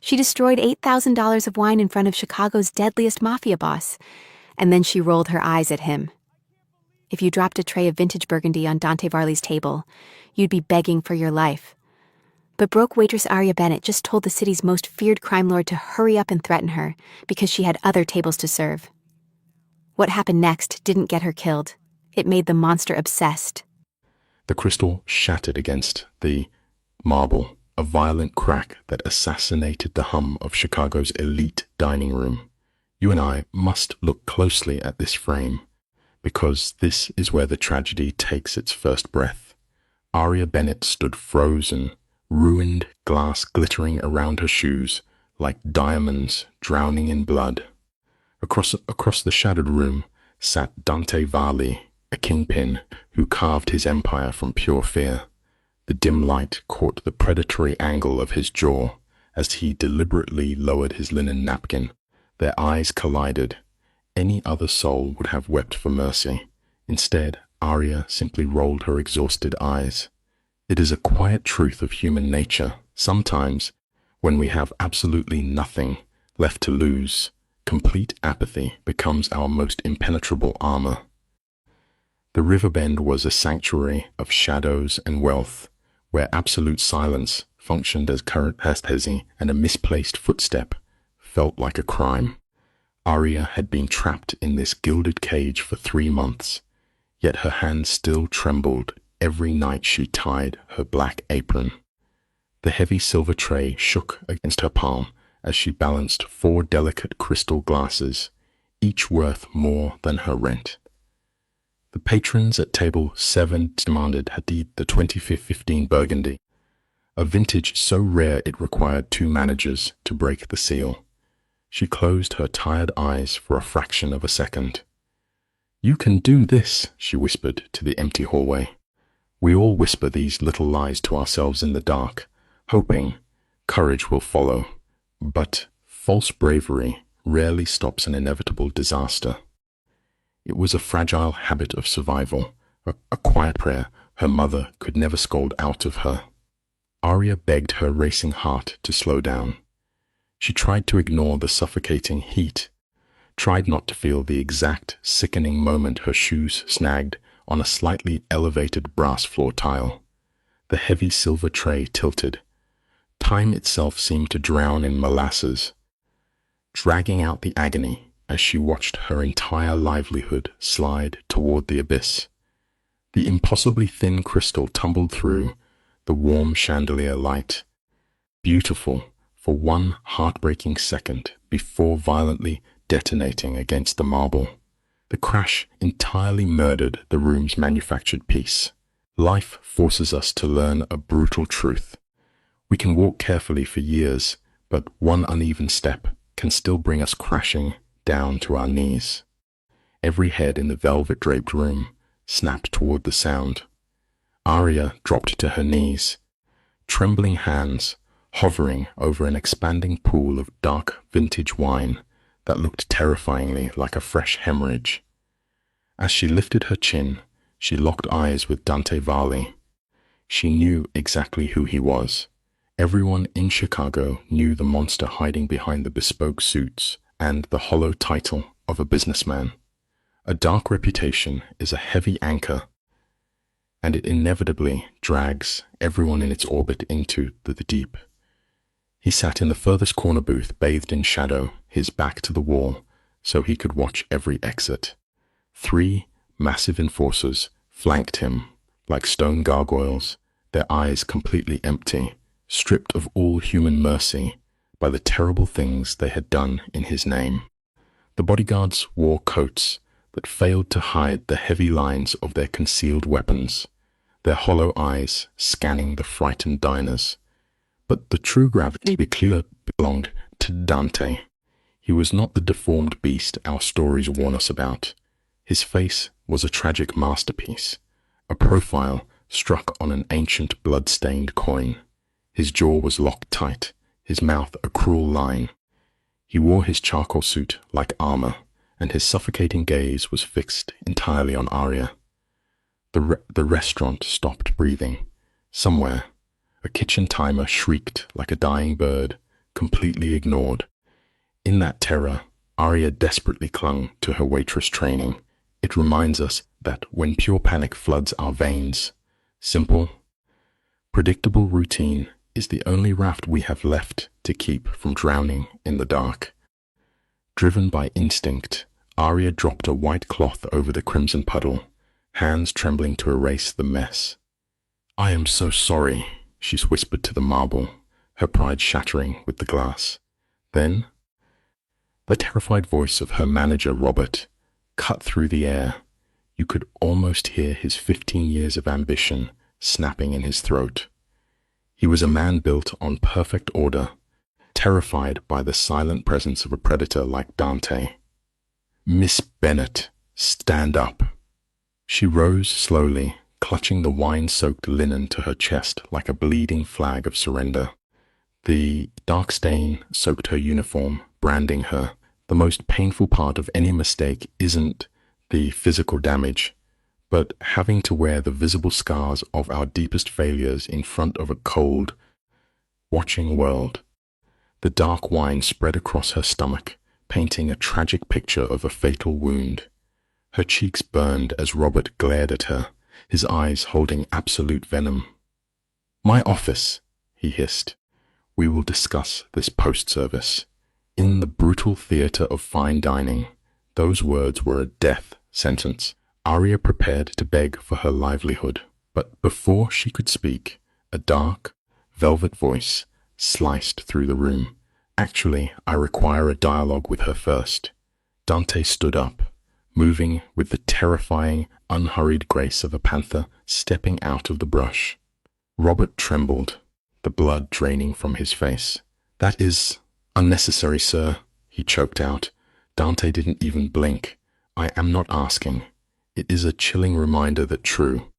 She destroyed $8,000 of wine in front of Chicago's deadliest mafia boss, and then she rolled her eyes at him. If you dropped a tray of vintage Burgundy on Dante Varley's table, you'd be begging for your life. But broke waitress Aria Bennett just told the city's most feared crime lord to hurry up and threaten her because she had other tables to serve. What happened next didn't get her killed. It made the monster obsessed. The crystal shattered against the marble, a violent crack that assassinated the hum of Chicago's elite dining room. You and I must look closely at this frame, because this is where the tragedy takes its first breath. Aria Bennett stood frozen, ruined glass glittering around her shoes like diamonds drowning in blood. Across the shattered room sat Dante Varley, a kingpin who carved his empire from pure fear. The dim light caught the predatory angle of his jaw as he deliberately lowered his linen napkin. Their eyes collided. Any other soul would have wept for mercy. Instead, Aria simply rolled her exhausted eyes. It is a quiet truth of human nature. Sometimes, when we have absolutely nothing left to lose, complete apathy becomes our most impenetrable armor. The riverbend was a sanctuary of shadows and wealth, where absolute silence functioned as current aesthetic and a misplaced footstep felt like a crime. Aria had been trapped in this gilded cage for 3 months, yet her hands still trembled every night she tied her black apron. The heavy silver tray shook against her palm as she balanced 4 delicate crystal glasses, each worth more than her rent. The patrons at table 7 demanded the 2015 Burgundy, a vintage so rare it required 2 managers to break the seal. She closed her tired eyes for a fraction of a second. "You can do this," she whispered to the empty hallway. We all whisper these little lies to ourselves in the dark, hoping courage will follow. But false bravery rarely stops an inevitable disaster. It was a fragile habit of survival, a quiet prayer her mother could never scold out of her. Aria begged her racing heart to slow down. She tried to ignore the suffocating heat, tried not to feel the exact sickening moment her shoes snagged on a slightly elevated brass floor tile. The heavy silver tray tilted. Time itself seemed to drown in molasses, dragging out the agony as she watched her entire livelihood slide toward the abyss. The impossibly thin crystal tumbled through the warm chandelier light, beautiful for one heartbreaking second before violently detonating against the marble. The crash entirely murdered the room's manufactured peace. Life forces us to learn a brutal truth. We can walk carefully for years, but one uneven step can still bring us crashing down to our knees. Every head in the velvet-draped room snapped toward the sound. Aria dropped to her knees, trembling hands hovering over an expanding pool of dark vintage wine that looked terrifyingly like a fresh hemorrhage. As she lifted her chin, she locked eyes with Dante Varley. She knew exactly who he was. Everyone in Chicago knew the monster hiding behind the bespoke suits and the hollow title of a businessman. A dark reputation is a heavy anchor, and it inevitably drags everyone in its orbit into the deep. He sat in the furthest corner booth, bathed in shadow, his back to the wall, so he could watch every exit. 3 massive enforcers flanked him like stone gargoyles, their eyes completely empty, stripped of all human mercy by the terrible things they had done in his name. The bodyguards wore coats that failed to hide the heavy lines of their concealed weapons, their hollow eyes scanning the frightened diners. But the true gravity belonged to Dante. He was not the deformed beast our stories warn us about. His face was a tragic masterpiece, a profile struck on an ancient blood-stained coin. His jaw was locked tight, his mouth a cruel line. He wore his charcoal suit like armor, and his suffocating gaze was fixed entirely on Aria. The restaurant stopped breathing. Somewhere, a kitchen timer shrieked like a dying bird, completely ignored. In that terror, Arya desperately clung to her waitress training. It reminds us that when pure panic floods our veins, simple, predictable routine is the only raft we have left to keep from drowning in the dark. Driven by instinct, Arya dropped a white cloth over the crimson puddle, hands trembling to erase the mess. "I am so sorry," she whispered to the marble, her pride shattering with the glass. Then, the terrified voice of her manager, Robert, cut through the air. You could almost hear his 15 years of ambition snapping in his throat. He was a man built on perfect order, terrified by the silent presence of a predator like Dante. "Miss Bennet, stand up." She rose slowly, clutching the wine-soaked linen to her chest like a bleeding flag of surrender. The dark stain soaked her uniform, branding her. The most painful part of any mistake isn't the physical damage, but having to wear the visible scars of our deepest failures in front of a cold, watching world. The dark wine spread across her stomach, painting a tragic picture of a fatal wound. Her cheeks burned as Robert glared at her, his eyes holding absolute venom. "My office," he hissed. "We will discuss this post-service." In the brutal theater of fine dining, those words were a death sentence. Arya prepared to beg for her livelihood, but before she could speak, a dark, velvet voice sliced through the room. "Actually, I require a dialogue with her first." Dante stood up, moving with the terrifying, unhurried grace of a panther stepping out of the brush. Robert trembled, the blood draining from his face. "That is unnecessary, sir," he choked out. Dante didn't even blink. "I am not asking. It is a chilling reminder that true,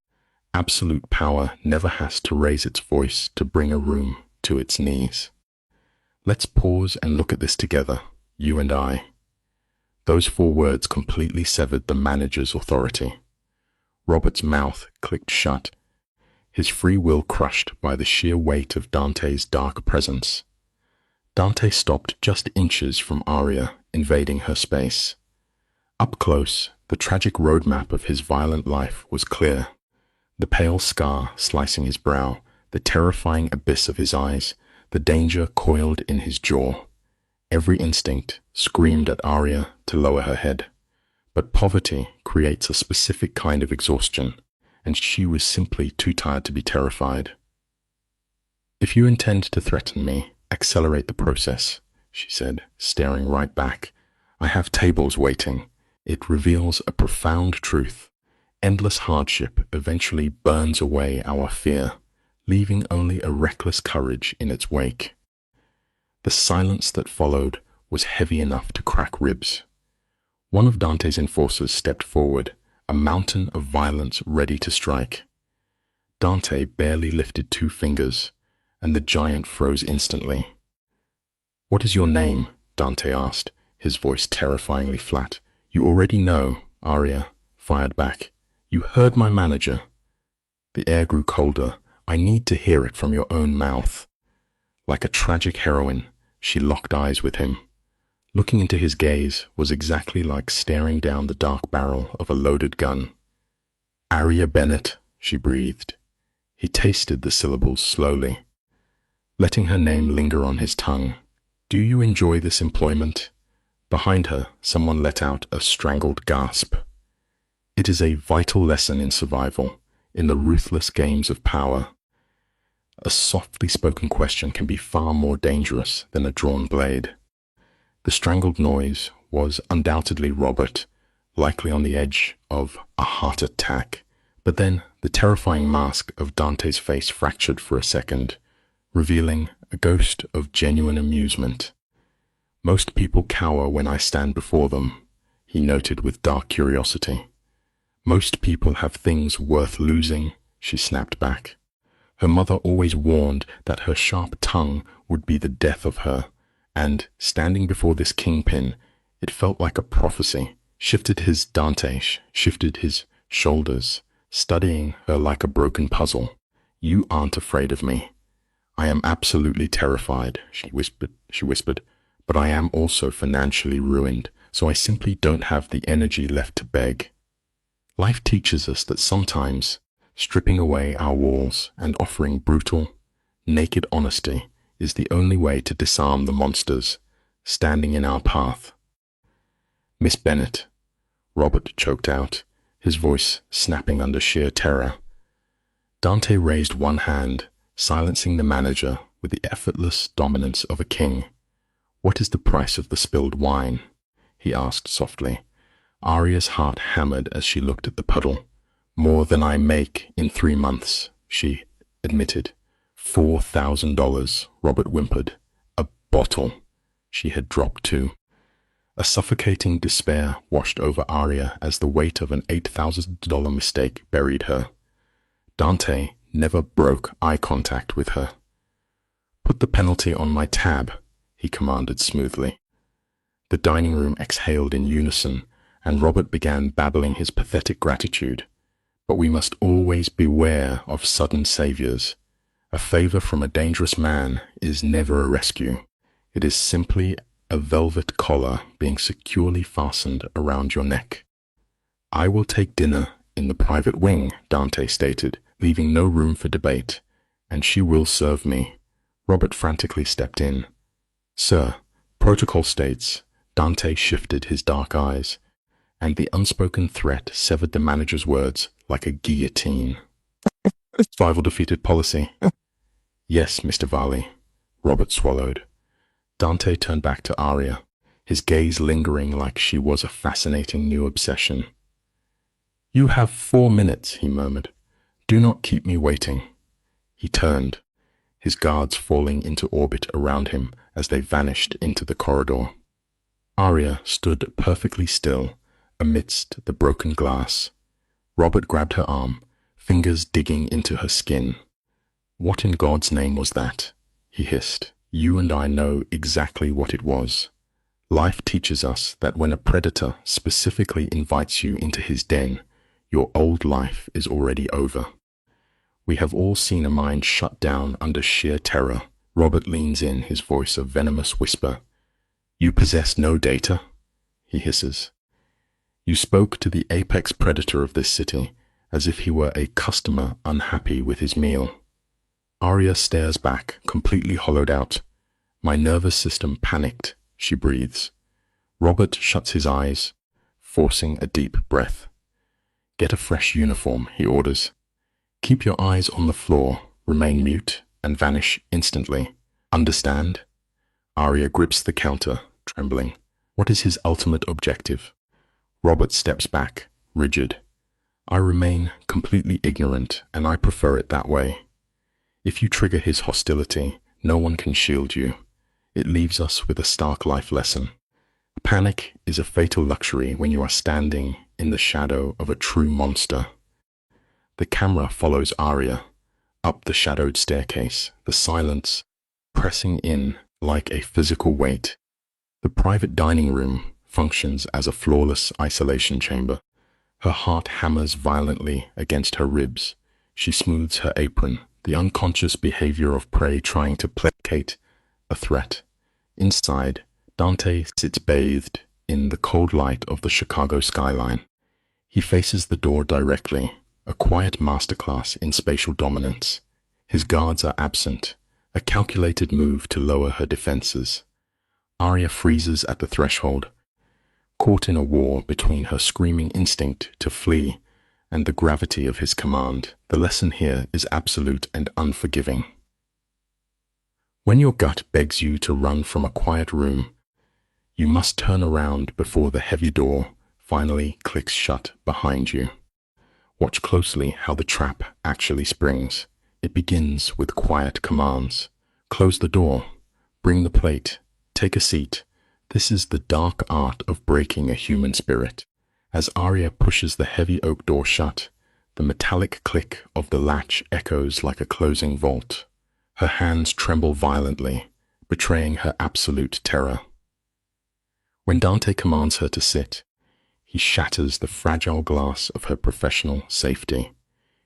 absolute power never has to raise its voice to bring a room to its knees. Let's pause and look at this together, you and I." Those 4 words completely severed the manager's authority. Robert's mouth clicked shut, his free will crushed by the sheer weight of Dante's dark presence. Dante stopped just inches from Arya, invading her space. Up close, the tragic roadmap of his violent life was clear. The pale scar slicing his brow, the terrifying abyss of his eyes, the danger coiled in his jaw. Every instinct screamed at Arya to lower her head. But poverty creates a specific kind of exhaustion, and she was simply too tired to be terrified. "If you intend to threaten me, accelerate the process," she said, staring right back. "I have tables waiting." It reveals a profound truth. Endless hardship eventually burns away our fear, leaving only a reckless courage in its wake. The silence that followed was heavy enough to crack ribs. One of Dante's enforcers stepped forward, a mountain of violence ready to strike. Dante barely lifted 2 fingers, and the giant froze instantly. "What is your name?" Dante asked, his voice terrifyingly flat. "You already know," Arya fired back. "You heard my manager." The air grew colder. "I need to hear it from your own mouth." Like a tragic heroine, she locked eyes with him. Looking into his gaze was exactly like staring down the dark barrel of a loaded gun. "Arya Bennet," she breathed. He tasted the syllables slowly, letting her name linger on his tongue. "Do you enjoy this employment?" Behind her, someone let out a strangled gasp. It is a vital lesson in survival, in the ruthless games of power. A softly spoken question can be far more dangerous than a drawn blade. The strangled noise was undoubtedly Robert, likely on the edge of a heart attack. But then the terrifying mask of Dante's face fractured for a second, revealing a ghost of genuine amusement. "Most people cower when I stand before them," he noted with dark curiosity. "Most people have things worth losing," she snapped back. Her mother always warned that her sharp tongue would be the death of her, and standing before this kingpin, it felt like a prophecy. Shifted his shoulders, studying her like a broken puzzle. "You aren't afraid of me. I am absolutely terrified, she whispered, but I am also financially ruined, so I simply don't have the energy left to beg. Life teaches us that sometimes stripping away our walls and offering brutal, naked honesty is the only way to disarm the monsters standing in our path. Miss Bennet, Robert choked out, his voice snapping under sheer terror. Dante raised one hand, silencing the manager with the effortless dominance of a king. "What is the price of the spilled wine?" he asked softly. Aria's heart hammered as she looked at the puddle. "More than I make in 3 months," she admitted. $4,000, Robert whimpered. A bottle. She had dropped too. A suffocating despair washed over Aria as the weight of an $8,000 mistake buried her. Dante never broke eye contact with her. "Put the penalty on my tab," he commanded smoothly. The dining room exhaled in unison, and Robert began babbling his pathetic gratitude. But we must always beware of sudden saviors. A favor from a dangerous man is never a rescue. It is simply a velvet collar being securely fastened around your neck. "I will take dinner in the private wing," Dante stated, leaving no room for debate, "and she will serve me." Robert frantically stepped in. "Sir, protocol states," Dante shifted his dark eyes, and the unspoken threat severed the manager's words like a guillotine. "Survival defeated policy." "Yes, Mr. Varley," Robert swallowed. Dante turned back to Aria, his gaze lingering like she was a fascinating new obsession. "You have 4 minutes," he murmured. "Do not keep me waiting." He turned, his guards falling into orbit around him as they vanished into the corridor. Aria stood perfectly still amidst the broken glass. Robert grabbed her arm, fingers digging into her skin. "What in God's name was that?" he hissed. "You and I know exactly what it was." Life teaches us that when a predator specifically invites you into his den, your old life is already over. We have all seen a mind shut down under sheer terror. Robert leans in, his voice a venomous whisper. "You possess no data?" he hisses. "You spoke to the apex predator of this city as if he were a customer unhappy with his meal." Aria stares back, completely hollowed out. "My nervous system panicked," she breathes. Robert shuts his eyes, forcing a deep breath. "Get a fresh uniform," he orders. "Keep your eyes on the floor, remain mute, and vanish instantly. Understand?" Aria grips the counter, trembling. What is his ultimate objective? Robert steps back, rigid. "I remain completely ignorant, and I prefer it that way. If you trigger his hostility, no one can shield you. It leaves us with a stark life lesson. Panic is a fatal luxury when you are standing in the shadow of a true monster." The camera follows Aria up the shadowed staircase, the silence pressing in like a physical weight. The private dining room functions as a flawless isolation chamber. Her heart hammers violently against her ribs. She smooths her apron, the unconscious behavior of prey trying to placate a threat. Inside, Dante sits bathed in the cold light of the Chicago skyline. He faces the door directly, a quiet masterclass in spatial dominance. His guards are absent, a calculated move to lower her defenses. Aria freezes at the threshold, caught in a war between her screaming instinct to flee and the gravity of his command. The lesson here is absolute and unforgiving. When your gut begs you to run from a quiet room, you must turn around before the heavy door finally clicks shut behind you. Watch closely how the trap actually springs. It begins with quiet commands. Close the door, bring the plate, take a seat. This is the dark art of breaking a human spirit. As Aria pushes the heavy oak door shut, the metallic click of the latch echoes like a closing vault. Her hands tremble violently, betraying her absolute terror. When Dante commands her to sit, he shatters the fragile glass of her professional safety.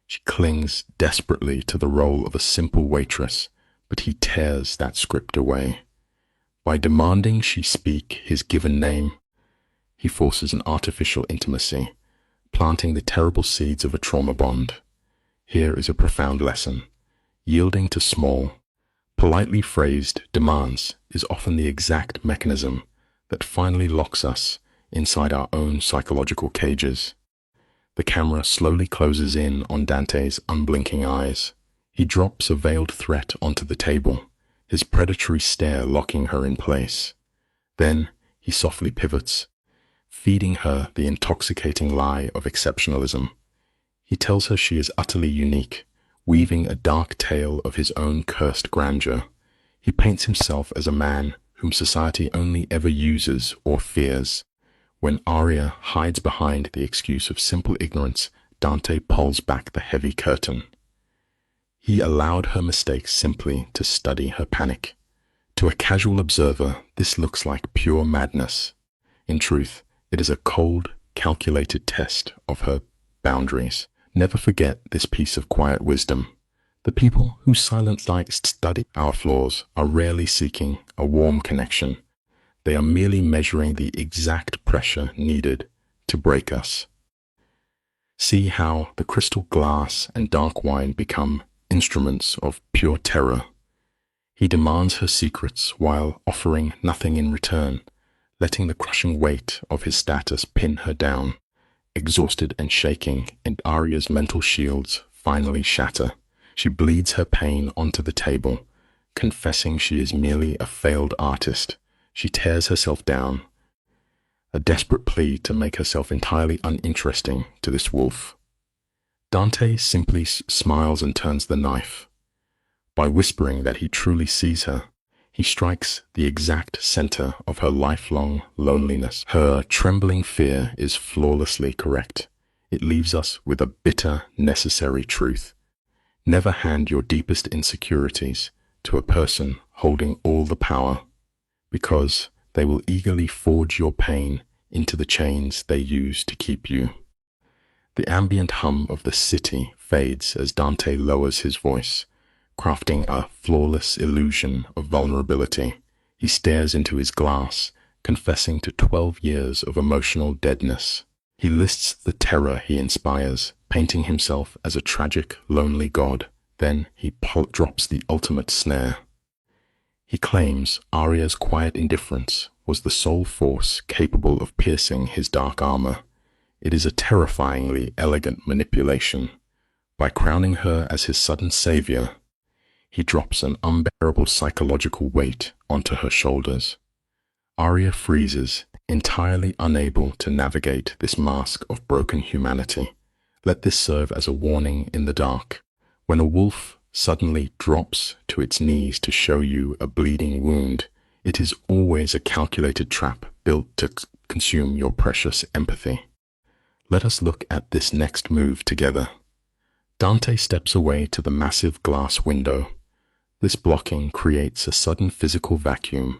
She clings desperately to the role of a simple waitress, but he tears that script away. By demanding she speak his given name, he forces an artificial intimacy, planting the terrible seeds of a trauma bond. Here is a profound lesson. Yielding to small, politely phrased demands is often the exact mechanism that finally locks us inside our own psychological cages. The camera slowly closes in on Dante's unblinking eyes. He drops a veiled threat onto the table, his predatory stare locking her in place. Then he softly pivots, feeding her the intoxicating lie of exceptionalism. He tells her she is utterly unique, weaving a dark tale of his own cursed grandeur. He paints himself as a man whom society only ever uses or fears. When Aria hides behind the excuse of simple ignorance, Dante pulls back the heavy curtain. He allowed her mistakes simply to study her panic. To a casual observer, this looks like pure madness. In truth, it is a cold, calculated test of her boundaries. Never forget this piece of quiet wisdom. The people who silently study our flaws are rarely seeking a warm connection. They are merely measuring the exact pressure needed to break us. See how the crystal glass and dark wine become instruments of pure terror. He demands her secrets while offering nothing in return, letting the crushing weight of his status pin her down. Exhausted and shaking, and Aria's mental shields finally shatter. She bleeds her pain onto the table, confessing she is merely a failed artist. She tears herself down, a desperate plea to make herself entirely uninteresting to this wolf. Dante simply smiles and turns the knife. By whispering that he truly sees her, he strikes the exact center of her lifelong loneliness. Her trembling fear is flawlessly correct. It leaves us with a bitter, necessary truth. Never hand your deepest insecurities to a person holding all the power, because they will eagerly forge your pain into the chains they use to keep you. The ambient hum of the city fades as Dante lowers his voice, crafting a flawless illusion of vulnerability. He stares into his glass, confessing to 12 years of emotional deadness. He lists the terror he inspires, painting himself as a tragic, lonely god. Then he drops the ultimate snare. He claims Aria's quiet indifference was the sole force capable of piercing his dark armor. It is a terrifyingly elegant manipulation. By crowning her as his sudden savior, he drops an unbearable psychological weight onto her shoulders. Aria freezes, entirely unable to navigate this mask of broken humanity. Let this serve as a warning in the dark. When a wolf suddenly drops to its knees to show you a bleeding wound, it is always a calculated trap built to consume your precious empathy. Let us look at this next move together. Dante steps away to the massive glass window. This blocking creates a sudden physical vacuum,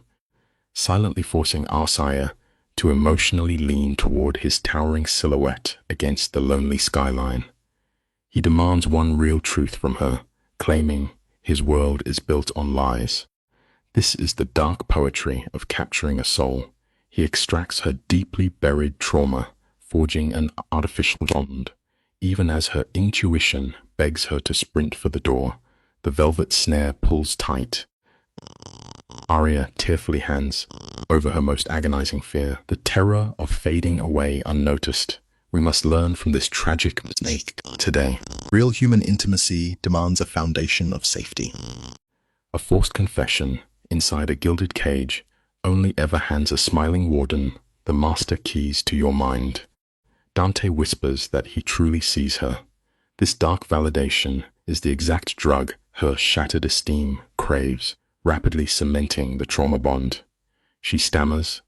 silently forcing Arsia to emotionally lean toward his towering silhouette against the lonely skyline. He demands one real truth from her, claiming his world is built on lies. This is the dark poetry of capturing a soul. He extracts her deeply buried trauma, forging an artificial bond. Even as her intuition begs her to sprint for the door, the velvet snare pulls tight. Aria tearfully hands over her most agonizing fear, the terror of fading away unnoticed. We must learn from this tragic mistake today. Real human intimacy demands a foundation of safety. A forced confession inside a gilded cage only ever hands a smiling warden the master keys to your mind. Dante whispers that he truly sees her. This dark validation is the exact drug her shattered esteem craves, rapidly cementing the trauma bond. She stammers,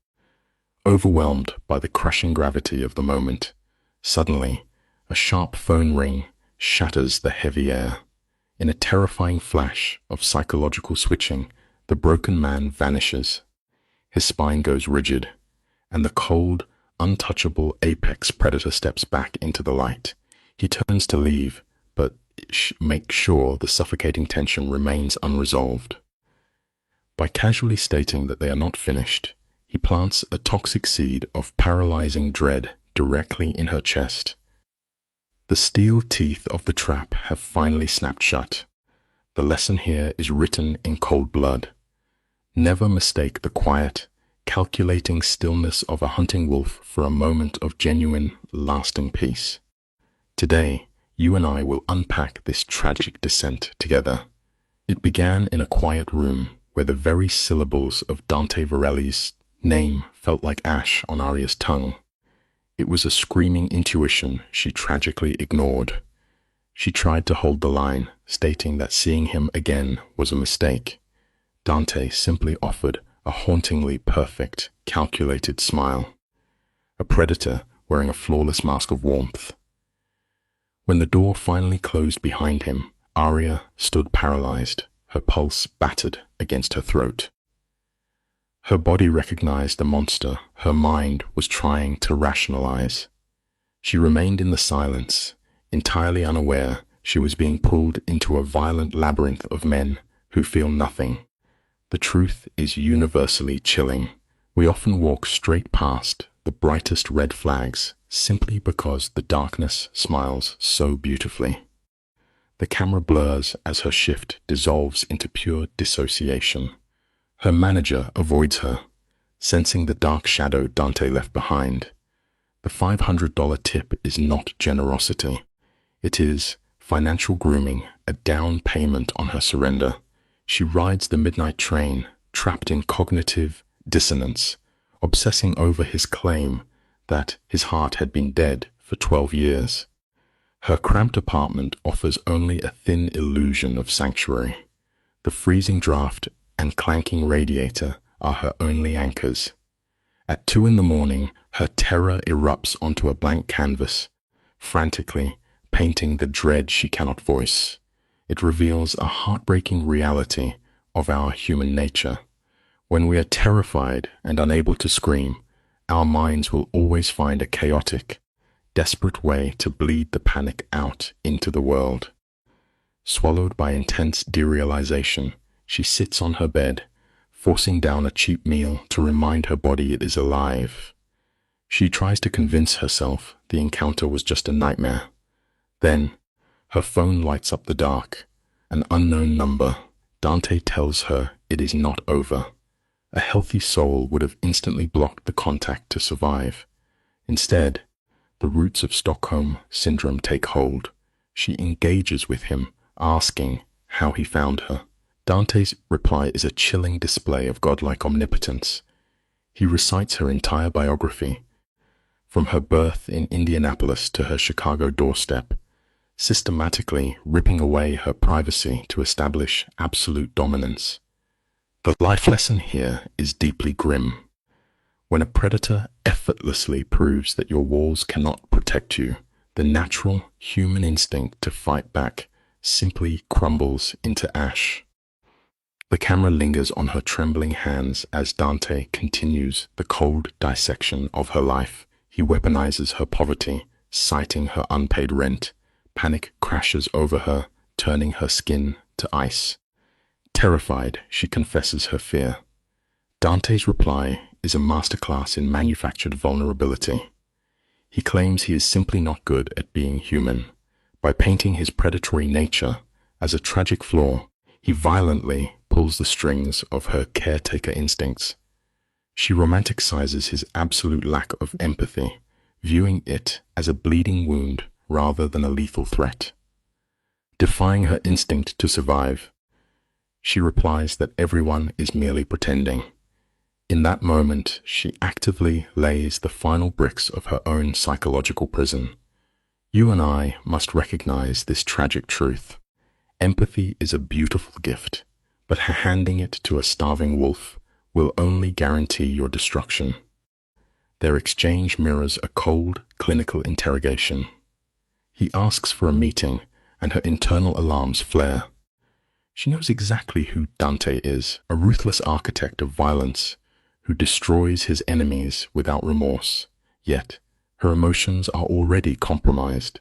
overwhelmed by the crushing gravity of the moment. Suddenly, a sharp phone ring shatters the heavy air. In a terrifying flash of psychological switching, the broken man vanishes. His spine goes rigid, and the cold, untouchable apex predator steps back into the light. He turns to leave, but make sure the suffocating tension remains unresolved. By casually stating that they are not finished, he plants a toxic seed of paralyzing dread directly in her chest. The steel teeth of the trap have finally snapped shut. The lesson here is written in cold blood. Never mistake the quiet, calculating stillness of a hunting wolf for a moment of genuine, lasting peace. Today, you and I will unpack this tragic descent together. It began in a quiet room where the very syllables of Dante Varelli's name felt like ash on Aria's tongue. It was a screaming intuition she tragically ignored. She tried to hold the line, stating that seeing him again was a mistake. Dante simply offered a hauntingly perfect, calculated smile. A predator wearing a flawless mask of warmth. When the door finally closed behind him, Aria stood paralyzed, her pulse battered against her throat. Her body recognized the monster her mind was trying to rationalize. She remained in the silence, entirely unaware she was being pulled into a violent labyrinth of men who feel nothing. The truth is universally chilling. We often walk straight past the brightest red flags simply because the darkness smiles so beautifully. The camera blurs as her shift dissolves into pure dissociation. Her manager avoids her, sensing the dark shadow Dante left behind. The $500 tip is not generosity. It is financial grooming, a down payment on her surrender. She rides the midnight train, trapped in cognitive dissonance, obsessing over his claim that his heart had been dead for 12 years. Her cramped apartment offers only a thin illusion of sanctuary. The freezing draft and clanking radiator are her only anchors. At 2 a.m, her terror erupts onto a blank canvas, frantically painting the dread she cannot voice. It reveals a heartbreaking reality of our human nature. When we are terrified and unable to scream, our minds will always find a chaotic, desperate way to bleed the panic out into the world. Swallowed by intense derealization, she sits on her bed, forcing down a cheap meal to remind her body it is alive. She tries to convince herself the encounter was just a nightmare. Then, her phone lights up the dark. An unknown number. Dante tells her it is not over. A healthy soul would have instantly blocked the contact to survive. Instead, the roots of Stockholm Syndrome take hold. She engages with him, asking how he found her. Dante's reply is a chilling display of godlike omnipotence. He recites her entire biography, from her birth in Indianapolis to her Chicago doorstep, systematically ripping away her privacy to establish absolute dominance. The life lesson here is deeply grim. When a predator effortlessly proves that your walls cannot protect you, the natural human instinct to fight back simply crumbles into ash. The camera lingers on her trembling hands as Dante continues the cold dissection of her life. He weaponizes her poverty, citing her unpaid rent. Panic crashes over her, turning her skin to ice. Terrified, she confesses her fear. Dante's reply is a masterclass in manufactured vulnerability. He claims he is simply not good at being human. By painting his predatory nature as a tragic flaw, he violently pulls the strings of her caretaker instincts. She romanticizes his absolute lack of empathy, viewing it as a bleeding wound rather than a lethal threat. Defying her instinct to survive, she replies that everyone is merely pretending. In that moment, she actively lays the final bricks of her own psychological prison. You and I must recognize this tragic truth. Empathy is a beautiful gift, but handing it to a starving wolf will only guarantee your destruction. Their exchange mirrors a cold, clinical interrogation. He asks for a meeting, and her internal alarms flare. She knows exactly who Dante is, a ruthless architect of violence who destroys his enemies without remorse. Yet, her emotions are already compromised.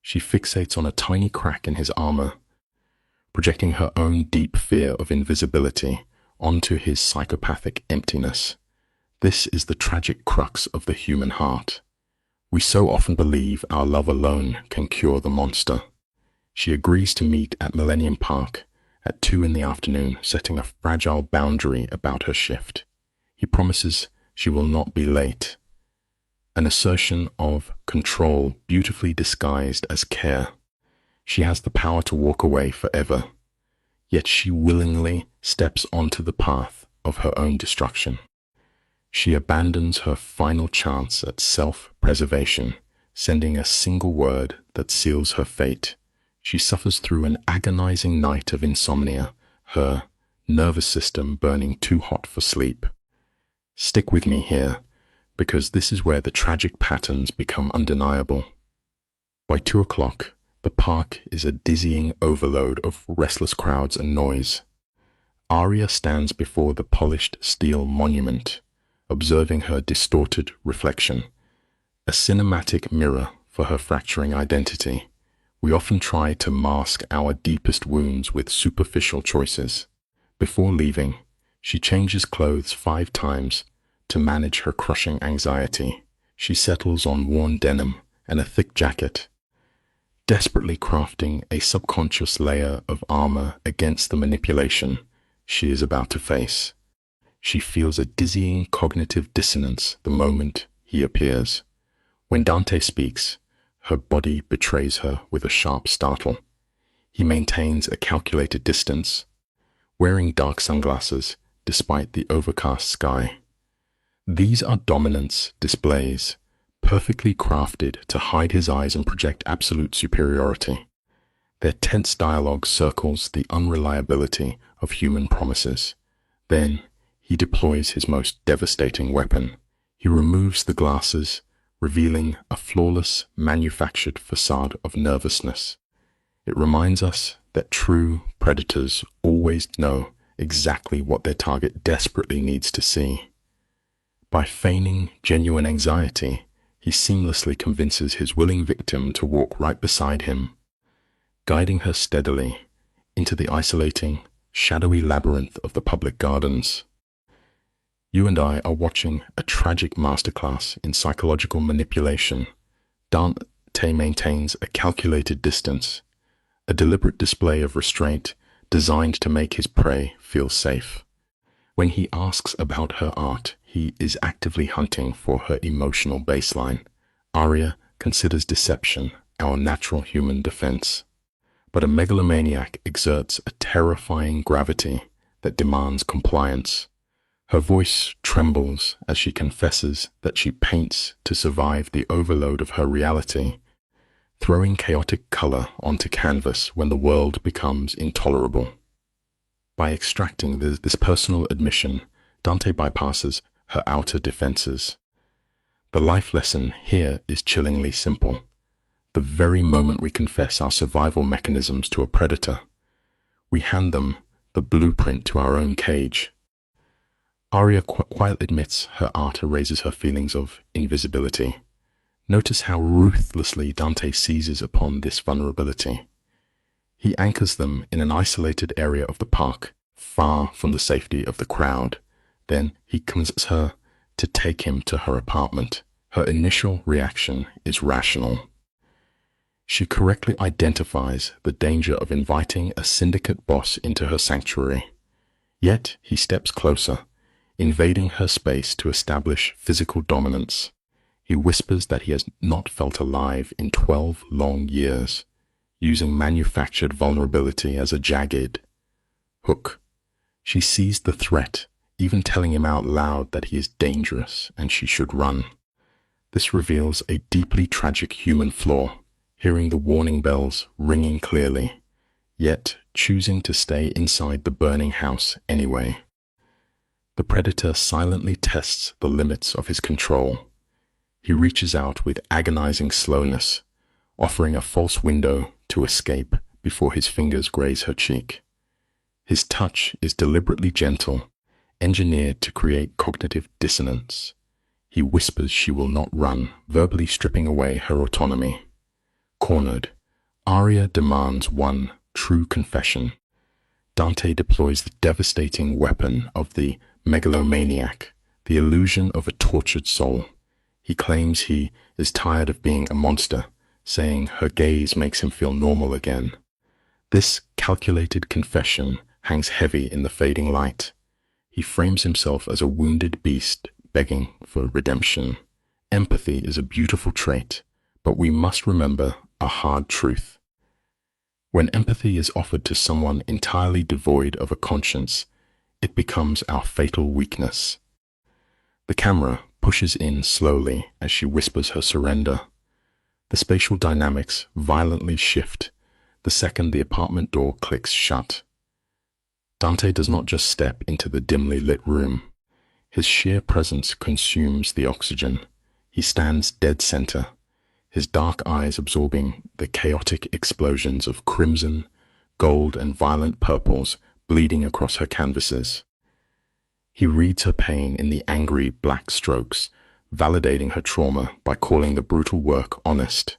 She fixates on a tiny crack in his armor, projecting her own deep fear of invisibility onto his psychopathic emptiness. This is the tragic crux of the human heart. We so often believe our love alone can cure the monster. She agrees to meet at Millennium Park at 2 in the afternoon, setting a fragile boundary about her shift. He promises she will not be late. An assertion of control beautifully disguised as care. She has the power to walk away forever, yet she willingly steps onto the path of her own destruction. She abandons her final chance at self-preservation, sending a single word that seals her fate. She suffers through an agonizing night of insomnia, her nervous system burning too hot for sleep. Stick with me here, because this is where the tragic patterns become undeniable. By 2 o'clock, the park is a dizzying overload of restless crowds and noise. Arya stands before the polished steel monument, observing her distorted reflection, a cinematic mirror for her fracturing identity. We often try to mask our deepest wounds with superficial choices. Before leaving, she changes clothes 5 times to manage her crushing anxiety. She settles on worn denim and a thick jacket, desperately crafting a subconscious layer of armor against the manipulation she is about to face. She feels a dizzying cognitive dissonance the moment he appears. When Dante speaks, her body betrays her with a sharp startle. He maintains a calculated distance, wearing dark sunglasses despite the overcast sky. These are dominance displays, perfectly crafted to hide his eyes and project absolute superiority. Their tense dialogue circles the unreliability of human promises. Then, he deploys his most devastating weapon. He removes the glasses, revealing a flawless, manufactured facade of nervousness. It reminds us that true predators always know exactly what their target desperately needs to see. By feigning genuine anxiety, he seamlessly convinces his willing victim to walk right beside him, guiding her steadily into the isolating, shadowy labyrinth of the public gardens. You and I are watching a tragic masterclass in psychological manipulation. Dante maintains a calculated distance, a deliberate display of restraint designed to make his prey feel safe. When he asks about her art, he is actively hunting for her emotional baseline. Arya considers deception our natural human defense, but a megalomaniac exerts a terrifying gravity that demands compliance. Her voice trembles as she confesses that she paints to survive the overload of her reality, throwing chaotic color onto canvas when the world becomes intolerable. By extracting this personal admission, Dante bypasses her outer defenses. The life lesson here is chillingly simple. The very moment we confess our survival mechanisms to a predator, we hand them the blueprint to our own cage. Arya quietly admits her art erases her feelings of invisibility. Notice how ruthlessly Dante seizes upon this vulnerability. He anchors them in an isolated area of the park, far from the safety of the crowd. Then he convinces her to take him to her apartment. Her initial reaction is rational. She correctly identifies the danger of inviting a syndicate boss into her sanctuary. Yet he steps closer, invading her space to establish physical dominance. He whispers that he has not felt alive in 12 long years, using manufactured vulnerability as a jagged hook. She sees the threat, even telling him out loud that he is dangerous and she should run. This reveals a deeply tragic human flaw, hearing the warning bells ringing clearly, yet choosing to stay inside the burning house anyway. The predator silently tests the limits of his control. He reaches out with agonizing slowness, offering a false window to escape before his fingers graze her cheek. His touch is deliberately gentle, engineered to create cognitive dissonance. He whispers she will not run, verbally stripping away her autonomy. Cornered, Arya demands one true confession. Dante deploys the devastating weapon of the megalomaniac, the illusion of a tortured soul. He claims he is tired of being a monster, saying her gaze makes him feel normal again. This calculated confession hangs heavy in the fading light. He frames himself as a wounded beast begging for redemption. Empathy is a beautiful trait, but we must remember a hard truth. When empathy is offered to someone entirely devoid of a conscience, it becomes our fatal weakness. The camera pushes in slowly as she whispers her surrender. The spatial dynamics violently shift the second the apartment door clicks shut. Dante does not just step into the dimly lit room. His sheer presence consumes the oxygen. He stands dead center, his dark eyes absorbing the chaotic explosions of crimson, gold, and violent purples bleeding across her canvases. He reads her pain in the angry black strokes, validating her trauma by calling the brutal work honest.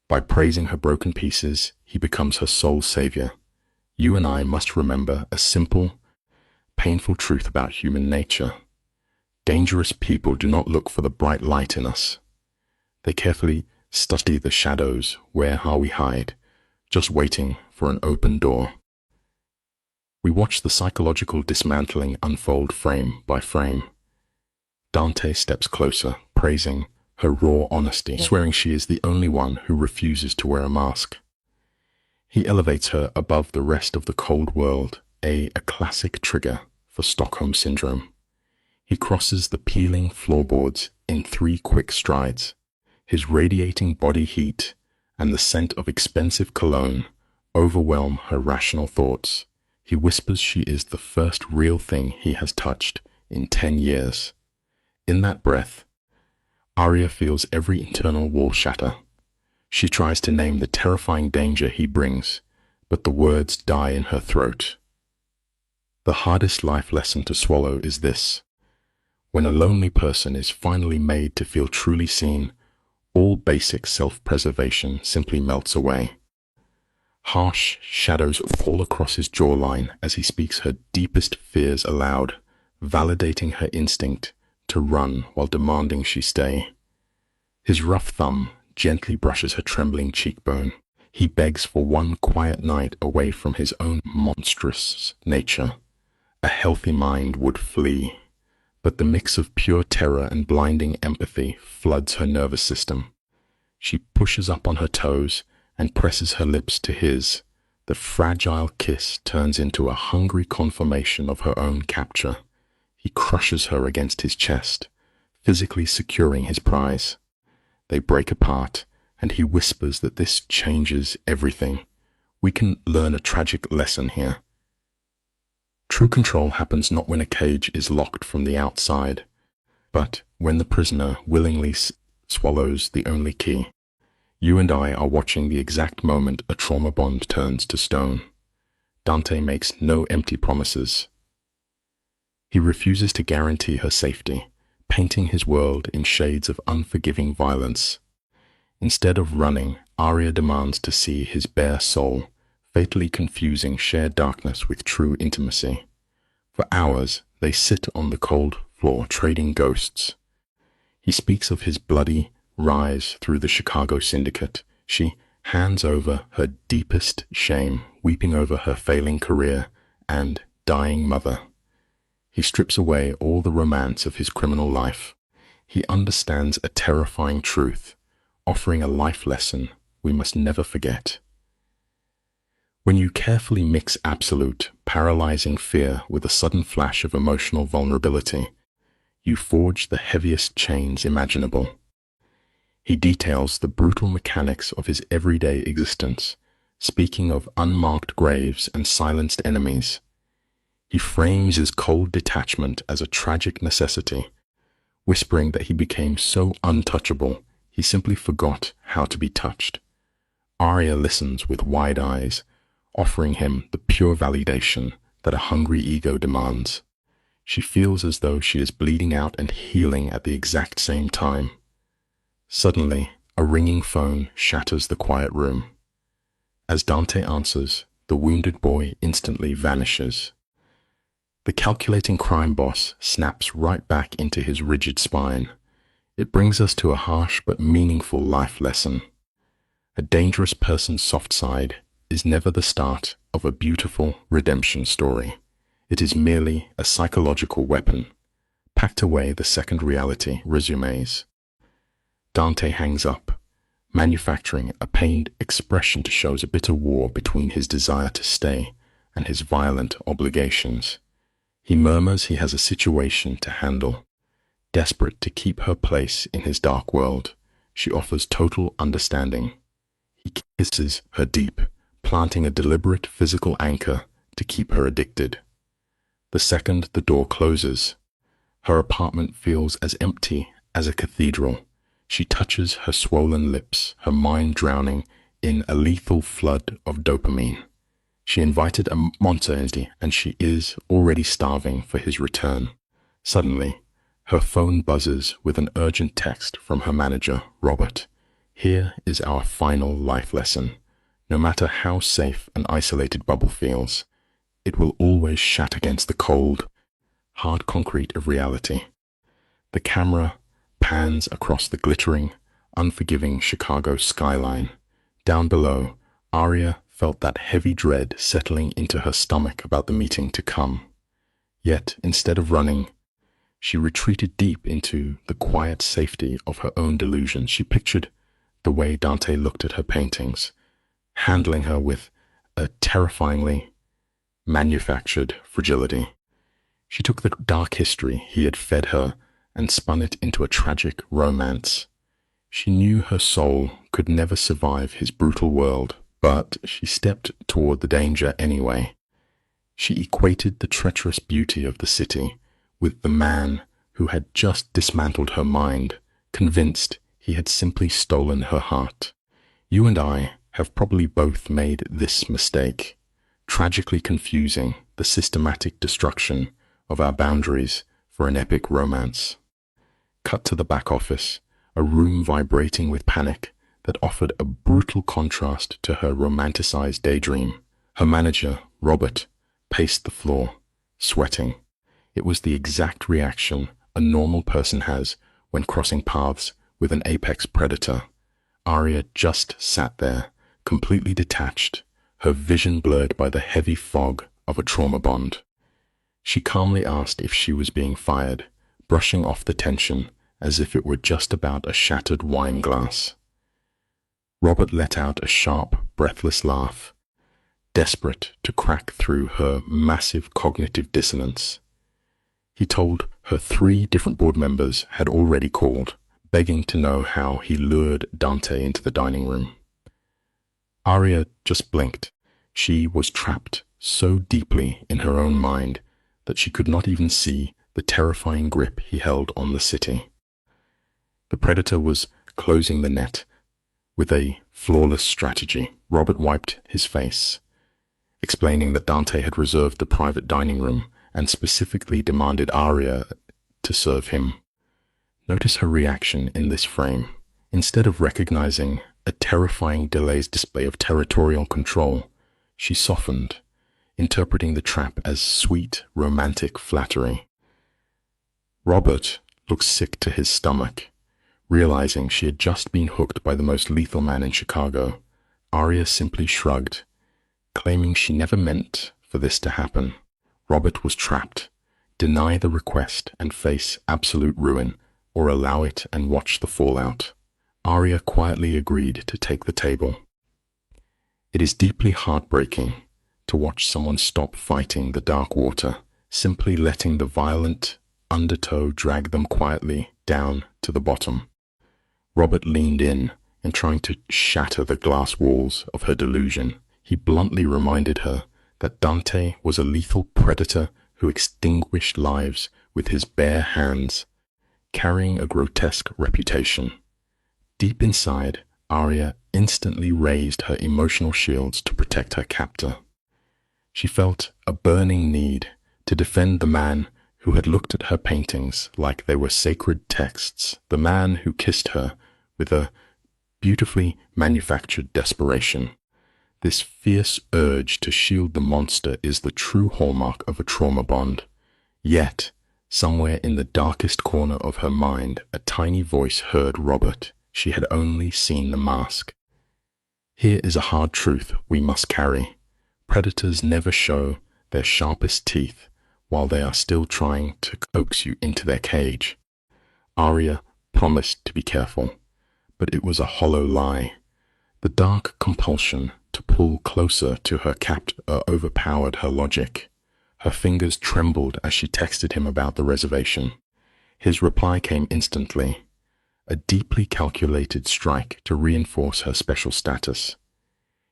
By praising her broken pieces, he becomes her sole savior. You and I must remember a simple, painful truth about human nature. Dangerous people do not look for the bright light in us. They carefully study the shadows where we hide, just waiting for an open door. We watch the psychological dismantling unfold frame by frame. Dante steps closer, praising her raw honesty, swearing she is the only one who refuses to wear a mask. He elevates her above the rest of the cold world, a classic trigger for Stockholm Syndrome. He crosses the peeling floorboards in 3 quick strides. His radiating body heat and the scent of expensive cologne overwhelm her rational thoughts. He whispers she is the first real thing he has touched in 10 years. In that breath, Arya feels every internal wall shatter. She tries to name the terrifying danger he brings, but the words die in her throat. The hardest life lesson to swallow is this: when a lonely person is finally made to feel truly seen, all basic self-preservation simply melts away. Harsh shadows fall across his jawline as he speaks her deepest fears aloud, validating her instinct to run while demanding she stay. His rough thumb gently brushes her trembling cheekbone. He begs for one quiet night away from his own monstrous nature. A healthy mind would flee, but the mix of pure terror and blinding empathy floods her nervous system. She pushes up on her toes and presses her lips to his. The fragile kiss turns into a hungry confirmation of her own capture. He crushes her against his chest, physically securing his prize. They break apart, and he whispers that this changes everything. We can learn a tragic lesson here. True control happens not when a cage is locked from the outside, but when the prisoner willingly swallows the only key. You and I are watching the exact moment a trauma bond turns to stone. Dante makes no empty promises. He refuses to guarantee her safety, painting his world in shades of unforgiving violence. Instead of running, Arya demands to see his bare soul, fatally confusing shared darkness with true intimacy. For hours, they sit on the cold floor trading ghosts. He speaks of his bloody rise through the Chicago syndicate. She hands over her deepest shame, weeping over her failing career and dying mother. He strips away all the romance of his criminal life. He understands a terrifying truth, offering a life lesson we must never forget. When you carefully mix absolute, paralyzing fear with a sudden flash of emotional vulnerability, you forge the heaviest chains imaginable. He details the brutal mechanics of his everyday existence, speaking of unmarked graves and silenced enemies. He frames his cold detachment as a tragic necessity, whispering that he became so untouchable he simply forgot how to be touched. Arya listens with wide eyes, offering him the pure validation that a hungry ego demands. She feels as though she is bleeding out and healing at the exact same time. Suddenly, a ringing phone shatters the quiet room. As Dante answers, the wounded boy instantly vanishes. The calculating crime boss snaps right back into his rigid spine. It brings us to a harsh but meaningful life lesson. A dangerous person's soft side is never the start of a beautiful redemption story. It is merely a psychological weapon. Packed away the second reality resumes. Dante hangs up, manufacturing a pained expression to show a bitter war between his desire to stay and his violent obligations. He murmurs he has a situation to handle. Desperate to keep her place in his dark world, she offers total understanding. He kisses her deep, planting a deliberate physical anchor to keep her addicted. The second the door closes, her apartment feels as empty as a cathedral. She touches her swollen lips, her mind drowning in a lethal flood of dopamine. She invited a monster and she is already starving for his return. Suddenly, her phone buzzes with an urgent text from her manager, Robert. Here is our final life lesson. No matter how safe an isolated bubble feels, it will always shatter against the cold, hard concrete of reality. The camera pans across the glittering, unforgiving Chicago skyline. Down below, Aria felt that heavy dread settling into her stomach about the meeting to come. Yet, instead of running, she retreated deep into the quiet safety of her own delusions. She pictured the way Dante looked at her paintings, handling her with a terrifyingly manufactured fragility. She took the dark history he had fed her and spun it into a tragic romance. She knew her soul could never survive his brutal world, but she stepped toward the danger anyway. She equated the treacherous beauty of the city with the man who had just dismantled her mind, convinced he had simply stolen her heart. You and I have probably both made this mistake, tragically confusing the systematic destruction of our boundaries for an epic romance. Cut to the back office, a room vibrating with panic that offered a brutal contrast to her romanticized daydream. Her manager, Robert, paced the floor, sweating. It was the exact reaction a normal person has when crossing paths with an apex predator. Aria just sat there, completely detached, her vision blurred by the heavy fog of a trauma bond. She calmly asked if she was being fired, brushing off the tension as if it were just about a shattered wine glass. Robert let out a sharp, breathless laugh, desperate to crack through her massive cognitive dissonance. He told her 3 different board members had already called, begging to know how he lured Dante into the dining room. Aria just blinked. She was trapped so deeply in her own mind that she could not even see the terrifying grip he held on the city. The predator was closing the net with a flawless strategy. Robert wiped his face, explaining that Dante had reserved the private dining room and specifically demanded Aria to serve him. Notice her reaction in this frame. Instead of recognizing a terrifying delay's display of territorial control, she softened, interpreting the trap as sweet, romantic flattery. Robert looked sick to his stomach, realizing she had just been hooked by the most lethal man in Chicago. Aria simply shrugged, claiming she never meant for this to happen. Robert was trapped. Deny the request and face absolute ruin, or allow it and watch the fallout. Aria quietly agreed to take the table. It is deeply heartbreaking to watch someone stop fighting the dark water, simply letting the violent undertow drag them quietly down to the bottom. Robert leaned in and trying to shatter the glass walls of her delusion. He bluntly reminded her that Dante was a lethal predator who extinguished lives with his bare hands, carrying a grotesque reputation. Deep inside, Aria instantly raised her emotional shields to protect her captor. She felt a burning need to defend the man who had looked at her paintings like they were sacred texts, the man who kissed her with a beautifully manufactured desperation. This fierce urge to shield the monster is the true hallmark of a trauma bond. Yet, somewhere in the darkest corner of her mind, a tiny voice heard Robert. She had only seen the mask. Here is a hard truth we must carry. Predators never show their sharpest teeth while they are still trying to coax you into their cage. Arya promised to be careful, but it was a hollow lie. The dark compulsion to pull closer to her captor overpowered her logic. Her fingers trembled as she texted him about the reservation. His reply came instantly, a deeply calculated strike to reinforce her special status.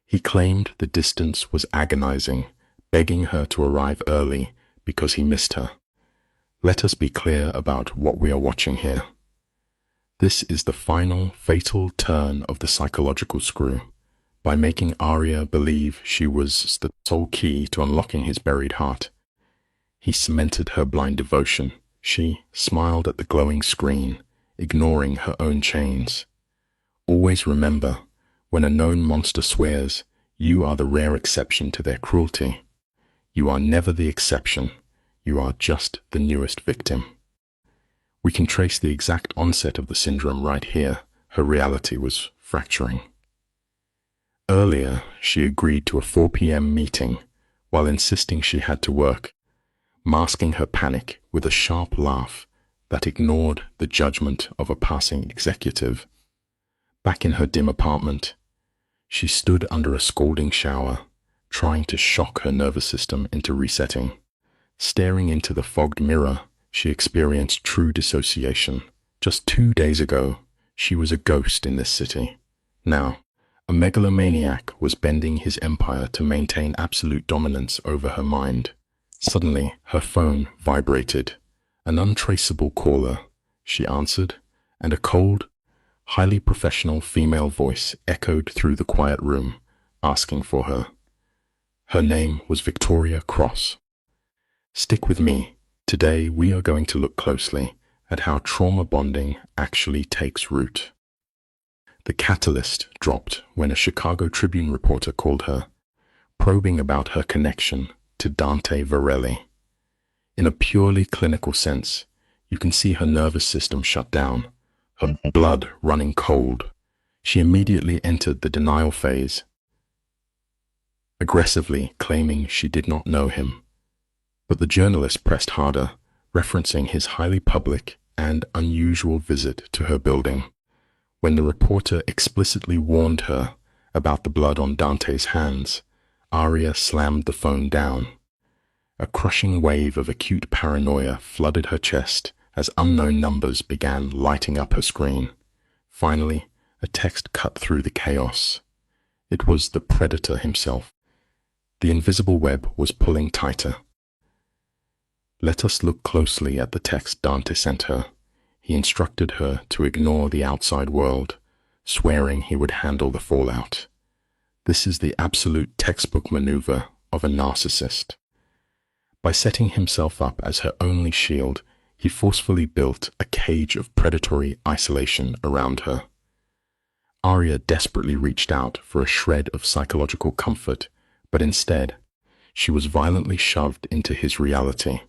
He claimed the distance was agonizing, begging her to arrive early because he missed her. Let us be clear about what we are watching here. This is the final, fatal turn of the psychological screw. By making Arya believe she was the sole key to unlocking his buried heart, he cemented her blind devotion. She smiled at the glowing screen, ignoring her own chains. Always remember, when a known monster swears, you are the rare exception to their cruelty. You are never the exception. You are just the newest victim. We can trace the exact onset of the syndrome right here. Her reality was fracturing. Earlier, she agreed to a 4 p.m. meeting while insisting she had to work, masking her panic with a sharp laugh that ignored the judgment of a passing executive. Back in her dim apartment, she stood under a scalding shower, trying to shock her nervous system into resetting. Staring into the fogged mirror, she experienced true dissociation. Just 2 days ago, she was a ghost in this city. Now, a megalomaniac was bending his empire to maintain absolute dominance over her mind. Suddenly, her phone vibrated. An untraceable caller. She answered, and a cold, highly professional female voice echoed through the quiet room, asking for her. Her name was Victoria Cross. Stick with me. Today we are going to look closely at how trauma bonding actually takes root. The catalyst dropped when a Chicago Tribune reporter called her, probing about her connection to Dante Varelli. In a purely clinical sense, you can see her nervous system shut down, her blood running cold. She immediately entered the denial phase, aggressively claiming she did not know him. But the journalist pressed harder, referencing his highly public and unusual visit to her building. When the reporter explicitly warned her about the blood on Dante's hands, Arya slammed the phone down. A crushing wave of acute paranoia flooded her chest as unknown numbers began lighting up her screen. Finally, a text cut through the chaos. It was the predator himself. The invisible web was pulling tighter. Let us look closely at the text Dante sent her. He instructed her to ignore the outside world, swearing he would handle the fallout. This is the absolute textbook maneuver of a narcissist. By setting himself up as her only shield, he forcefully built a cage of predatory isolation around her. Arya desperately reached out for a shred of psychological comfort, but instead, she was violently shoved into his reality,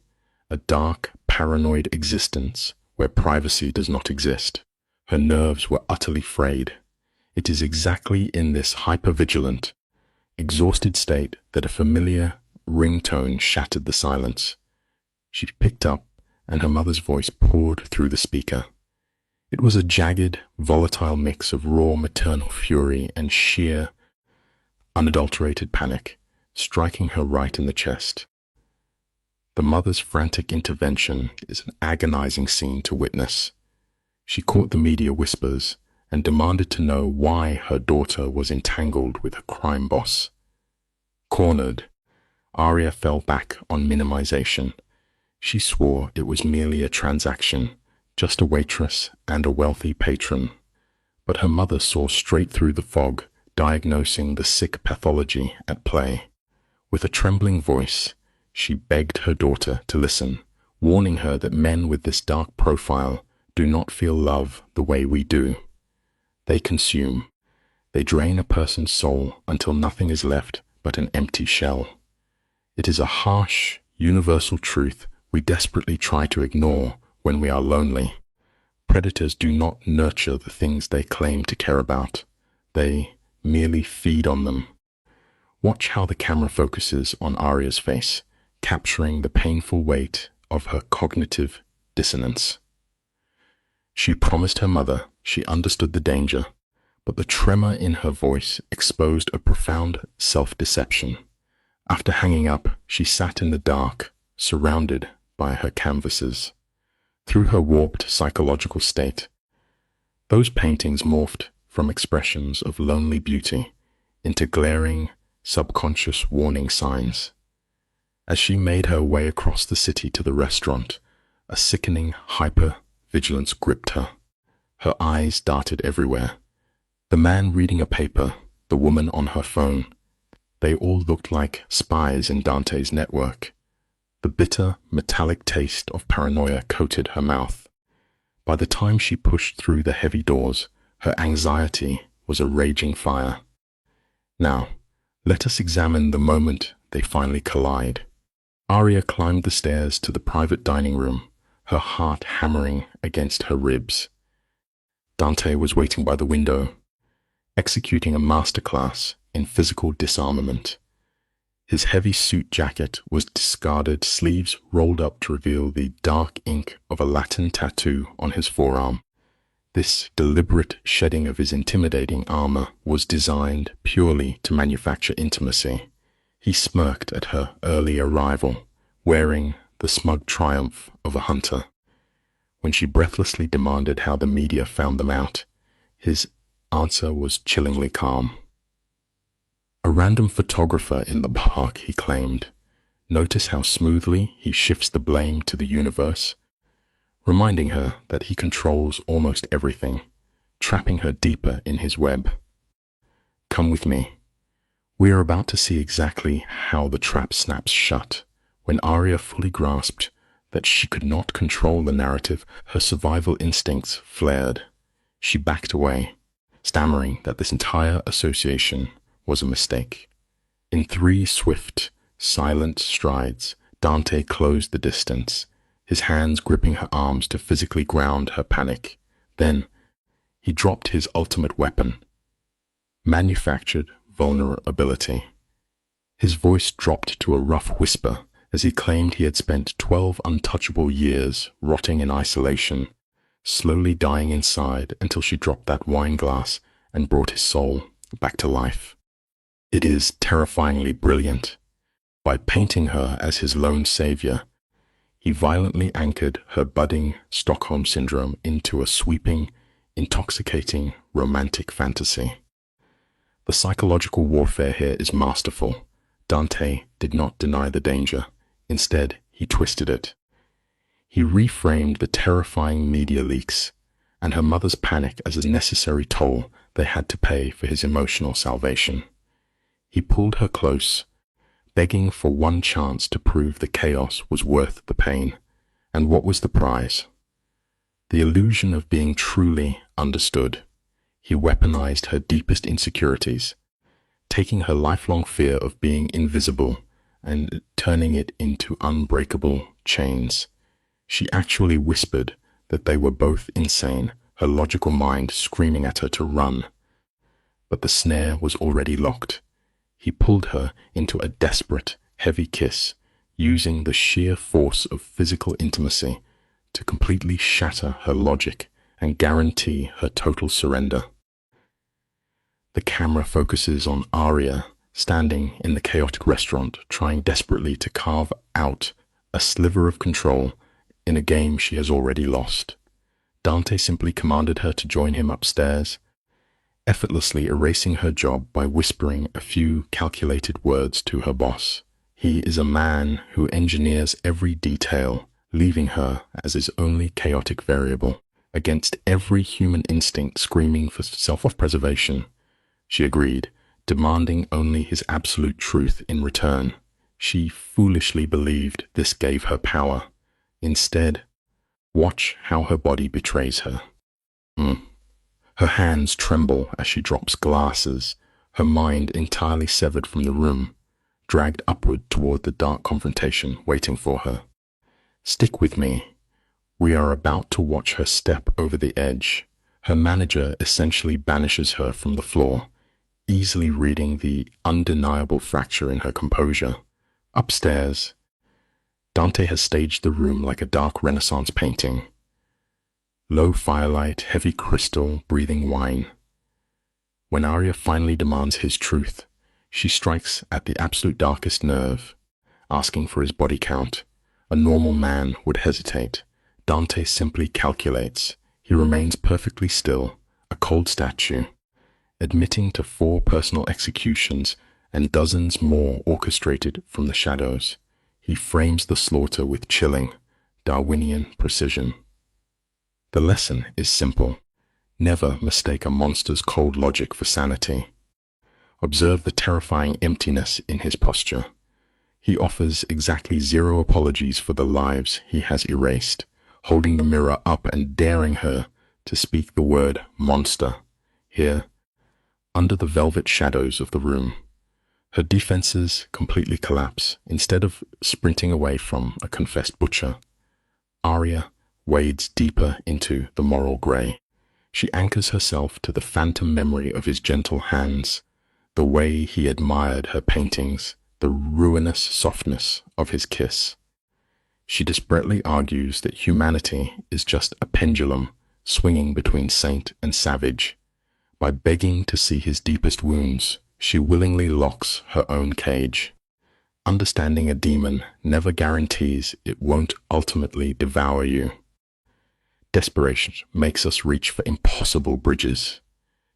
a dark, paranoid existence where privacy does not exist. Her nerves were utterly frayed. It is exactly in this hypervigilant, exhausted state that a familiar ringtone shattered the silence. She picked up, and her mother's voice poured through the speaker. It was a jagged, volatile mix of raw maternal fury and sheer, unadulterated panic, striking her right in the chest. The mother's frantic intervention is an agonizing scene to witness. She caught the media whispers and demanded to know why her daughter was entangled with a crime boss. Cornered, Arya fell back on minimization. She swore it was merely a transaction, just a waitress and a wealthy patron. But her mother saw straight through the fog, diagnosing the sick pathology at play. With a trembling voice, she begged her daughter to listen, warning her that men with this dark profile do not feel love the way we do. They consume. They drain a person's soul until nothing is left but an empty shell. It is a harsh, universal truth we desperately try to ignore when we are lonely. Predators do not nurture the things they claim to care about. They merely feed on them. Watch how the camera focuses on Arya's face, capturing the painful weight of her cognitive dissonance. She promised her mother she understood the danger, but the tremor in her voice exposed a profound self-deception. After hanging up, she sat in the dark, surrounded by her canvases. Through her warped psychological state, those paintings morphed from expressions of lonely beauty into glaring, subconscious warning signs. As she made her way across the city to the restaurant, a sickening hyper-vigilance gripped her. Her eyes darted everywhere. The man reading a paper, the woman on her phone, they all looked like spies in Dante's network. The bitter, metallic taste of paranoia coated her mouth. By the time she pushed through the heavy doors, her anxiety was a raging fire. Now, let us examine the moment they finally collide. Arya climbed the stairs to the private dining room, her heart hammering against her ribs. Dante was waiting by the window, executing a masterclass in physical disarmament. His heavy suit jacket was discarded, sleeves rolled up to reveal the dark ink of a Latin tattoo on his forearm. This deliberate shedding of his intimidating armor was designed purely to manufacture intimacy. He smirked at her early arrival, wearing the smug triumph of a hunter. When she breathlessly demanded how the media found them out, his answer was chillingly calm. A random photographer in the park, he claimed. Notice how smoothly he shifts the blame to the universe, reminding her that he controls almost everything, trapping her deeper in his web. Come with me. We are about to see exactly how the trap snaps shut. When Arya fully grasped that she could not control the narrative, her survival instincts flared. She backed away, stammering that this entire association was a mistake. In 3 swift, silent strides, Dante closed the distance, his hands gripping her arms to physically ground her panic. Then, he dropped his ultimate weapon, manufactured vulnerability. His voice dropped to a rough whisper as he claimed he had spent 12 untouchable years rotting in isolation, slowly dying inside until she dropped that wine glass and brought his soul back to life. It is terrifyingly brilliant. By painting her as his lone savior, he violently anchored her budding Stockholm syndrome into a sweeping, intoxicating, romantic fantasy. The psychological warfare here is masterful. Dante did not deny the danger. Instead, he twisted it. He reframed the terrifying media leaks and her mother's panic as a necessary toll they had to pay for his emotional salvation. He pulled her close, begging for one chance to prove the chaos was worth the pain. And what was the prize? The illusion of being truly understood. He weaponized her deepest insecurities, taking her lifelong fear of being invisible and turning it into unbreakable chains. She actually whispered that they were both insane, her logical mind screaming at her to run. But the snare was already locked. He pulled her into a desperate, heavy kiss, using the sheer force of physical intimacy to completely shatter her logic and guarantee her total surrender. The camera focuses on Arya, standing in the chaotic restaurant, trying desperately to carve out a sliver of control in a game she has already lost. Dante simply commanded her to join him upstairs, effortlessly erasing her job by whispering a few calculated words to her boss. He is a man who engineers every detail, leaving her as his only chaotic variable. Against every human instinct screaming for self-preservation, she agreed, demanding only his absolute truth in return. She foolishly believed this gave her power. Instead, watch how her body betrays her. Her hands tremble as she drops glasses, her mind entirely severed from the room, dragged upward toward the dark confrontation waiting for her. Stick with me. We are about to watch her step over the edge. Her manager essentially banishes her from the floor, easily reading the undeniable fracture in her composure. Upstairs, Dante has staged the room like a dark Renaissance painting. Low firelight, heavy crystal, breathing wine. When Arya finally demands his truth, she strikes at the absolute darkest nerve, asking for his body count. A normal man would hesitate. Dante simply calculates. He remains perfectly still, a cold statue, admitting to 4 personal executions and dozens more orchestrated from the shadows. He frames the slaughter with chilling, Darwinian precision. The lesson is simple. Never mistake a monster's cold logic for sanity. Observe the terrifying emptiness in his posture. He offers exactly 0 apologies for the lives he has erased, holding the mirror up and daring her to speak the word monster. Here, under the velvet shadows of the room, her defenses completely collapse. Instead of sprinting away from a confessed butcher, Arya wades deeper into the moral grey. She anchors herself to the phantom memory of his gentle hands, the way he admired her paintings, the ruinous softness of his kiss. She desperately argues that humanity is just a pendulum swinging between saint and savage. By begging to see his deepest wounds, she willingly locks her own cage. Understanding a demon never guarantees it won't ultimately devour you. Desperation makes us reach for impossible bridges.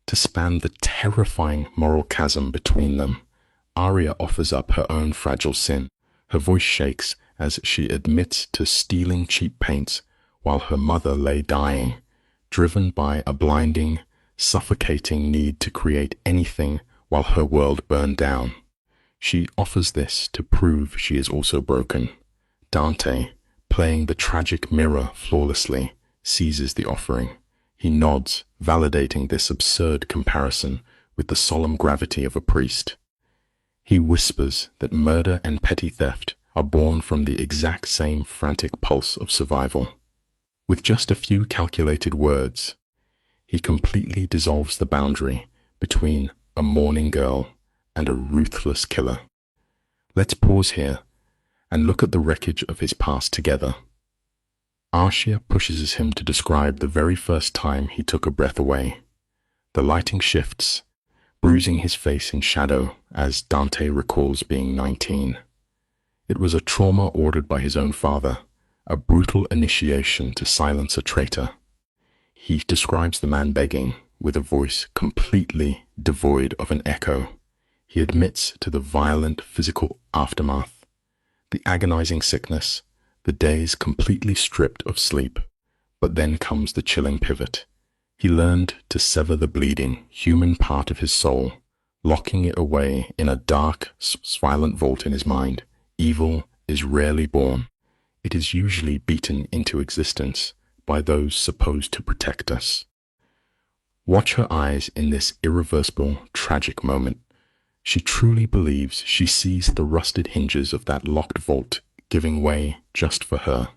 To span the terrifying moral chasm between them, Arya offers up her own fragile sin. Her voice shakes as she admits to stealing cheap paints while her mother lay dying, driven by a blinding, suffocating need to create anything while her world burned down. She offers this to prove she is also broken. Dante, playing the tragic mirror flawlessly, seizes the offering. He nods, validating this absurd comparison with the solemn gravity of a priest. He whispers that murder and petty theft are born from the exact same frantic pulse of survival. With just a few calculated words, he completely dissolves the boundary between a mourning girl and a ruthless killer. Let's pause here and look at the wreckage of his past together. Arya pushes him to describe the very first time he took a breath away. The lighting shifts, bruising his face in shadow as Dante recalls being 19. It was a trauma ordered by his own father, a brutal initiation to silence a traitor. He describes the man begging with a voice completely devoid of an echo. He admits to the violent physical aftermath, the agonizing sickness, the days completely stripped of sleep. But then comes the chilling pivot. He learned to sever the bleeding, human part of his soul, locking it away in a dark, violent vault in his mind. Evil is rarely born. It is usually beaten into existence by those supposed to protect us. Watch her eyes in this irreversible, tragic moment. She truly believes she sees the rusted hinges of that locked vault giving way just for her.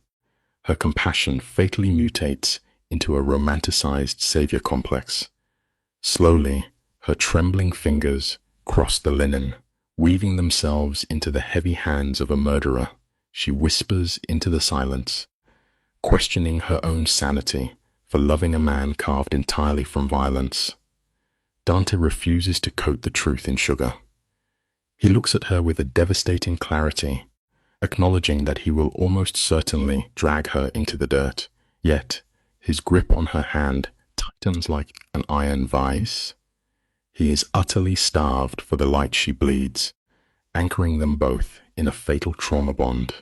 Her compassion fatally mutates into a romanticized savior complex. Slowly, her trembling fingers cross the linen, weaving themselves into the heavy hands of a murderer. She whispers into the silence, questioning her own sanity for loving a man carved entirely from violence. Dante refuses to coat the truth in sugar. He looks at her with a devastating clarity, acknowledging that he will almost certainly drag her into the dirt. Yet, his grip on her hand tightens like an iron vice. He is utterly starved for the light she bleeds, anchoring them both in a fatal trauma bond.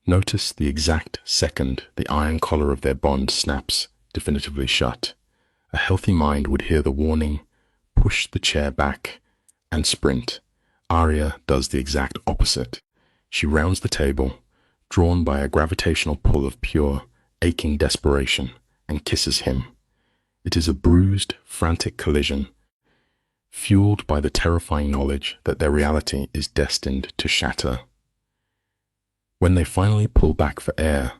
Notice the exact second the iron collar of their bond snaps definitively shut. A healthy mind would hear the warning, push the chair back, and sprint. Arya does the exact opposite. She rounds the table, drawn by a gravitational pull of pure, aching desperation, and kisses him. It is a bruised, frantic collision, fueled by the terrifying knowledge that their reality is destined to shatter. When they finally pull back for air,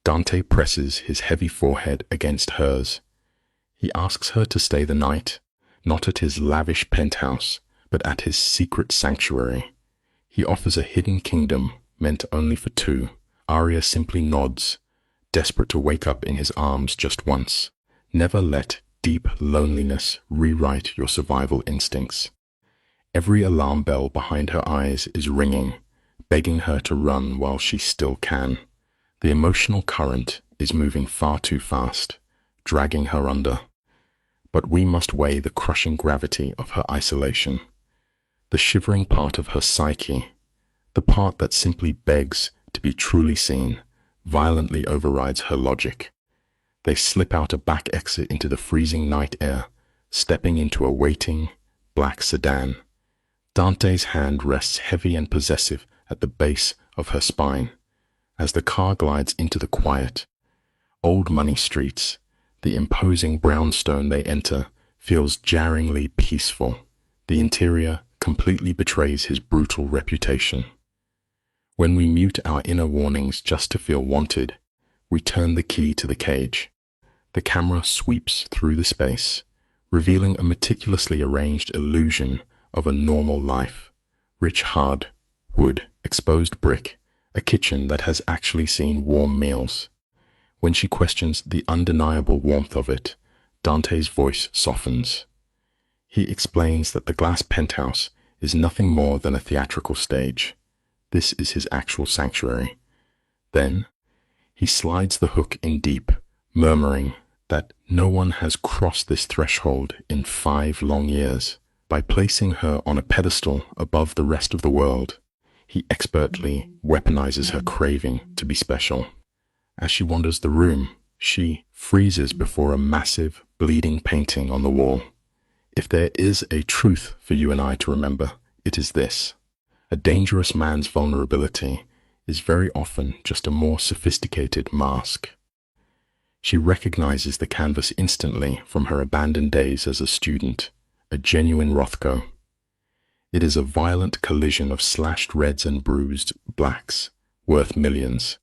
Dante presses his heavy forehead against hers. He asks her to stay the night, not at his lavish penthouse, but at his secret sanctuary. He offers a hidden kingdom meant only for two. Arya simply nods, desperate to wake up in his arms just once. Never let deep loneliness rewrite your survival instincts. Every alarm bell behind her eyes is ringing, begging her to run while she still can. The emotional current is moving far too fast, dragging her under. But we must weigh the crushing gravity of her isolation. The shivering part of her psyche, the part that simply begs to be truly seen, violently overrides her logic. They slip out a back exit into the freezing night air, stepping into a waiting, black sedan. Dante's hand rests heavy and possessive at the base of her spine. As the car glides into the quiet, old money streets, the imposing brownstone they enter feels jarringly peaceful. The interior completely betrays his brutal reputation. When we mute our inner warnings just to feel wanted, we turn the key to the cage. The camera sweeps through the space, revealing a meticulously arranged illusion of a normal life. Rich hard wood, exposed brick, a kitchen that has actually seen warm meals. When she questions the undeniable warmth of it, Dante's voice softens. He explains that the glass penthouse is nothing more than a theatrical stage. This is his actual sanctuary. Then, he slides the hook in deep, murmuring that no one has crossed this threshold in 5 long years. By placing her on a pedestal above the rest of the world, he expertly weaponizes her craving to be special. As she wanders the room, she freezes before a massive, bleeding painting on the wall. If there is a truth for you and I to remember, it is this. A dangerous man's vulnerability is very often just a more sophisticated mask. She recognizes the canvas instantly from her abandoned days as a student, a genuine Rothko. It is a violent collision of slashed reds and bruised blacks, worth millions.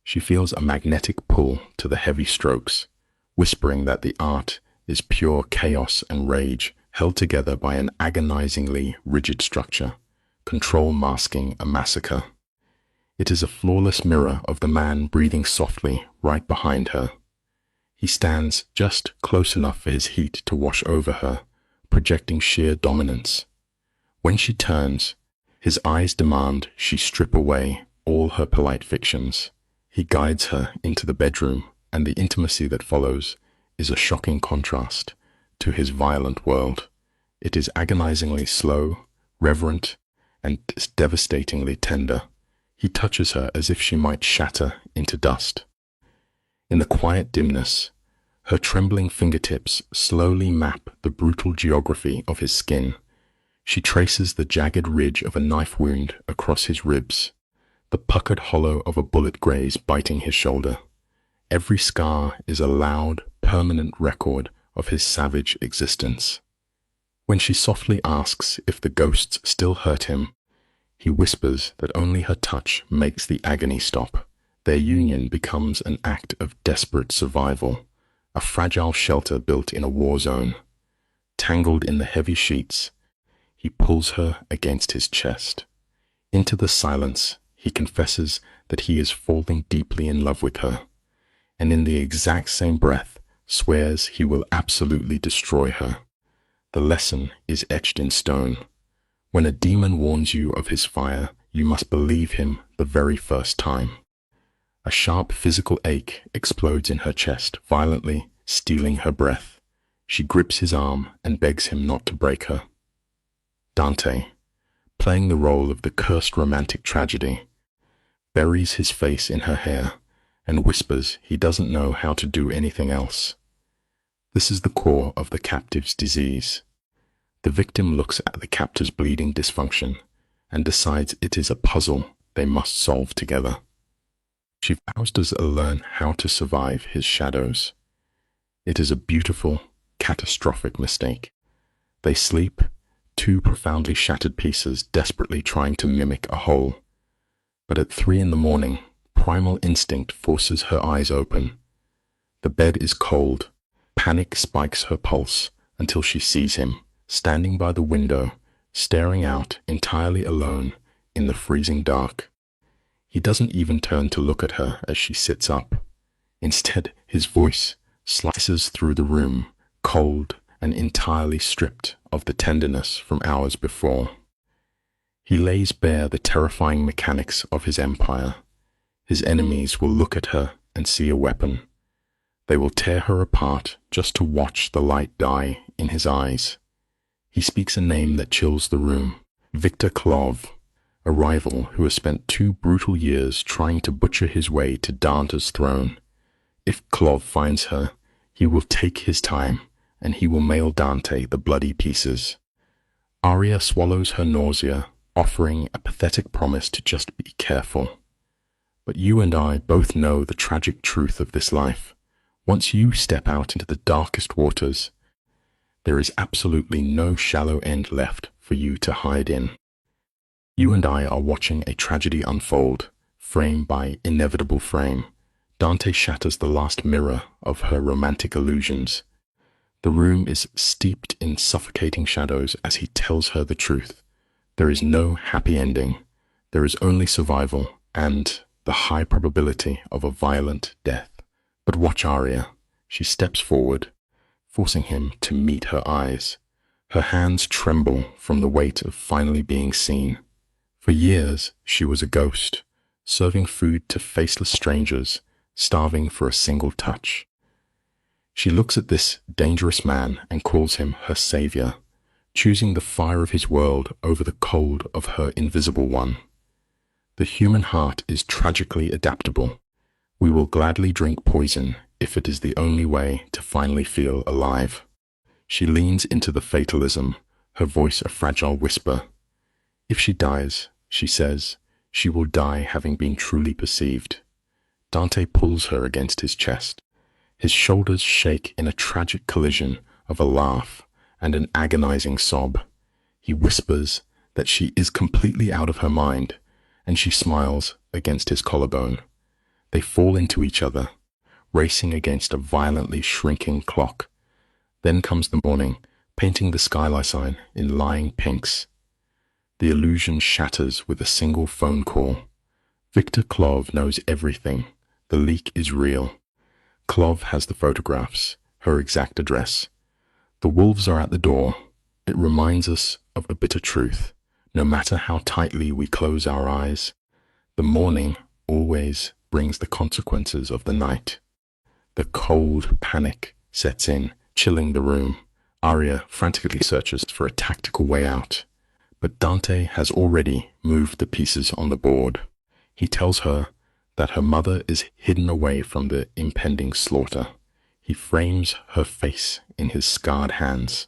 She feels a magnetic pull to the heavy strokes, whispering that the art is pure chaos and rage held together by an agonizingly rigid structure, control masking a massacre. It is a flawless mirror of the man breathing softly right behind her. He stands just close enough for his heat to wash over her, projecting sheer dominance. When she turns, his eyes demand she strip away all her polite fictions. He guides her into the bedroom, and the intimacy that follows is a shocking contrast to his violent world. It is agonizingly slow, reverent, and devastatingly tender. He touches her as if she might shatter into dust. In the quiet dimness, her trembling fingertips slowly map the brutal geography of his skin. She traces the jagged ridge of a knife wound across his ribs, the puckered hollow of a bullet graze biting his shoulder. Every scar is a loud, permanent record of his savage existence. When she softly asks if the ghosts still hurt him, he whispers that only her touch makes the agony stop. Their union becomes an act of desperate survival, a fragile shelter built in a war zone. Tangled in the heavy sheets, he pulls her against his chest. Into the silence, he confesses that he is falling deeply in love with her, and in the exact same breath swears he will absolutely destroy her. The lesson is etched in stone. When a demon warns you of his fire, you must believe him the very first time. A sharp physical ache explodes in her chest, violently stealing her breath. She grips his arm and begs him not to break her. Dante, playing the role of the cursed romantic tragedy, buries his face in her hair and whispers he doesn't know how to do anything else. This is the core of the captive's disease. The victim looks at the captor's bleeding dysfunction and decides it is a puzzle they must solve together. She vows to learn how to survive his shadows. It is a beautiful, catastrophic mistake. They sleep, two profoundly shattered pieces desperately trying to mimic a whole. But at 3 in the morning, primal instinct forces her eyes open. The bed is cold. Panic spikes her pulse until she sees him, standing by the window, staring out entirely alone in the freezing dark. He doesn't even turn to look at her as she sits up. Instead, his voice slices through the room, cold and entirely stripped of the tenderness from hours before. He lays bare the terrifying mechanics of his empire. His enemies will look at her and see a weapon. They will tear her apart just to watch the light die in his eyes. He speaks a name that chills the room. Victor Klov, a rival who has spent 2 brutal years trying to butcher his way to Dante's throne. If Klov finds her, he will take his time, and he will mail Dante the bloody pieces. Arya swallows her nausea, offering a pathetic promise to just be careful. But you and I both know the tragic truth of this life. Once you step out into the darkest waters, there is absolutely no shallow end left for you to hide in. You and I are watching a tragedy unfold, frame by inevitable frame. Dante shatters the last mirror of her romantic illusions. The room is steeped in suffocating shadows as he tells her the truth. There is no happy ending. There is only survival and the high probability of a violent death. But watch Arya. She steps forward, forcing him to meet her eyes. Her hands tremble from the weight of finally being seen. For years, she was a ghost, serving food to faceless strangers, starving for a single touch. She looks at this dangerous man and calls him her savior, choosing the fire of his world over the cold of her invisible one. The human heart is tragically adaptable. We will gladly drink poison if it is the only way to finally feel alive. She leans into the fatalism, her voice a fragile whisper. If she dies, she says, she will die having been truly perceived. Dante pulls her against his chest. His shoulders shake in a tragic collision of a laugh and an agonizing sob. He whispers that she is completely out of her mind, and she smiles against his collarbone. They fall into each other, racing against a violently shrinking clock. Then comes the morning, painting the skyline sign in lying pinks. The illusion shatters with a single phone call. Victor Klov knows everything. The leak is real. Klov has the photographs, her exact address. The wolves are at the door. It reminds us of a bitter truth. No matter how tightly we close our eyes, the morning always brings the consequences of the night. The cold panic sets in, chilling the room. Arya frantically searches for a tactical way out, but Dante has already moved the pieces on the board. He tells her that her mother is hidden away from the impending slaughter. He frames her face in his scarred hands.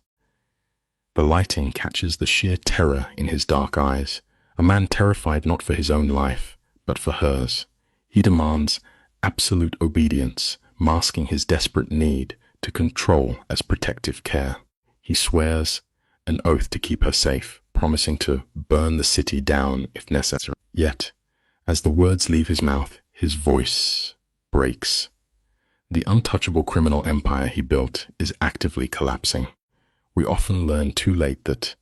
The lighting catches the sheer terror in his dark eyes, a man terrified not for his own life, but for hers. He demands absolute obedience, masking his desperate need to control as protective care. He swears an oath to keep her safe, promising to burn the city down if necessary. Yet, as the words leave his mouth, his voice breaks. The untouchable criminal empire he built is actively collapsing. We often learn too late that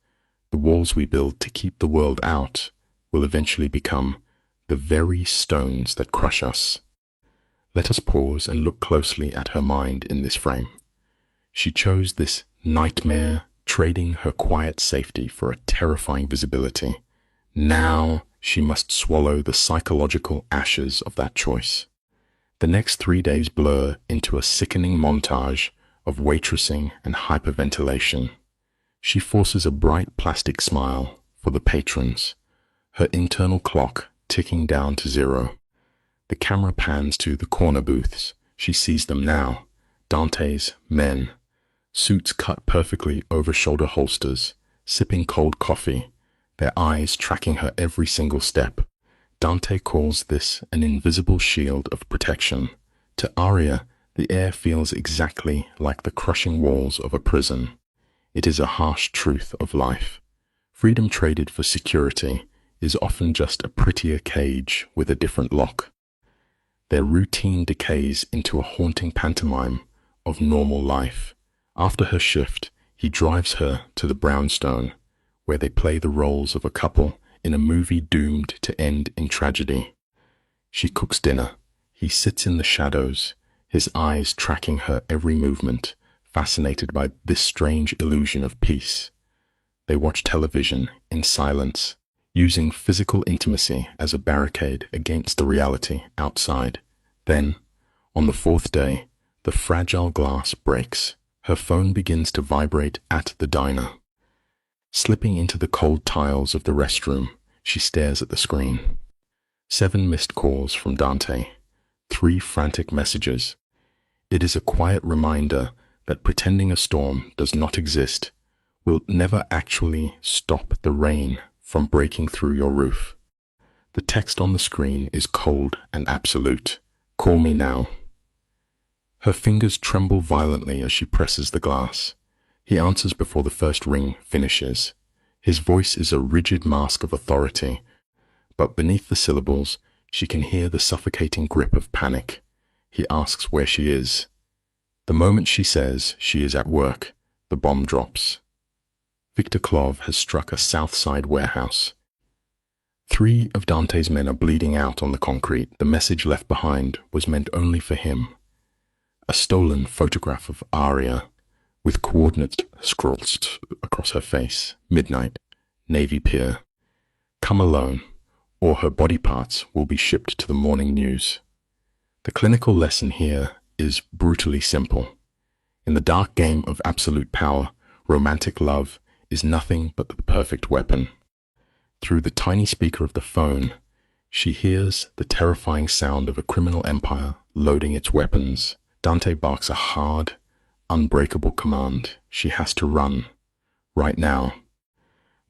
the walls we build to keep the world out will eventually become the very stones that crush us. Let us pause and look closely at her mind in this frame. She chose this nightmare, trading her quiet safety for a terrifying visibility. Now she must swallow the psychological ashes of that choice. The next 3 days blur into a sickening montage of waitressing and hyperventilation. She forces a bright plastic smile for the patrons, her internal clock ticking down to 0. The camera pans to the corner booths. She sees them now. Dante's men, suits cut perfectly over shoulder holsters, sipping cold coffee, their eyes tracking her every single step. Dante calls this an invisible shield of protection. To Arya, The air feels exactly like the crushing walls of a prison. It is a harsh truth of life. Freedom traded for security is often just a prettier cage with a different lock. Their routine decays into a haunting pantomime of normal life. After her shift, he drives her to the brownstone, where they play the roles of a couple in a movie doomed to end in tragedy. She cooks dinner. He sits in the shadows, his eyes tracking her every movement, fascinated by this strange illusion of peace. They watch television in silence, using physical intimacy as a barricade against the reality outside. Then, on the fourth day, the fragile glass breaks. Her phone begins to vibrate at the diner. Slipping into the cold tiles of the restroom, she stares at the screen. 7 missed calls from Dante, 3 frantic messages. It is a quiet reminder that pretending a storm does not exist will never actually stop the rain from breaking through your roof. The text on the screen is cold and absolute. Call me now. Her fingers tremble violently as she presses the glass. He answers before the first ring finishes. His voice is a rigid mask of authority, but beneath the syllables, she can hear the suffocating grip of panic. He asks where she is. The moment she says she is at work, the bomb drops. Victor Clov has struck a South Side warehouse. 3 of Dante's men are bleeding out on the concrete. The message left behind was meant only for him. A stolen photograph of Aria, with coordinates scrawled across her face. Midnight, Navy Pier. Come alone, or her body parts will be shipped to the morning news. The clinical lesson here is brutally simple. In the dark game of absolute power, romantic love is nothing but the perfect weapon. Through the tiny speaker of the phone, she hears the terrifying sound of a criminal empire loading its weapons. Dante barks a hard, unbreakable command. She has to run. Right now.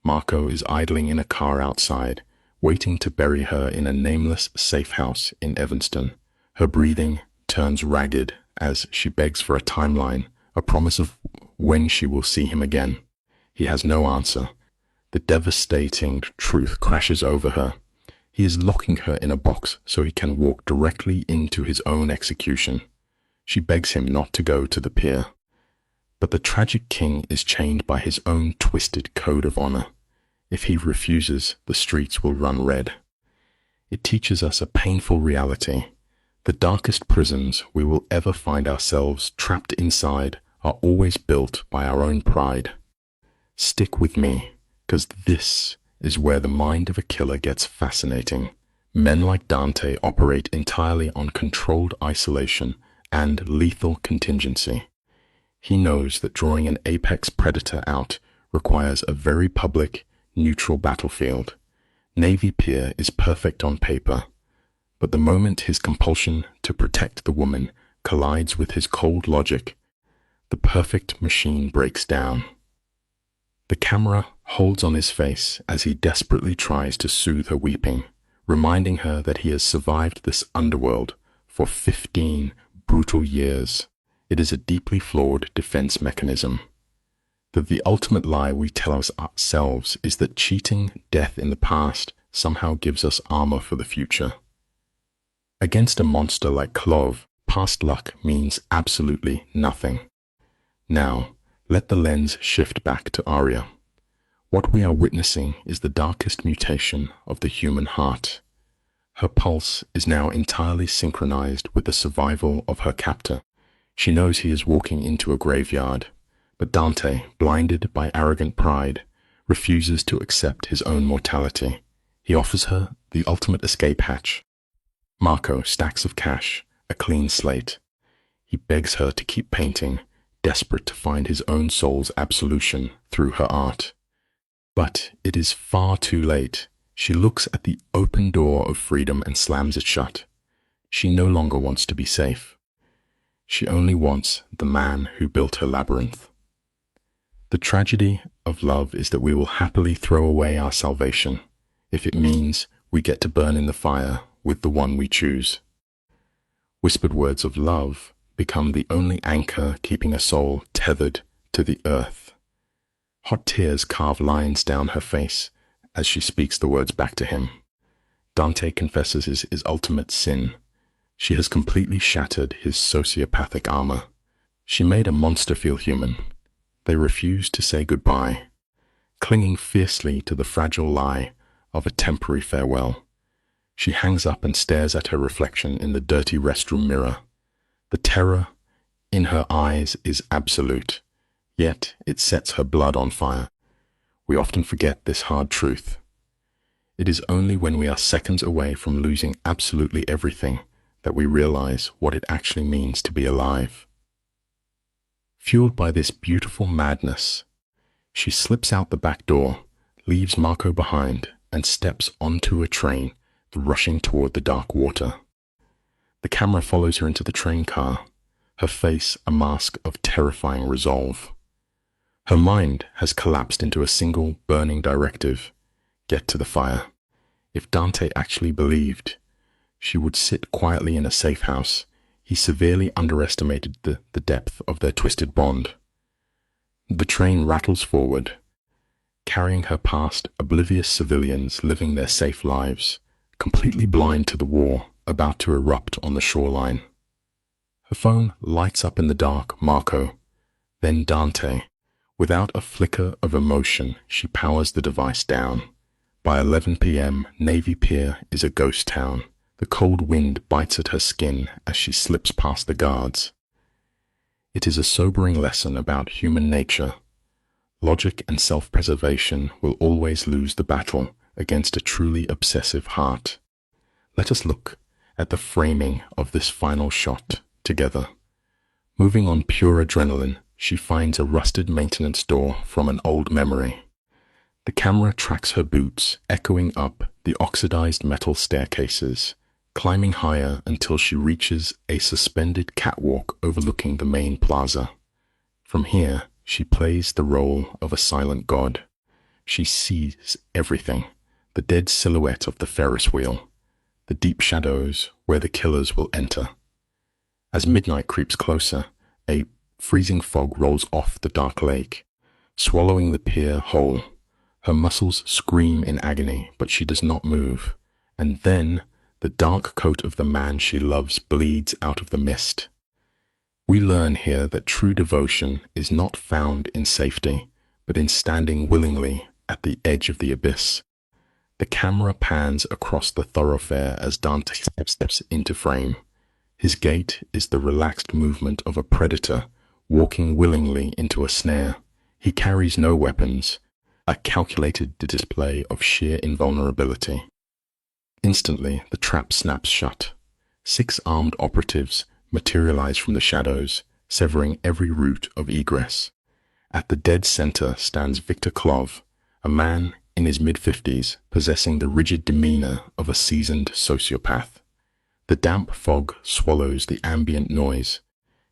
Marco is idling in a car outside, waiting to bury her in a nameless safe house in Evanston. Her breathing turns ragged as she begs for a timeline, a promise of when she will see him again. He has no answer. The devastating truth crashes over her. He is locking her in a box so he can walk directly into his own execution. She begs him not to go to the pier. But the tragic king is chained by his own twisted code of honor. If he refuses, the streets will run red. It teaches us a painful reality. The darkest prisons we will ever find ourselves trapped inside are always built by our own pride. Stick with me, because this is where the mind of a killer gets fascinating. Men like Dante operate entirely on controlled isolation and lethal contingency. He knows that drawing an apex predator out requires a very public, neutral battlefield. Navy Pier is perfect on paper, but the moment his compulsion to protect the woman collides with his cold logic, the perfect machine breaks down. The camera holds on his face as he desperately tries to soothe her weeping, reminding her that he has survived this underworld for 15 brutal years. It is a deeply flawed defense mechanism. That the ultimate lie we tell ourselves is that cheating death in the past somehow gives us armor for the future. Against a monster like Clov, past luck means absolutely nothing. Now, let the lens shift back to Aria. What we are witnessing is the darkest mutation of the human heart. Her pulse is now entirely synchronized with the survival of her captor. She knows he is walking into a graveyard, but Dante, blinded by arrogant pride, refuses to accept his own mortality. He offers her the ultimate escape hatch. Marco, stacks of cash, a clean slate. He begs her to keep painting, desperate to find his own soul's absolution through her art. But it is far too late. She looks at the open door of freedom and slams it shut. She no longer wants to be safe. She only wants the man who built her labyrinth. The tragedy of love is that we will happily throw away our salvation if it means we get to burn in the fire with the one we choose. Whispered words of love become the only anchor keeping a soul tethered to the earth. Hot tears carve lines down her face as she speaks the words back to him. Dante confesses his ultimate sin. She has completely shattered his sociopathic armor. She made a monster feel human. They refuse to say goodbye, clinging fiercely to the fragile lie of a temporary farewell. She hangs up and stares at her reflection in the dirty restroom mirror. The terror in her eyes is absolute, yet it sets her blood on fire. We often forget this hard truth. It is only when we are seconds away from losing absolutely everything that we realize what it actually means to be alive. Fueled by this beautiful madness, she slips out the back door, leaves Marco behind, and steps onto a train rushing toward the dark water. The camera follows her into the train car, her face a mask of terrifying resolve. Her mind has collapsed into a single burning directive: get to the fire. If Dante actually believed she would sit quietly in a safe house, he severely underestimated the depth of their twisted bond. The train rattles forward, carrying her past oblivious civilians living their safe lives, completely blind to the war about to erupt on the shoreline. Her phone lights up in the dark Marco, then Dante. Without a flicker of emotion, she powers the device down. By 11 p.m., Navy Pier is a ghost town. The cold wind bites at her skin as she slips past the guards. It is a sobering lesson about human nature. Logic and self-preservation will always lose the battle against a truly obsessive heart. Let us look at the framing of this final shot together. Moving on pure adrenaline, she finds a rusted maintenance door from an old memory. The camera tracks her boots, echoing up the oxidized metal staircases, climbing higher until she reaches a suspended catwalk overlooking the main plaza. From here, she plays the role of a silent god. She sees everything: the dead silhouette of the Ferris wheel, the deep shadows where the killers will enter. As midnight creeps closer, a freezing fog rolls off the dark lake, swallowing the pier whole. Her muscles scream in agony, but she does not move. And then the dark coat of the man she loves bleeds out of the mist. We learn here that true devotion is not found in safety, but in standing willingly at the edge of the abyss. The camera pans across the thoroughfare as Dante steps into frame. His gait is the relaxed movement of a predator walking willingly into a snare. He carries no weapons, a calculated display of sheer invulnerability. Instantly, the trap snaps shut. 6 armed operatives materialize from the shadows, severing every route of egress. At the dead center stands Victor Klov, a man in his mid-50s, possessing the rigid demeanor of a seasoned sociopath. The damp fog swallows the ambient noise,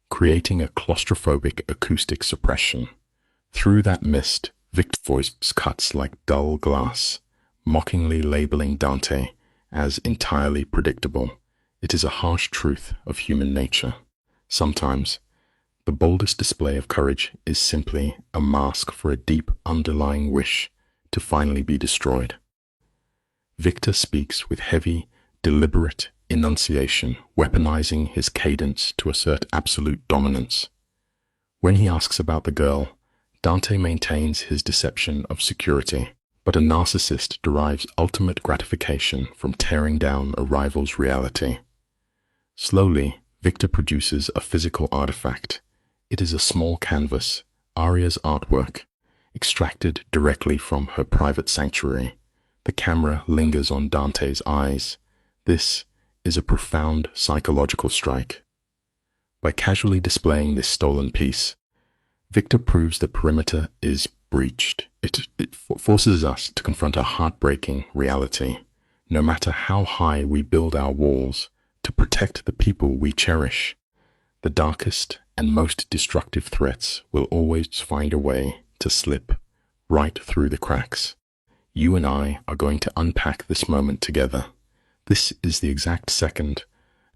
creating a claustrophobic acoustic suppression. Through that mist, Victor's voice cuts like dull glass, mockingly labeling Dante as entirely predictable. It is a harsh truth of human nature. Sometimes, the boldest display of courage is simply a mask for a deep underlying wish to finally be destroyed. Victor speaks with heavy, deliberate enunciation, weaponizing his cadence to assert absolute dominance. When he asks about the girl, Dante maintains his deception of security, but a narcissist derives ultimate gratification from tearing down a rival's reality. Slowly, Victor produces a physical artifact. It is a small canvas, Aria's artwork, extracted directly from her private sanctuary. The camera lingers on Dante's eyes. This is a profound psychological strike. By casually displaying this stolen piece, Victor proves the perimeter is breached. It forces us to confront a heartbreaking reality. No matter how high we build our walls to protect the people we cherish, the darkest and most destructive threats will always find a way to slip right through the cracks. You and I are going to unpack this moment together. This is the exact second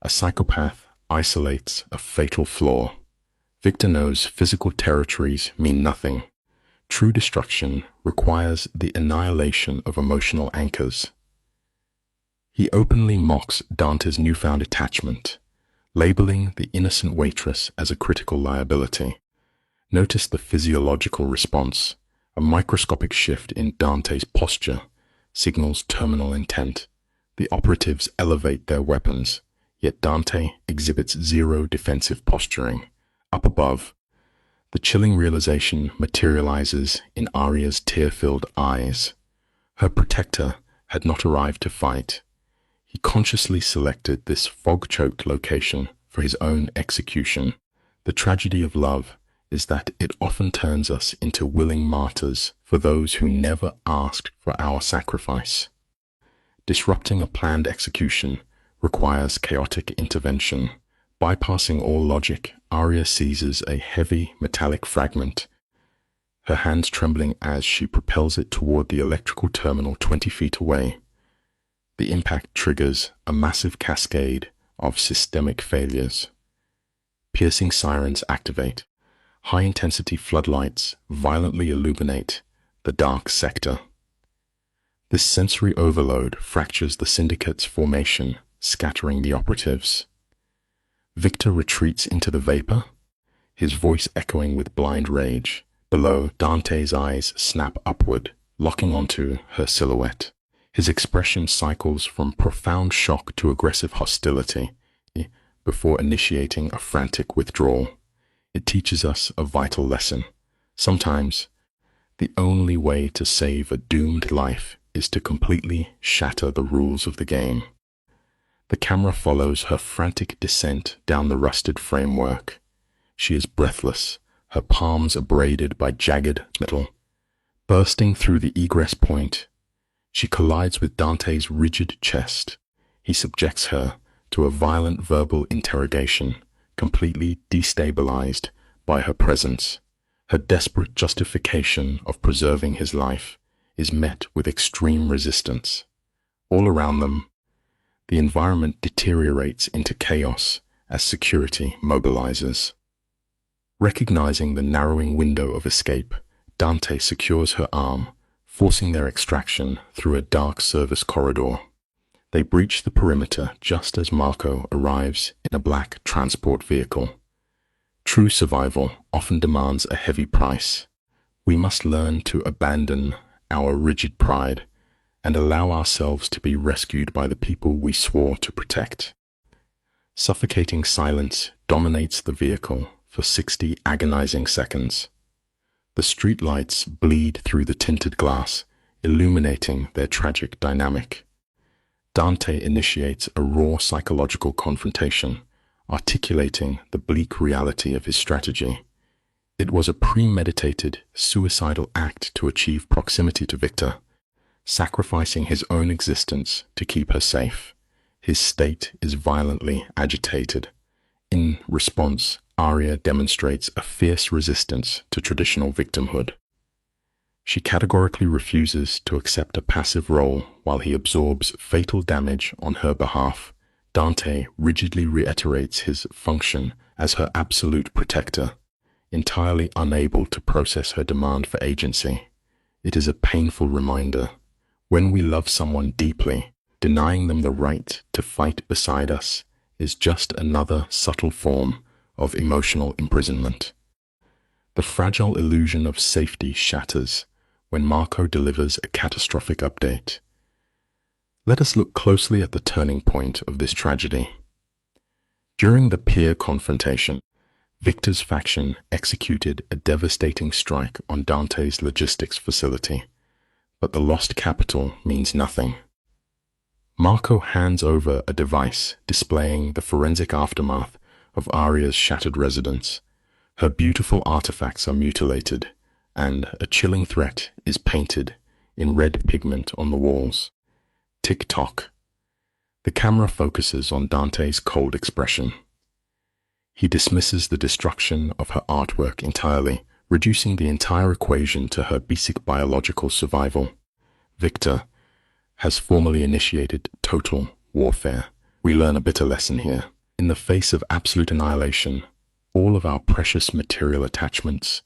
a psychopath isolates a fatal flaw. Victor knows physical territories mean nothing. True destruction requires the annihilation of emotional anchors. He openly mocks Dante's newfound attachment, labeling the innocent waitress as a critical liability. Notice the physiological response. A microscopic shift in Dante's posture signals terminal intent. The operatives elevate their weapons, yet Dante exhibits zero defensive posturing. Up above, the chilling realization materializes in Aria's tear-filled eyes. Her protector had not arrived to fight. He consciously selected this fog-choked location for his own execution. The tragedy of love is that it often turns us into willing martyrs for those who never asked for our sacrifice. Disrupting a planned execution requires chaotic intervention. Bypassing all logic, Aria seizes a heavy metallic fragment, her hands trembling as she propels it toward the electrical terminal 20 feet away. The impact triggers a massive cascade of systemic failures. Piercing sirens activate. High-intensity floodlights violently illuminate the dark sector. This sensory overload fractures the syndicate's formation, scattering the operatives. Victor retreats into the vapor, his voice echoing with blind rage. Below, Dante's eyes snap upward, locking onto her silhouette. His expression cycles from profound shock to aggressive hostility before initiating a frantic withdrawal. It teaches us a vital lesson. Sometimes, the only way to save a doomed life is to completely shatter the rules of the game. The camera follows her frantic descent down the rusted framework. She is breathless, her palms abraded by jagged metal. Bursting through the egress point, she collides with Dante's rigid chest. He subjects her to a violent verbal interrogation, completely destabilized by her presence. Her desperate justification of preserving his life is met with extreme resistance. All around them, the environment deteriorates into chaos as security mobilizes. Recognizing the narrowing window of escape, Dante secures her arm, forcing their extraction through a dark service corridor. They breach the perimeter just as Marco arrives in a black transport vehicle. True survival often demands a heavy price. We must learn to abandon our rigid pride and allow ourselves to be rescued by the people we swore to protect. Suffocating silence dominates the vehicle for 60 agonizing seconds. The streetlights bleed through the tinted glass, illuminating their tragic dynamic. Dante initiates a raw psychological confrontation, articulating the bleak reality of his strategy. It was a premeditated, suicidal act to achieve proximity to Victor, sacrificing his own existence to keep her safe. His state is violently agitated. In response, Aria demonstrates a fierce resistance to traditional victimhood. She categorically refuses to accept a passive role while he absorbs fatal damage on her behalf. Dante rigidly reiterates his function as her absolute protector, entirely unable to process her demand for agency. It is a painful reminder. When we love someone deeply, denying them the right to fight beside us is just another subtle form of emotional imprisonment. The fragile illusion of safety shatters when Marco delivers a catastrophic update. Let us look closely at the turning point of this tragedy. During the peer confrontation, Victor's faction executed a devastating strike on Dante's logistics facility, but the lost capital means nothing. Marco hands over a device displaying the forensic aftermath of Aria's shattered residence. Her beautiful artifacts are mutilated, and a chilling threat is painted in red pigment on the walls. Tick-tock. The camera focuses on Dante's cold expression. He dismisses the destruction of her artwork entirely, reducing the entire equation to her basic biological survival. Victor has formally initiated total warfare. We learn a bitter lesson here. In the face of absolute annihilation, all of our precious material attachments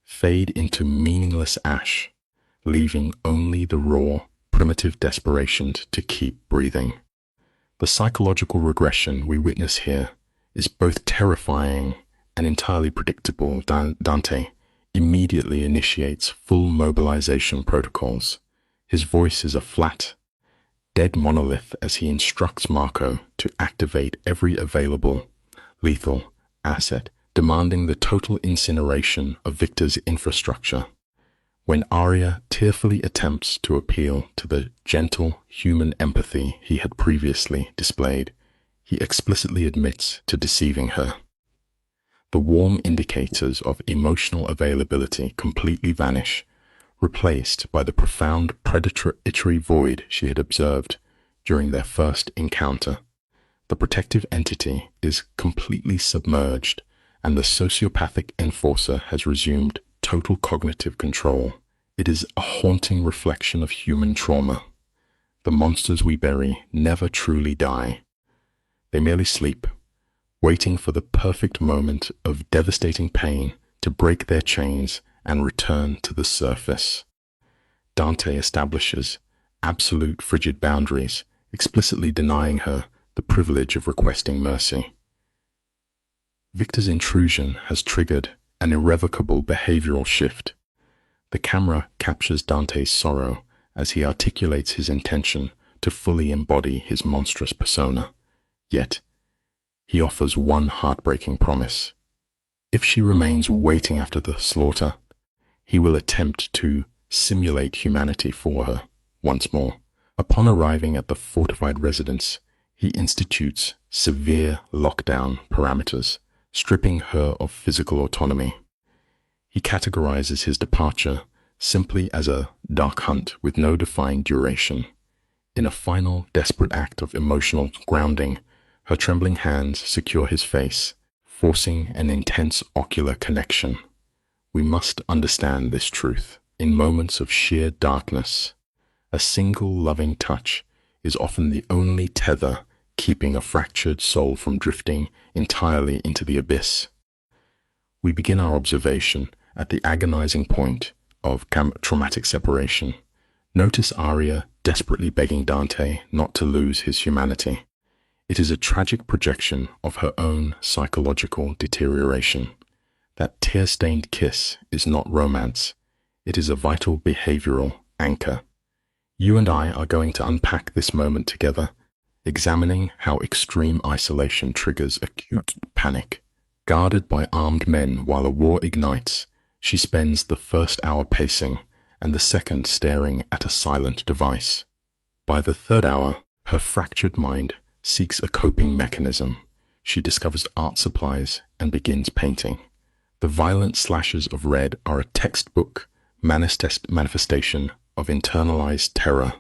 fade into meaningless ash, leaving only the raw, primitive desperation to keep breathing. The psychological regression we witness here is both terrifying and entirely predictable. Dante immediately initiates full mobilization protocols. His voice is a flat, dead monolith as he instructs Marco to activate every available lethal asset, demanding the total incineration of Victor's infrastructure. When Arya tearfully attempts to appeal to the gentle human empathy he had previously displayed, he explicitly admits to deceiving her. The warm indicators of emotional availability completely vanish, replaced by the profound predatory void she had observed during their first encounter. The protective entity is completely submerged, and the sociopathic enforcer has resumed total cognitive control. It is a haunting reflection of human trauma. The monsters we bury never truly die. They merely sleep, waiting for the perfect moment of devastating pain to break their chains and return to the surface. Dante establishes absolute frigid boundaries, explicitly denying her the privilege of requesting mercy. Victor's intrusion has triggered an irrevocable behavioral shift. The camera captures Dante's sorrow as he articulates his intention to fully embody his monstrous persona. Yet, he offers one heartbreaking promise. If she remains waiting after the slaughter, he will attempt to simulate humanity for her once more. Upon arriving at the fortified residence, he institutes severe lockdown parameters, stripping her of physical autonomy. He categorizes his departure simply as a dark hunt with no defined duration. In a final, desperate act of emotional grounding, her trembling hands secure his face, forcing an intense ocular connection. We must understand this truth. In moments of sheer darkness, a single loving touch is often the only tether keeping a fractured soul from drifting entirely into the abyss. We begin our observation at the agonizing point of traumatic separation. Notice Arya desperately begging Dante not to lose his humanity. It is a tragic projection of her own psychological deterioration. That tear-stained kiss is not romance. It is a vital behavioral anchor. You and I are going to unpack this moment together, examining how extreme isolation triggers acute panic. Guarded by armed men while a war ignites, she spends the first hour pacing and the second staring at a silent device. By the third hour, her fractured mind seeks a coping mechanism. She discovers art supplies and begins painting. The violent slashes of red are a textbook manifestation of internalized terror,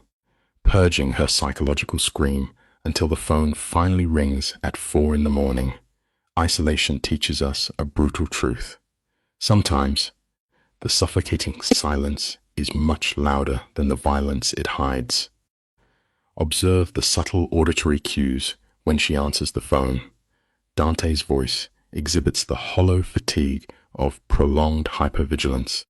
purging her psychological scream until the phone finally rings at 4 a.m. Isolation teaches us a brutal truth. Sometimes, the suffocating silence is much louder than the violence it hides. Observe the subtle auditory cues when she answers the phone. Dante's voice exhibits the hollow fatigue of prolonged hypervigilance.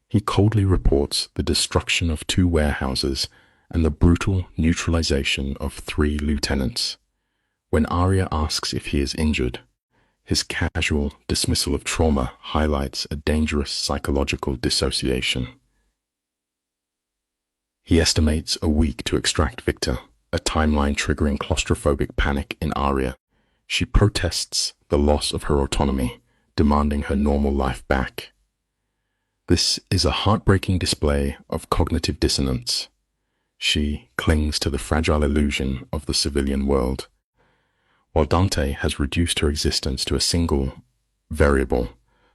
He coldly reports the destruction of 2 warehouses and the brutal neutralization of 3 lieutenants. When Arya asks if he is injured, his casual dismissal of trauma highlights a dangerous psychological dissociation. He estimates a week to extract Victor, a timeline triggering claustrophobic panic in Arya. She protests the loss of her autonomy, demanding her normal life back. This is a heartbreaking display of cognitive dissonance. She clings to the fragile illusion of the civilian world, while Dante has reduced her existence to a single variable,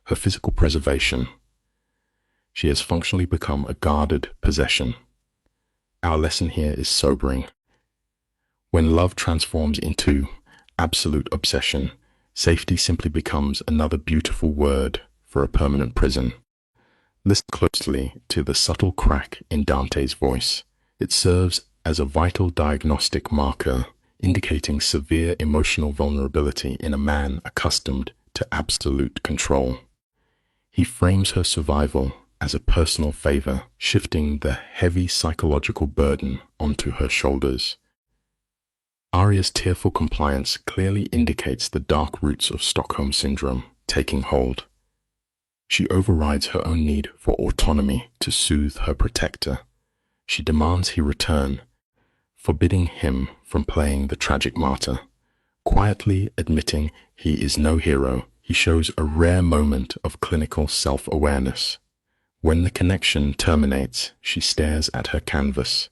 her physical preservation. She has functionally become a guarded possession. Our lesson here is sobering. When love transforms into absolute obsession, safety simply becomes another beautiful word for a permanent prison. Listen closely to the subtle crack in Dante's voice. It serves as a vital diagnostic marker, indicating severe emotional vulnerability in a man accustomed to absolute control. He frames her survival as a personal favor, shifting the heavy psychological burden onto her shoulders. Arya's tearful compliance clearly indicates the dark roots of Stockholm Syndrome taking hold. She overrides her own need for autonomy to soothe her protector. She demands he return, forbidding him from playing the tragic martyr. Quietly admitting he is no hero, he shows a rare moment of clinical self-awareness. When the connection terminates, she stares at her canvas.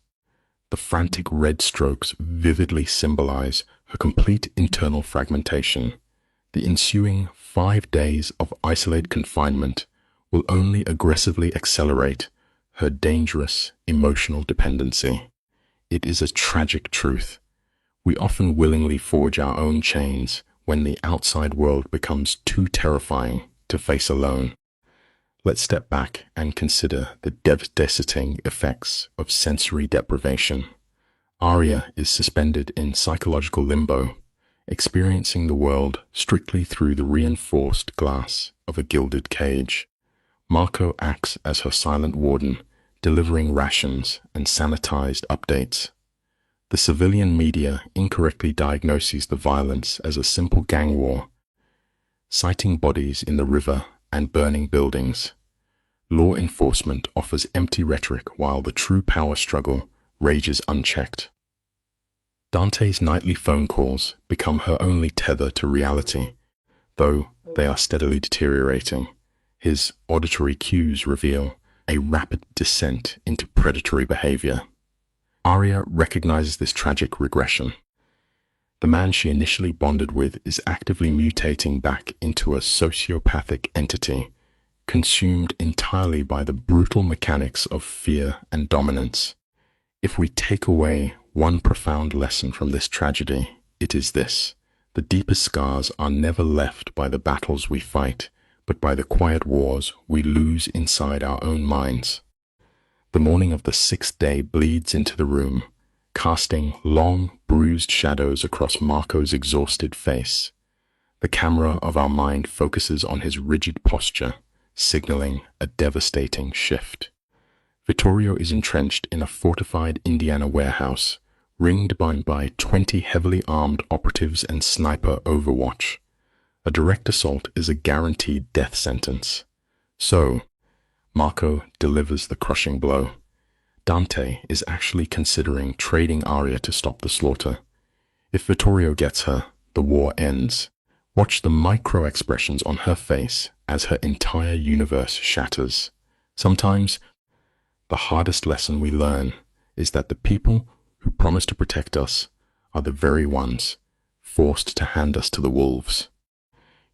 The frantic red strokes vividly symbolize her complete internal fragmentation. The ensuing 5 days of isolated confinement will only aggressively accelerate her dangerous emotional dependency. It is a tragic truth. We often willingly forge our own chains when the outside world becomes too terrifying to face alone. Let's step back and consider the devastating effects of sensory deprivation. Arya is suspended in psychological limbo, experiencing the world strictly through the reinforced glass of a gilded cage. Marco acts as her silent warden, delivering rations and sanitized updates. The civilian media incorrectly diagnoses the violence as a simple gang war, citing bodies in the river and burning buildings. Law enforcement offers empty rhetoric while the true power struggle rages unchecked. Dante's nightly phone calls become her only tether to reality, though they are steadily deteriorating. His auditory cues reveal a rapid descent into predatory behavior. Arya recognizes this tragic regression. The man she initially bonded with is actively mutating back into a sociopathic entity, consumed entirely by the brutal mechanics of fear and dominance. If we take away one profound lesson from this tragedy, it is this: the deepest scars are never left by the battles we fight, but by the quiet wars we lose inside our own minds. The morning of the 6th day bleeds into the room, casting long, bruised shadows across Marco's exhausted face. The camera of our mind focuses on his rigid posture, signaling a devastating shift. Vittorio is entrenched in a fortified Indiana warehouse, ringed by 20 heavily armed operatives and sniper overwatch. A direct assault is a guaranteed death sentence. So, Marco delivers the crushing blow. Dante is actually considering trading Arya to stop the slaughter. If Vittorio gets her, the war ends. Watch the micro-expressions on her face as her entire universe shatters. Sometimes, the hardest lesson we learn is that the people who promise to protect us are the very ones forced to hand us to the wolves.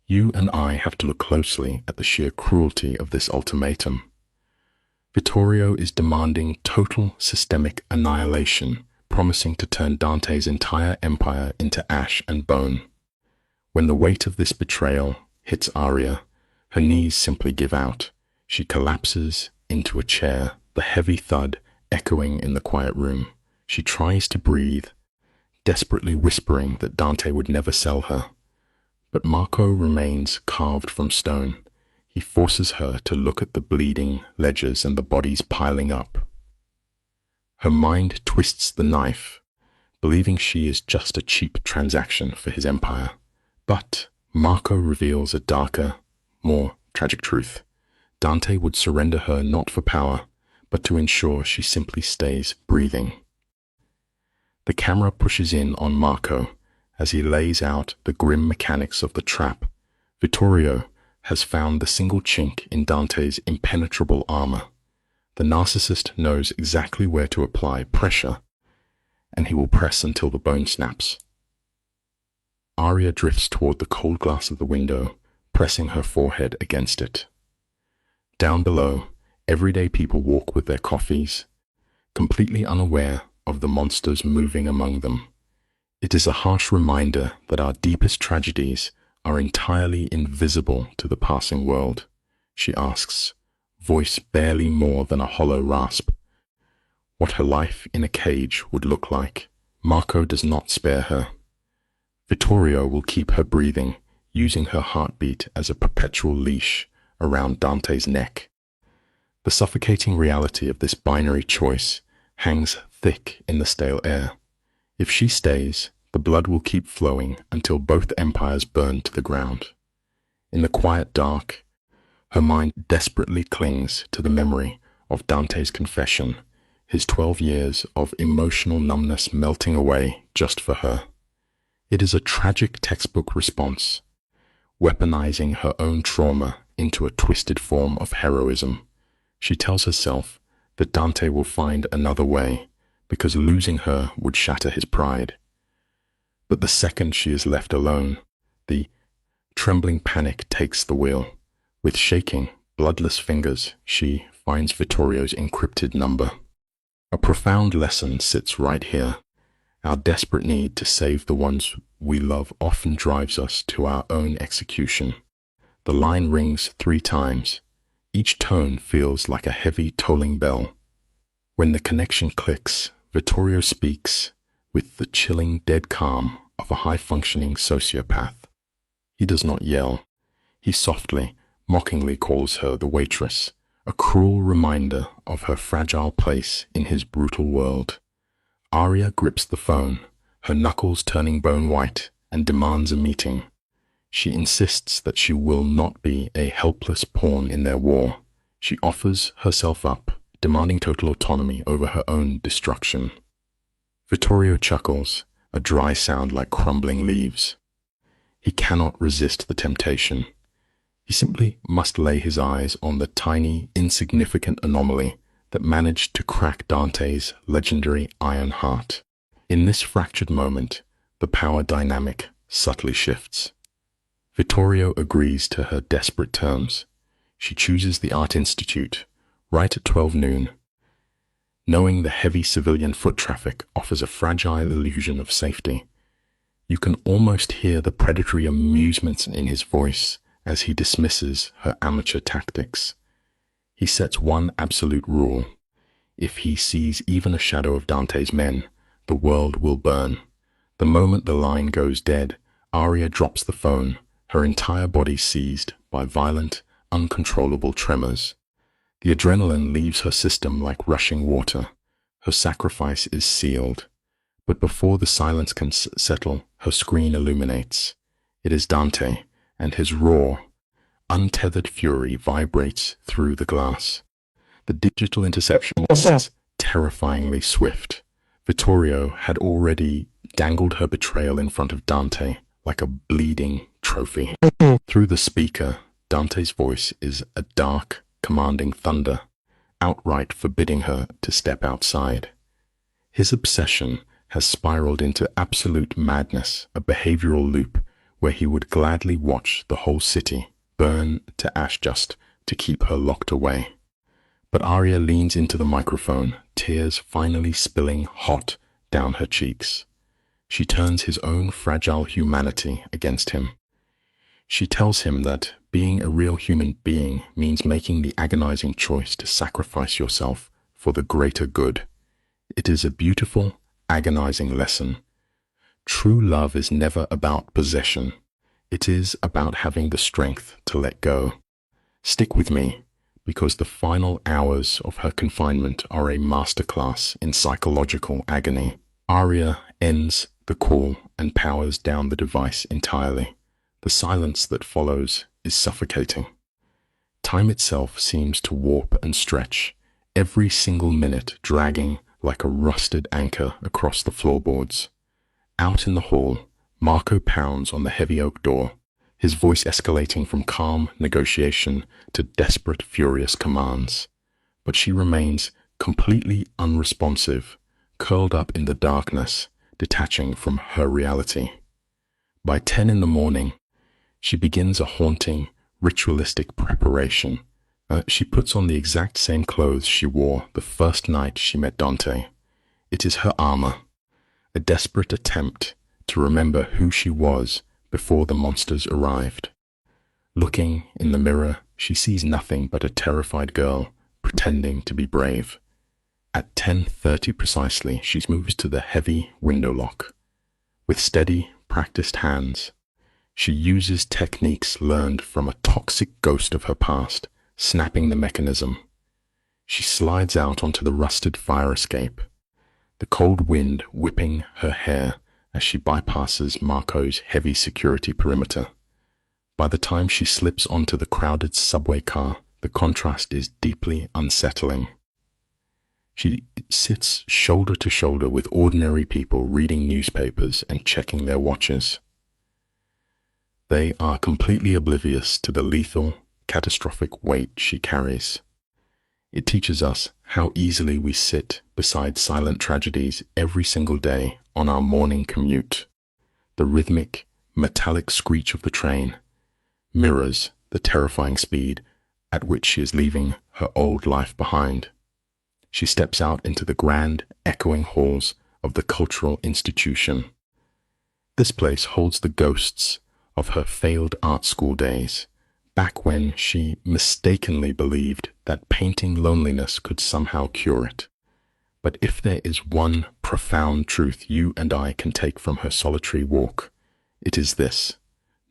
You and I have to look closely at the sheer cruelty of this ultimatum. Vittorio is demanding total systemic annihilation, promising to turn Dante's entire empire into ash and bone. When the weight of this betrayal hits Arya, her knees simply give out. She collapses into a chair, the heavy thud echoing in the quiet room. She tries to breathe, desperately whispering that Dante would never sell her. But Marco remains carved from stone. He forces her to look at the bleeding ledgers and the bodies piling up. Her mind twists the knife, believing she is just a cheap transaction for his empire. But Marco reveals a darker, more tragic truth. Dante would surrender her not for power, but to ensure she simply stays breathing. The camera pushes in on Marco as he lays out the grim mechanics of the trap. Vittorio has found the single chink in Dante's impenetrable armor. The narcissist knows exactly where to apply pressure, and he will press until the bone snaps. Arya drifts toward the cold glass of the window, pressing her forehead against it. Down below, everyday people walk with their coffees, completely unaware of the monsters moving among them. It is a harsh reminder that our deepest tragedies are entirely invisible to the passing world. She asks, voice barely more than a hollow rasp, what her life in a cage would look like. Marco does not spare her. Vittorio will keep her breathing, using her heartbeat as a perpetual leash around Dante's neck. The suffocating reality of this binary choice hangs thick in the stale air. If she stays, the blood will keep flowing until both empires burn to the ground. In the quiet dark, her mind desperately clings to the memory of Dante's confession, his 12 years of emotional numbness melting away just for her. It is a tragic textbook response, weaponizing her own trauma into a twisted form of heroism. She tells herself that Dante will find another way because losing her would shatter his pride. But the second she is left alone, the trembling panic takes the wheel. With shaking, bloodless fingers, she finds Vittorio's encrypted number. A profound lesson sits right here. Our desperate need to save the ones we love often drives us to our own execution. The line rings 3 times. Each tone feels like a heavy tolling bell. When the connection clicks, Vittorio speaks with the chilling dead calm of a high-functioning sociopath. He does not yell. He softly, mockingly calls her the waitress, a cruel reminder of her fragile place in his brutal world. Aria grips the phone, her knuckles turning bone white, and demands a meeting. She insists that she will not be a helpless pawn in their war. She offers herself up, demanding total autonomy over her own destruction. Vittorio chuckles, a dry sound like crumbling leaves. He cannot resist the temptation. He simply must lay his eyes on the tiny, insignificant anomaly that managed to crack Dante's legendary iron heart. In this fractured moment, the power dynamic subtly shifts. Vittorio agrees to her desperate terms. She chooses the Art Institute, right at 12 noon. Knowing the heavy civilian foot traffic offers a fragile illusion of safety, you can almost hear the predatory amusement in his voice as he dismisses her amateur tactics. He sets one absolute rule. If he sees even a shadow of Dante's men, the world will burn. The moment the line goes dead, Aria drops the phone, her entire body seized by violent, uncontrollable tremors. The adrenaline leaves her system like rushing water. Her sacrifice is sealed. But before the silence can settle, her screen illuminates. It is Dante, and his raw, untethered fury vibrates through the glass. The digital interception was terrifyingly swift. Vittorio had already dangled her betrayal in front of Dante like a bleeding trophy. Through the speaker, Dante's voice is a dark, commanding thunder, outright forbidding her to step outside. His obsession has spiraled into absolute madness, a behavioral loop where he would gladly watch the whole city burn to ash just to keep her locked away. But Aria leans into the microphone, tears finally spilling hot down her cheeks. She turns his own fragile humanity against him. She tells him that being a real human being means making the agonizing choice to sacrifice yourself for the greater good. It is a beautiful, agonizing lesson. True love is never about possession. It is about having the strength to let go. Stick with me, because the final hours of her confinement are a masterclass in psychological agony. Aria ends the call and powers down the device entirely. The silence that follows is suffocating. Time itself seems to warp and stretch, every single minute dragging like a rusted anchor across the floorboards. Out in the hall, Marco pounds on the heavy oak door, his voice escalating from calm negotiation to desperate, furious commands. But she remains completely unresponsive, curled up in the darkness, detaching from her reality. By 10 in the morning, she begins a haunting, ritualistic preparation. She puts on the exact same clothes she wore the first night she met Dante. It is her armor, a desperate attempt to remember who she was before the monsters arrived. Looking in the mirror, she sees nothing but a terrified girl pretending to be brave. At 10:30 precisely, she moves to the heavy window lock. With steady, practiced hands, she uses techniques learned from a toxic ghost of her past, snapping the mechanism. She slides out onto the rusted fire escape, the cold wind whipping her hair as she bypasses Marco's heavy security perimeter. By the time she slips onto the crowded subway car, the contrast is deeply unsettling. She sits shoulder to shoulder with ordinary people reading newspapers and checking their watches. They are completely oblivious to the lethal, catastrophic weight she carries. It teaches us how easily we sit beside silent tragedies every single day on our morning commute. The rhythmic, metallic screech of the train mirrors the terrifying speed at which she is leaving her old life behind. She steps out into the grand, echoing halls of the cultural institution. This place holds the ghosts of her failed art school days, back when she mistakenly believed that painting loneliness could somehow cure it. But if there is one profound truth you and I can take from her solitary walk, it is this: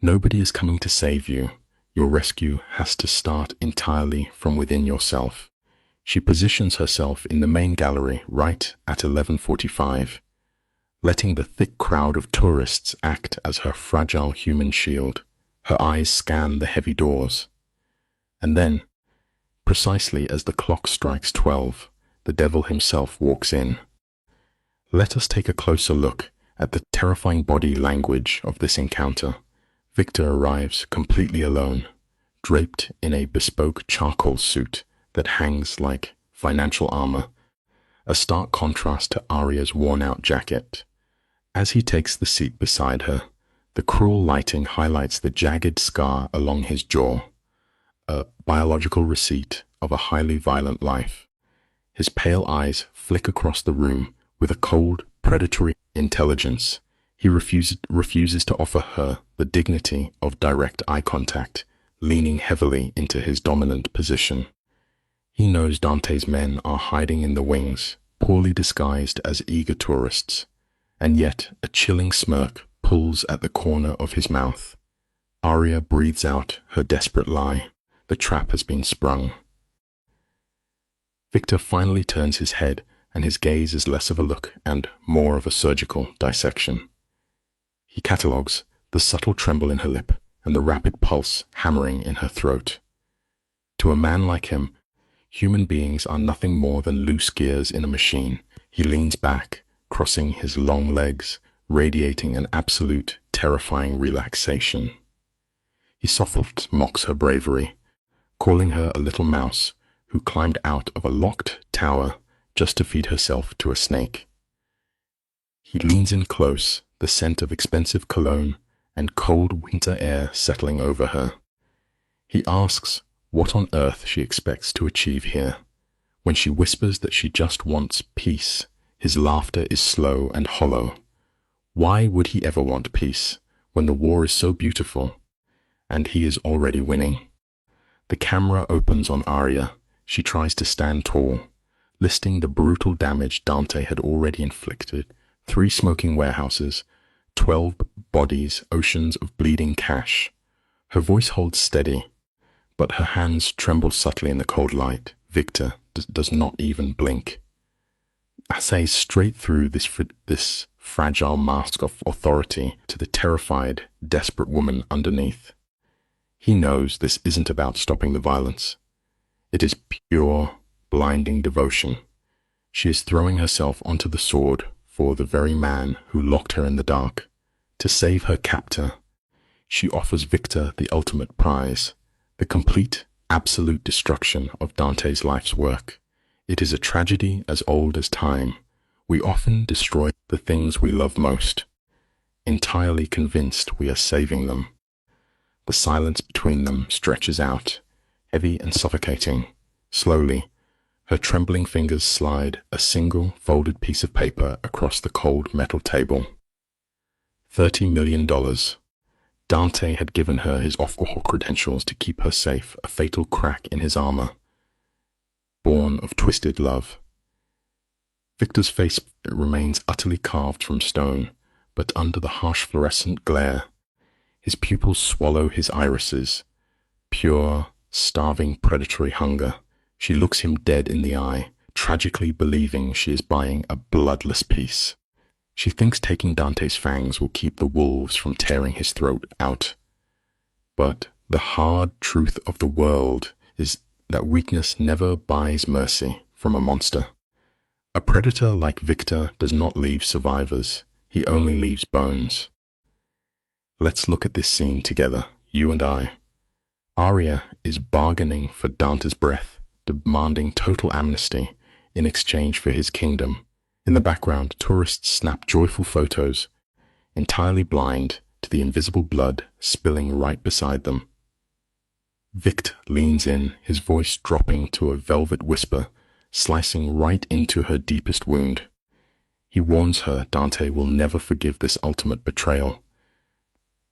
nobody is coming to save you. Your rescue has to start entirely from within yourself. She positions herself in the main gallery right at 11:45, letting the thick crowd of tourists act as her fragile human shield. Her eyes scan the heavy doors. And then, precisely as the clock strikes 12, the devil himself walks in. Let us take a closer look at the terrifying body language of this encounter. Victor arrives completely alone, draped in a bespoke charcoal suit that hangs like financial armor, a stark contrast to Aria's worn-out jacket. As he takes the seat beside her, the cruel lighting highlights the jagged scar along his jaw, a biological receipt of a highly violent life. His pale eyes flick across the room with a cold, predatory intelligence. He refuses to offer her the dignity of direct eye contact, leaning heavily into his dominant position. He knows Dante's men are hiding in the wings, poorly disguised as eager tourists, and yet a chilling smirk pulls at the corner of his mouth. Aria breathes out her desperate lie. The trap has been sprung. Victor finally turns his head, and his gaze is less of a look and more of a surgical dissection. He catalogues the subtle tremble in her lip and the rapid pulse hammering in her throat. To a man like him, human beings are nothing more than loose gears in a machine. He leans back, crossing his long legs, radiating an absolute, terrifying relaxation. He softly mocks her bravery, calling her a little mouse who climbed out of a locked tower just to feed herself to a snake. He leans in close, the scent of expensive cologne and cold winter air settling over her. He asks what on earth she expects to achieve here. When she whispers that she just wants peace, his laughter is slow and hollow. Why would he ever want peace when the war is so beautiful and he is already winning? The camera opens on Aria. She tries to stand tall, listing the brutal damage Dante had already inflicted: 3 smoking warehouses, 12 bodies, oceans of bleeding cash. Her voice holds steady, but her hands tremble subtly in the cold light. Victor does not even blink. Assays straight through this fragile mask of authority to the terrified, desperate woman underneath. He knows this isn't about stopping the violence. It is pure, blinding devotion. She is throwing herself onto the sword for the very man who locked her in the dark. To save her captor, she offers Victor the ultimate prize, the complete, absolute destruction of Dante's life's work. It is a tragedy as old as time. We often destroy the things we love most, entirely convinced we are saving them. The silence between them stretches out, heavy and suffocating. Slowly, her trembling fingers slide a single folded piece of paper across the cold metal table. $30 million. Dante had given her his off-wall credentials to keep her safe, a fatal crack in his armor, born of twisted love. Victor's face remains utterly carved from stone, but under the harsh fluorescent glare, his pupils swallow his irises. Pure, starving predatory hunger. She looks him dead in the eye, tragically believing she is buying a bloodless peace. She thinks taking Dante's fangs will keep the wolves from tearing his throat out. But the hard truth of the world is that weakness never buys mercy from a monster. A predator like Victor does not leave survivors. He only leaves bones. Let's look at this scene together, you and I. Arya is bargaining for Dante's breath, demanding total amnesty in exchange for his kingdom. In the background, tourists snap joyful photos, entirely blind to the invisible blood spilling right beside them. Victor leans in, his voice dropping to a velvet whisper, slicing right into her deepest wound. He warns her Dante will never forgive this ultimate betrayal.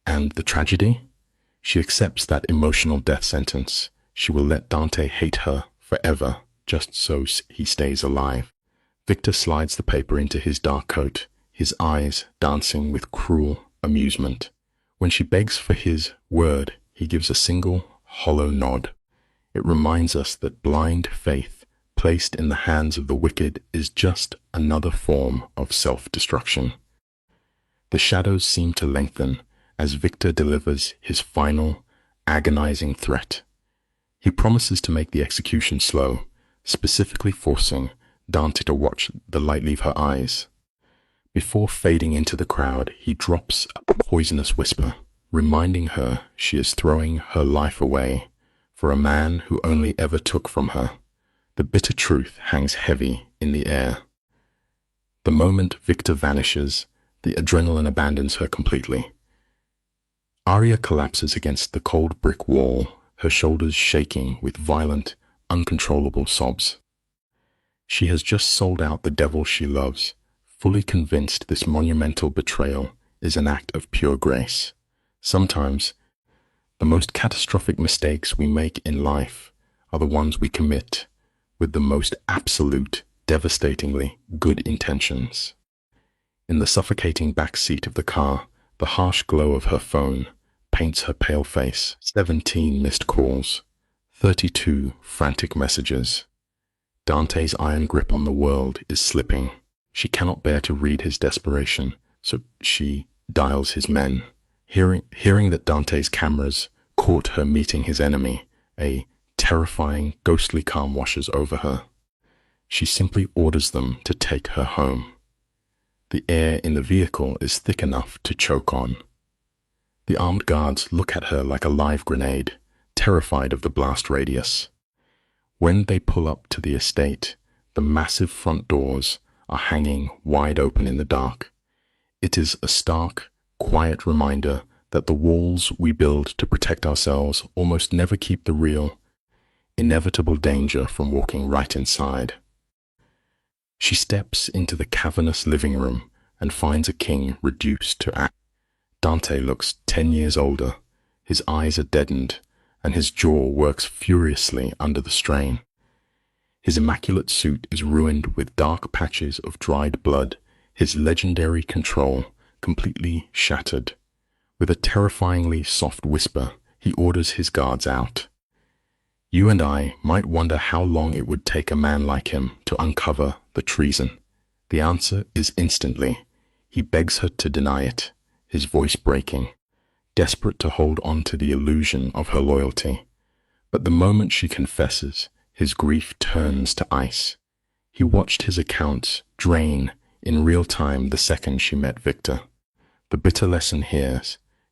And the tragedy? She accepts that emotional death sentence. She will let Dante hate her forever, just so he stays alive. Victor slides the paper into his dark coat, his eyes dancing with cruel amusement. When she begs for his word, he gives a single, hollow nod. It reminds us that blind faith, placed in the hands of the wicked, is just another form of self-destruction. The shadows seem to lengthen as Victor delivers his final, agonizing threat. He promises to make the execution slow, specifically forcing Dante to watch the light leave her eyes. Before fading into the crowd, he drops a poisonous whisper, reminding her she is throwing her life away for a man who only ever took from her. The bitter truth hangs heavy in the air. The moment Victor vanishes, the adrenaline abandons her completely. Arya collapses against the cold brick wall, her shoulders shaking with violent, uncontrollable sobs. She has just sold out the devil she loves, fully convinced this monumental betrayal is an act of pure grace. Sometimes, the most catastrophic mistakes we make in life are the ones we commit with the most absolute, devastatingly good intentions. In the suffocating back seat of the car, the harsh glow of her phone paints her pale face. 17 missed calls, 32 frantic messages. Dante's iron grip on the world is slipping. She cannot bear to read his desperation, so she dials his men. Hearing that Dante's cameras caught her meeting his enemy, a terrifying, ghostly calm washes over her. She simply orders them to take her home. The air in the vehicle is thick enough to choke on. The armed guards look at her like a live grenade, terrified of the blast radius. When they pull up to the estate, the massive front doors are hanging wide open in the dark. It is a stark, quiet reminder that the walls we build to protect ourselves almost never keep the real, inevitable danger from walking right inside. She steps into the cavernous living room and finds a king reduced to ash. Dante looks 10 years older. His eyes are deadened, and his jaw works furiously under the strain. His immaculate suit is ruined with dark patches of dried blood, his legendary control completely shattered. With a terrifyingly soft whisper, he orders his guards out. You and I might wonder how long it would take a man like him to uncover the treason. The answer is instantly. He begs her to deny it, his voice breaking, desperate to hold on to the illusion of her loyalty. But the moment she confesses, his grief turns to ice. He watched his accounts drain in real time the second she met Victor. The bitter lesson here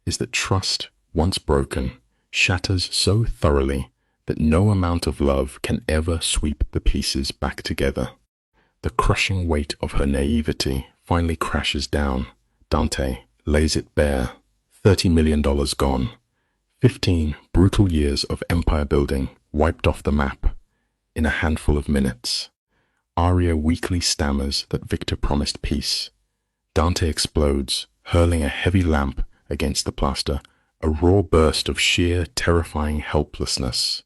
is that trust, once broken, shatters so thoroughly that no amount of love can ever sweep the pieces back together. The crushing weight of her naivety finally crashes down. Dante lays it bare. $30 million gone. 15 brutal years of empire building wiped off the map in a handful of minutes. Arya weakly stammers that Victor promised peace. Dante explodes, hurling a heavy lamp against the plaster, a raw burst of sheer, terrifying helplessness.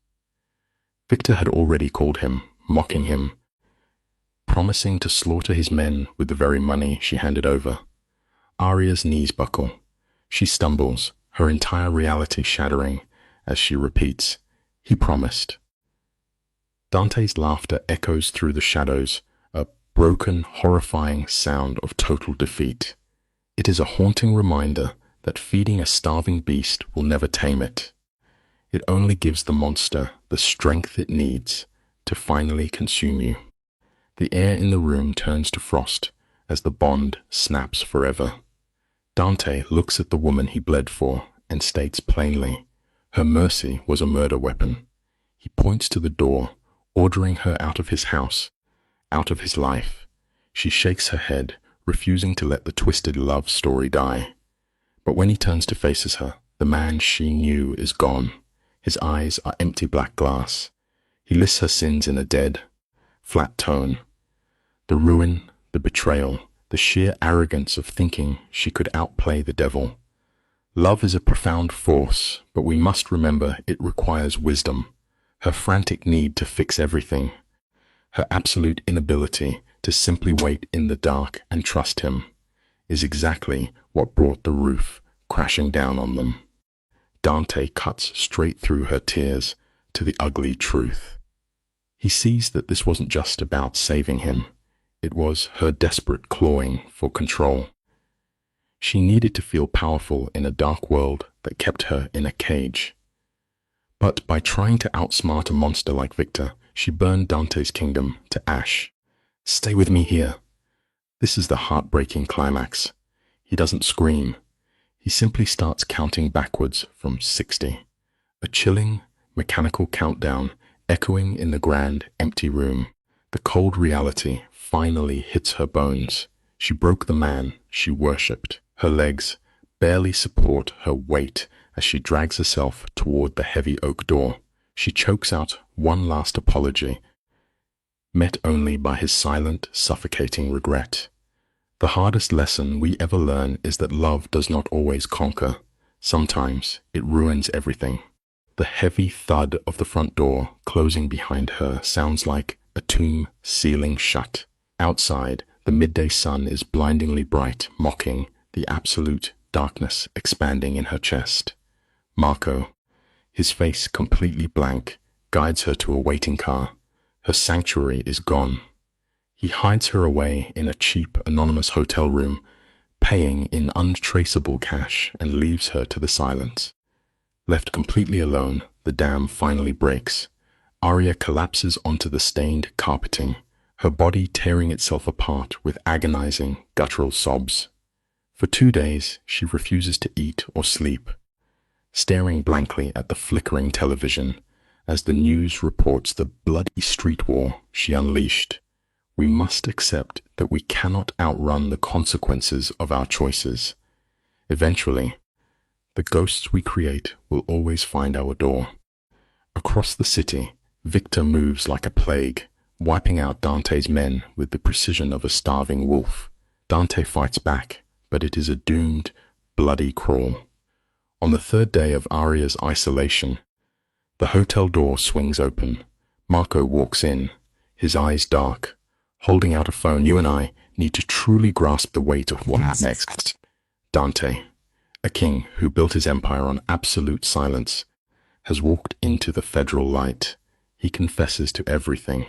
Victor had already called him, mocking him, promising to slaughter his men with the very money she handed over. Aria's knees buckle. She stumbles, her entire reality shattering, as she repeats, "He promised." Dante's laughter echoes through the shadows, a broken, horrifying sound of total defeat. It is a haunting reminder that feeding a starving beast will never tame it. It only gives the monster the strength it needs to finally consume you. The air in the room turns to frost as the bond snaps forever. Dante looks at the woman he bled for and states plainly, her mercy was a murder weapon. He points to the door, ordering her out of his house, out of his life. She shakes her head, refusing to let the twisted love story die. But when he turns to face her, the man she knew is gone. His eyes are empty black glass. He lists her sins in a dead, flat tone. The ruin, the betrayal, the sheer arrogance of thinking she could outplay the devil. Love is a profound force, but we must remember it requires wisdom. Her frantic need to fix everything, her absolute inability to simply wait in the dark and trust him, is exactly what brought the roof crashing down on them. Dante cuts straight through her tears to the ugly truth. He sees that this wasn't just about saving him. It was her desperate clawing for control. She needed to feel powerful in a dark world that kept her in a cage. But by trying to outsmart a monster like Victor, she burned Dante's kingdom to ash. Stay with me here. This is the heartbreaking climax. He doesn't scream. He simply starts counting backwards from 60. A chilling, mechanical countdown echoing in the grand, empty room. The cold reality finally hits her bones. She broke the man she worshipped. Her legs barely support her weight as she drags herself toward the heavy oak door. She chokes out one last apology, met only by his silent, suffocating regret. The hardest lesson we ever learn is that love does not always conquer. Sometimes it ruins everything. The heavy thud of the front door closing behind her sounds like a tomb sealing shut. Outside, the midday sun is blindingly bright, mocking the absolute darkness expanding in her chest. Marco, his face completely blank, guides her to a waiting car. Her sanctuary is gone. He hides her away in a cheap, anonymous hotel room, paying in untraceable cash, and leaves her to the silence. Left completely alone, the dam finally breaks. Aria collapses onto the stained carpeting, her body tearing itself apart with agonizing, guttural sobs. For 2 days, she refuses to eat or sleep, staring blankly at the flickering television as the news reports the bloody street war she unleashed. We must accept that we cannot outrun the consequences of our choices. Eventually, the ghosts we create will always find our door. Across the city, Victor moves like a plague, wiping out Dante's men with the precision of a starving wolf. Dante fights back, but it is a doomed, bloody crawl. On the 3rd day of Aria's isolation, the hotel door swings open. Marco walks in, his eyes dark, holding out a phone. You and I need to truly grasp the weight of what happens next. Dante, a king who built his empire on absolute silence, has walked into the federal light. He confesses to everything.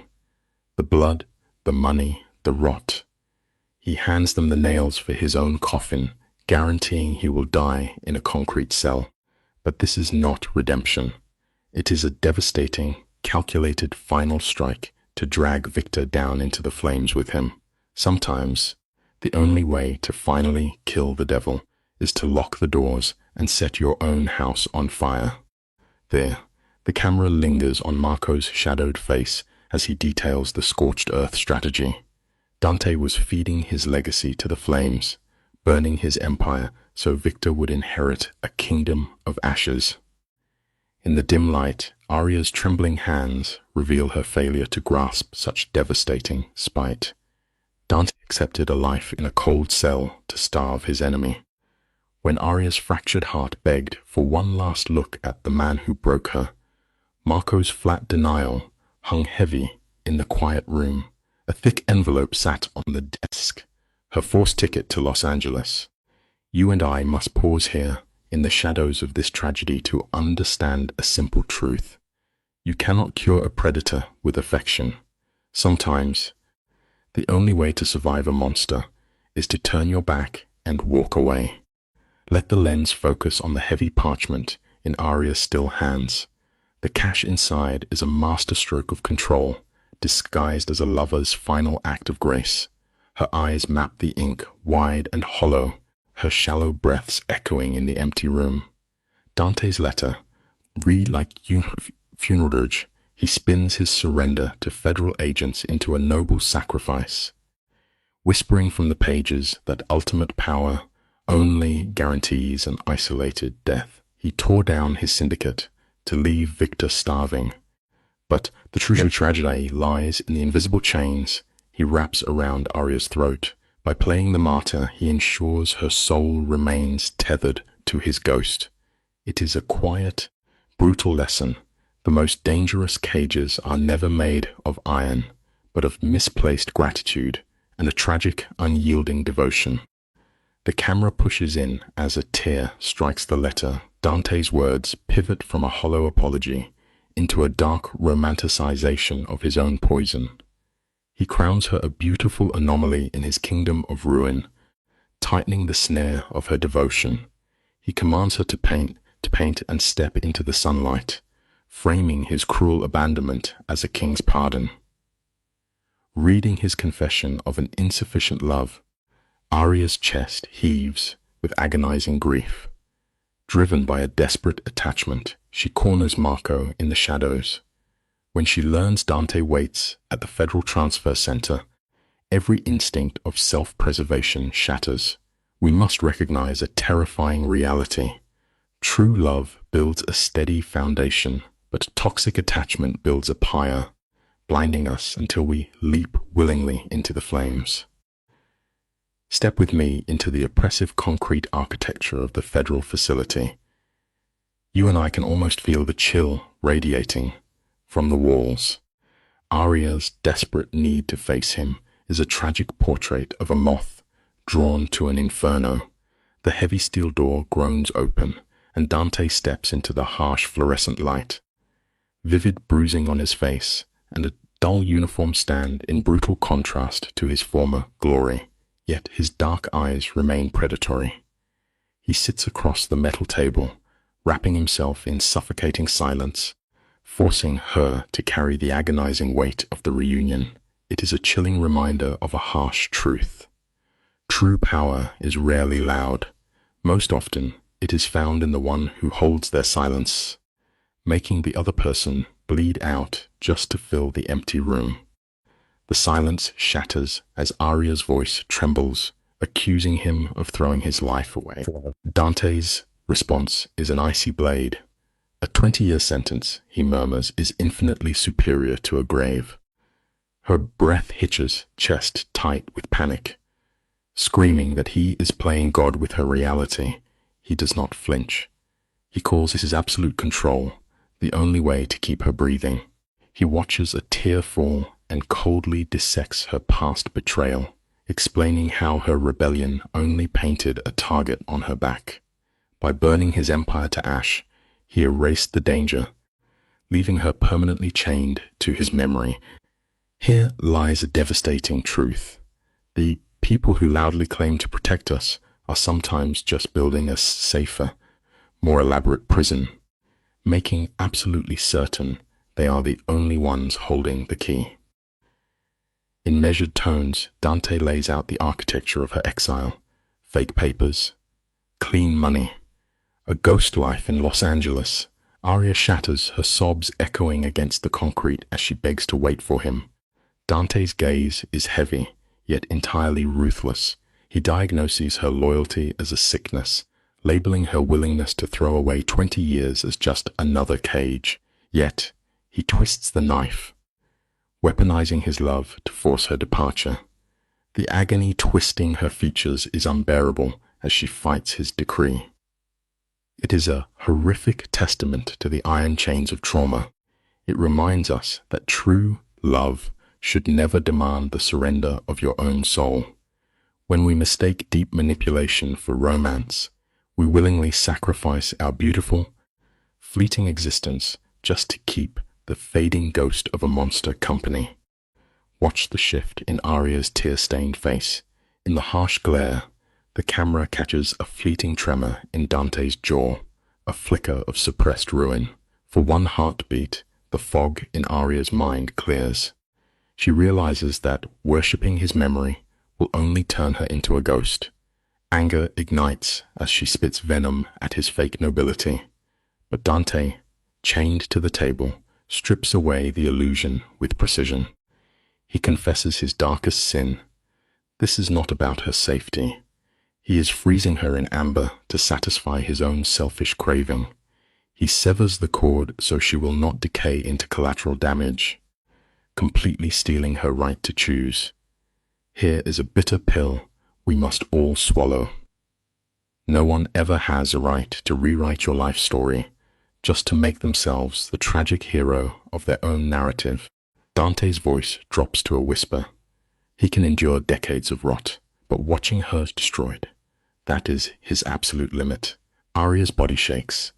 The blood, the money, the rot. He hands them the nails for his own coffin, guaranteeing he will die in a concrete cell. But this is not redemption. It is a devastating, calculated final strike to drag Victor down into the flames with him. Sometimes, the only way to finally kill the devil is to lock the doors and set your own house on fire. There, the camera lingers on Marco's shadowed face as he details the scorched earth strategy. Dante was feeding his legacy to the flames, burning his empire so Victor would inherit a kingdom of ashes. In the dim light, Aria's trembling hands reveal her failure to grasp such devastating spite. Dante accepted a life in a cold cell to starve his enemy. When Aria's fractured heart begged for one last look at the man who broke her, Marco's flat denial hung heavy in the quiet room, a A thick envelope sat on the desk, her forced ticket to Los Angeles. You and I must pause here, in the shadows of this tragedy, to understand a simple truth. You cannot cure a predator with affection. Sometimes, the only way to survive a monster is to turn your back and walk away. Let the lens focus on the heavy parchment in Arya's still hands. The cash inside is a masterstroke of control, disguised as a lover's final act of grace. Her eyes map the ink, wide and hollow, her shallow breaths echoing in the empty room. Dante's letter, read like funeral dirge, he spins his surrender to federal agents into a noble sacrifice, whispering from the pages that ultimate power only guarantees an isolated death. He tore down his syndicate to leave Victor starving. But the true tragedy lies in the invisible chains he wraps around Arya's throat. By playing the martyr, he ensures her soul remains tethered to his ghost. It is a quiet, brutal lesson. The most dangerous cages are never made of iron, but of misplaced gratitude and a tragic, unyielding devotion. The camera pushes in as a tear strikes the letter. Dante's words pivot from a hollow apology into a dark romanticization of his own poison. He crowns her a beautiful anomaly in his kingdom of ruin, tightening the snare of her devotion. He commands her to paint and step into the sunlight, framing his cruel abandonment as a king's pardon. Reading his confession of an insufficient love, Arya's chest heaves with agonizing grief. Driven by a desperate attachment, she corners Marco in the shadows. When she learns Dante waits at the Federal Transfer Center, every instinct of self-preservation shatters. We must recognize a terrifying reality. True love builds a steady foundation, but toxic attachment builds a pyre, blinding us until we leap willingly into the flames. Step with me into the oppressive concrete architecture of the federal facility. You and I can almost feel the chill radiating from the walls. Arya's desperate need to face him is a tragic portrait of a moth drawn to an inferno. The heavy steel door groans open, and Dante steps into the harsh fluorescent light. Vivid bruising on his face, and a dull uniform stand in brutal contrast to his former glory. Yet his dark eyes remain predatory. He sits across the metal table, wrapping himself in suffocating silence, forcing her to carry the agonizing weight of the reunion. It is a chilling reminder of a harsh truth. True power is rarely loud. Most often, it is found in the one who holds their silence, making the other person bleed out just to fill the empty room. The silence shatters as Arya's voice trembles, accusing him of throwing his life away. Dante's response is an icy blade. A 20-year sentence, he murmurs, is infinitely superior to a grave. Her breath hitches, chest tight with panic. Screaming that he is playing God with her reality, he does not flinch. He calls this his absolute control, the only way to keep her breathing. He watches a tear fall and coldly dissects her past betrayal, explaining how her rebellion only painted a target on her back. By burning his empire to ash, he erased the danger, leaving her permanently chained to his memory. Here lies a devastating truth. The people who loudly claim to protect us are sometimes just building a safer, more elaborate prison, making absolutely certain they are the only ones holding the key. In measured tones, Dante lays out the architecture of her exile: fake papers, clean money, a ghost life in Los Angeles. Arya shatters, her sobs echoing against the concrete as she begs to wait for him. Dante's gaze is heavy, yet entirely ruthless. He diagnoses her loyalty as a sickness, labeling her willingness to throw away 20 years as just another cage. Yet, he twists the knife, weaponizing his love to force her departure. The agony twisting her features is unbearable as she fights his decree. It is a horrific testament to the iron chains of trauma. It reminds us that true love, should never demand the surrender of your own soul. When we mistake deep manipulation for romance, we willingly sacrifice our beautiful, fleeting existence just to keep the fading ghost of a monster company. Watch the shift in Arya's tear-stained face. In the harsh glare, the camera catches a fleeting tremor in Dante's jaw, a flicker of suppressed ruin. For one heartbeat, the fog in Arya's mind clears. She realizes that worshipping his memory will only turn her into a ghost. Anger ignites as she spits venom at his fake nobility. But Dante, chained to the table, strips away the illusion with precision. He confesses his darkest sin. This is not about her safety. He is freezing her in amber to satisfy his own selfish craving. He severs the cord so she will not decay into collateral damage, completely stealing her right to choose. Here is a bitter pill we must all swallow. No one ever has a right to rewrite your life story just to make themselves the tragic hero of their own narrative. Dante's voice drops to a whisper. He can endure decades of rot, but watching her destroyed, that is his absolute limit. Arya's body shakes,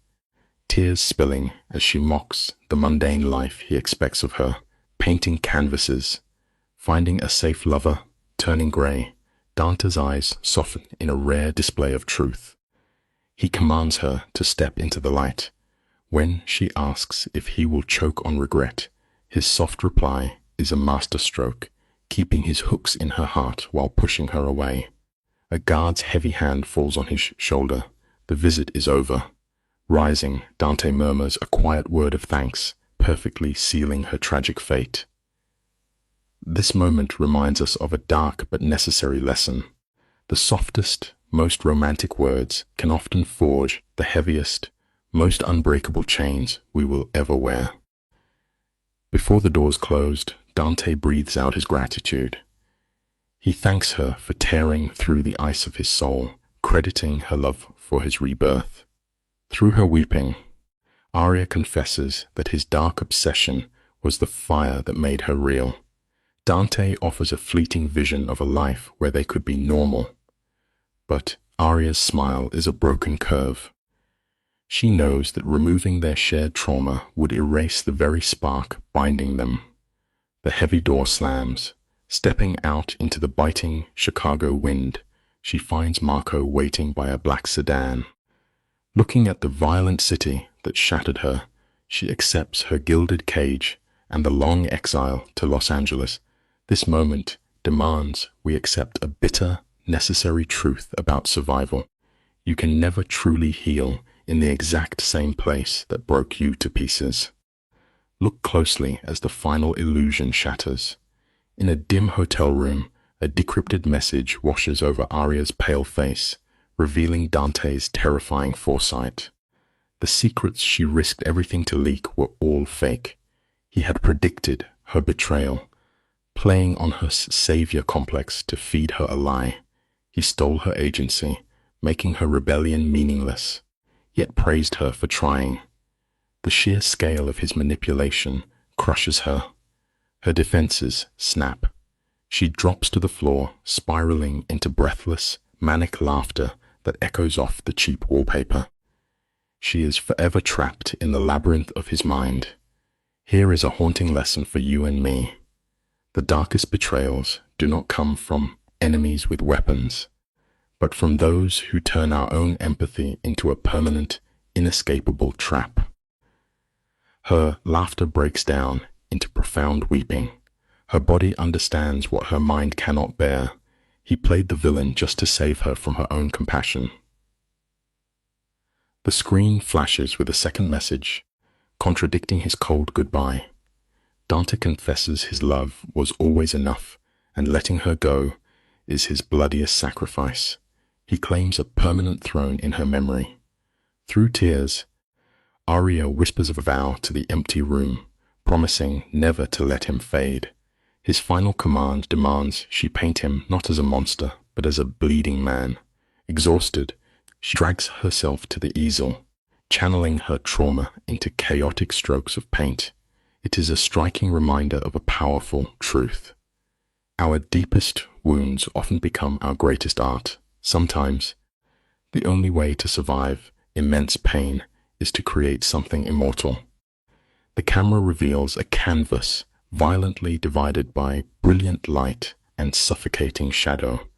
tears spilling as she mocks the mundane life he expects of her, painting canvases, finding a safe lover, turning grey. Dante's eyes soften in a rare display of truth. He commands her to step into the light. When she asks if he will choke on regret, his soft reply is a masterstroke, keeping his hooks in her heart while pushing her away. A guard's heavy hand falls on his shoulder. The visit is over. Rising, Dante murmurs a quiet word of thanks, perfectly sealing her tragic fate. This moment reminds us of a dark but necessary lesson. The softest, most romantic words can often forge the heaviest, most unbreakable chains we will ever wear. Before the doors closed, Dante breathes out his gratitude. He thanks her for tearing through the ice of his soul, crediting her love for his rebirth. Through her weeping, Arya confesses that his dark obsession was the fire that made her real. Dante offers a fleeting vision of a life where they could be normal. But Arya's smile is a broken curve. She knows that removing their shared trauma would erase the very spark binding them. The heavy door slams. Stepping out into the biting Chicago wind, she finds Marco waiting by a black sedan. Looking at the violent city that shattered her, she accepts her gilded cage and the long exile to Los Angeles. This moment demands we accept a bitter, necessary truth about survival. You can never truly heal in the exact same place that broke you to pieces. Look closely as the final illusion shatters. In a dim hotel room, a decrypted message washes over Arya's pale face, revealing Dante's terrifying foresight. The secrets she risked everything to leak were all fake. He had predicted her betrayal, playing on her savior complex to feed her a lie. He stole her agency, making her rebellion meaningless, yet praised her for trying. The sheer scale of his manipulation crushes her. Her defenses snap. She drops to the floor, spiraling into breathless, manic laughter that echoes off the cheap wallpaper. She is forever trapped in the labyrinth of his mind. Here is a haunting lesson for you and me. The darkest betrayals do not come from enemies with weapons, but from those who turn our own empathy into a permanent, inescapable trap. Her laughter breaks down into profound weeping. Her body understands what her mind cannot bear. He played the villain just to save her from her own compassion. The screen flashes with a second message, contradicting his cold goodbye. Dante confesses his love was always enough, and letting her go is his bloodiest sacrifice. He claims a permanent throne in her memory. Through tears, Arya whispers a vow to the empty room, promising never to let him fade. His final command demands she paint him not as a monster, but as a bleeding man. Exhausted, she drags herself to the easel, channeling her trauma into chaotic strokes of paint. It is a striking reminder of a powerful truth. Our deepest wounds often become our greatest art. Sometimes, the only way to survive immense pain is to create something immortal. The camera reveals a canvas violently divided by brilliant light and suffocating shadow,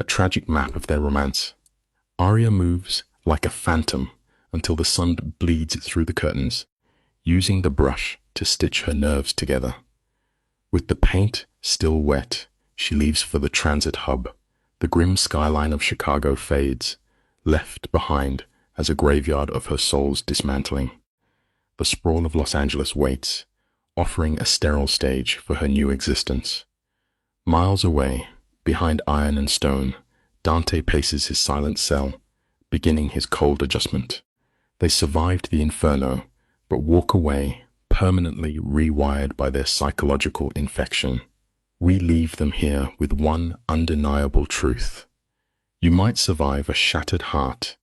a tragic map of their romance. Arya moves like a phantom until the sun bleeds through the curtains, using the brush to stitch her nerves together. With the paint still wet, she leaves for the transit hub. The grim skyline of Chicago fades, left behind as a graveyard of her soul's dismantling. The sprawl of Los Angeles waits, offering a sterile stage for her new existence. Miles away, behind iron and stone, Dante paces his silent cell, beginning his cold adjustment. They survived the inferno, but walk away permanently rewired by their psychological infection. We leave them here with one undeniable truth. You might survive a shattered heart,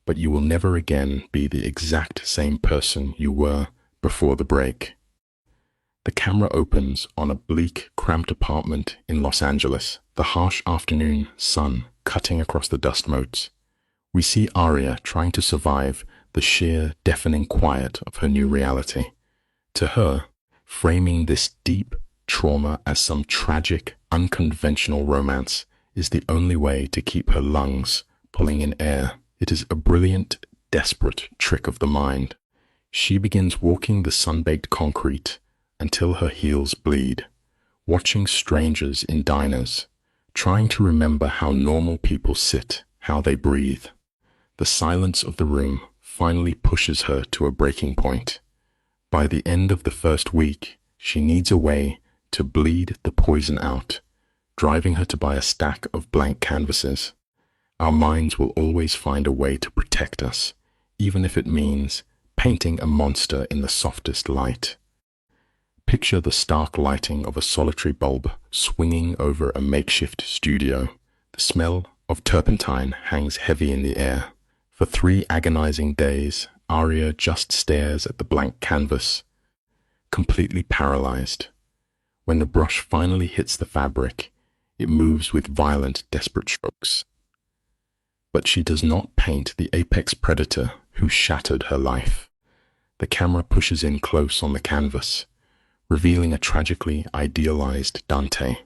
but you will never again be the exact same person you were before the break. The camera opens on a bleak, cramped apartment in Los Angeles, the harsh afternoon sun cutting across the dust motes. We see Arya trying to survive the sheer, deafening quiet of her new reality. To her, framing this deep trauma as some tragic, unconventional romance is the only way to keep her lungs pulling in air. It is a brilliant, desperate trick of the mind. She begins walking the sun-baked concrete until her heels bleed, watching strangers in diners, trying to remember how normal people sit, how they breathe. The silence of the room finally pushes her to a breaking point. By the end of the first week, she needs a way to bleed the poison out, driving her to buy a stack of blank canvases. Our minds will always find a way to protect us, even if it means painting a monster in the softest light. Picture the stark lighting of a solitary bulb swinging over a makeshift studio. The smell of turpentine hangs heavy in the air. For 3 agonizing days, Arya just stares at the blank canvas, completely paralyzed. When the brush finally hits the fabric, it moves with violent, desperate strokes. But she does not paint the apex predator who shattered her life. The camera pushes in close on the canvas, revealing a tragically idealized Dante,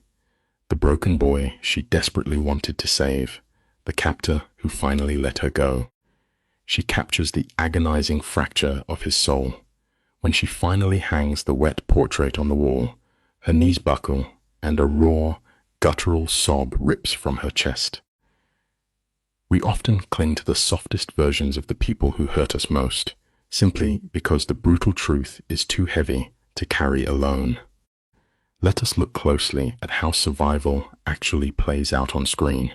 the broken boy she desperately wanted to save, the captor who finally let her go. She captures the agonizing fracture of his soul. When she finally hangs the wet portrait on the wall, her knees buckle and a raw, guttural sob rips from her chest. We often cling to the softest versions of the people who hurt us most, simply because the brutal truth is too heavy to carry alone. Let us look closely at how survival actually plays out on screen.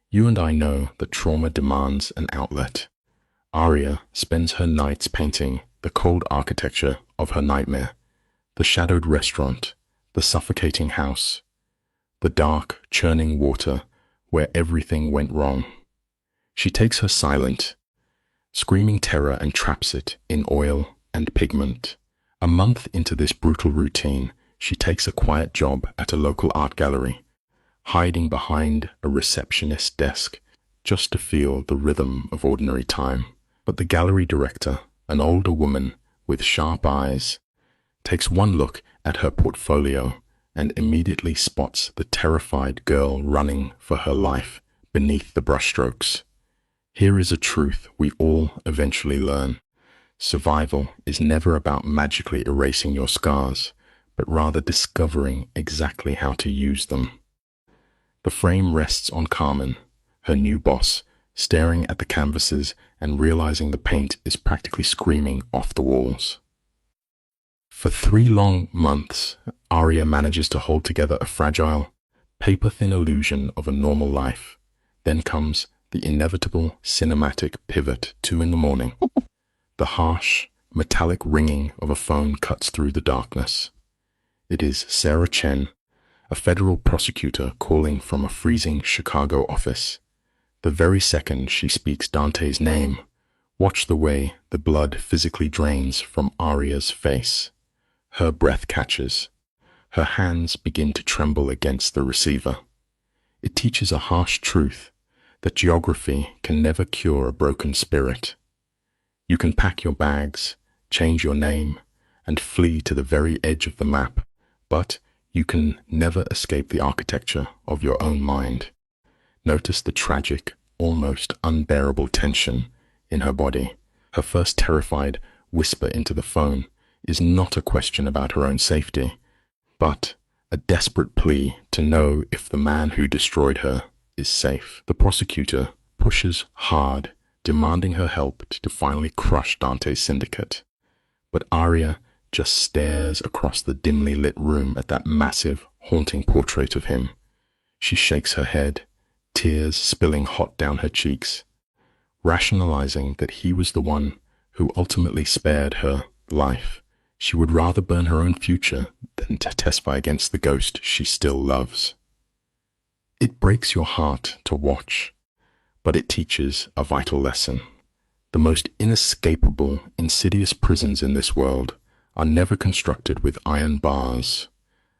You and I know that trauma demands an outlet. Arya spends her nights painting the cold architecture of her nightmare, the shadowed restaurant, the suffocating house, the dark, churning water where everything went wrong. She takes her silent, screaming terror and traps it in oil and pigment. A month into this brutal routine, she takes a quiet job at a local art gallery, hiding behind a receptionist's desk just to feel the rhythm of ordinary time. But the gallery director, an older woman with sharp eyes, takes one look at her portfolio and immediately spots the terrified girl running for her life beneath the brushstrokes. Here is a truth we all eventually learn. Survival is never about magically erasing your scars, but rather discovering exactly how to use them. The frame rests on Carmen, her new boss, staring at the canvases and realizing the paint is practically screaming off the walls. For 3 long months, Arya manages to hold together a fragile, paper-thin illusion of a normal life. Then comes the inevitable cinematic pivot, 2 a.m. The harsh, metallic ringing of a phone cuts through the darkness. It is Sarah Chen, a federal prosecutor calling from a freezing Chicago office. The very second she speaks Dante's name, watch the way the blood physically drains from Arya's face. Her breath catches. Her hands begin to tremble against the receiver. It teaches a harsh truth that geography can never cure a broken spirit. You can pack your bags, change your name, and flee to the very edge of the map, but you can never escape the architecture of your own mind. Notice the tragic, almost unbearable tension in her body. Her first terrified whisper into the phone is not a question about her own safety, but a desperate plea to know if the man who destroyed her is safe. The prosecutor pushes hard, demanding her help to finally crush Dante's syndicate. But Aria just stares across the dimly lit room at that massive, haunting portrait of him. She shakes her head, tears spilling hot down her cheeks, rationalizing that he was the one who ultimately spared her life. She would rather burn her own future than to testify against the ghost she still loves. It breaks your heart to watch, but it teaches a vital lesson. The most inescapable, insidious prisons in this world are never constructed with iron bars,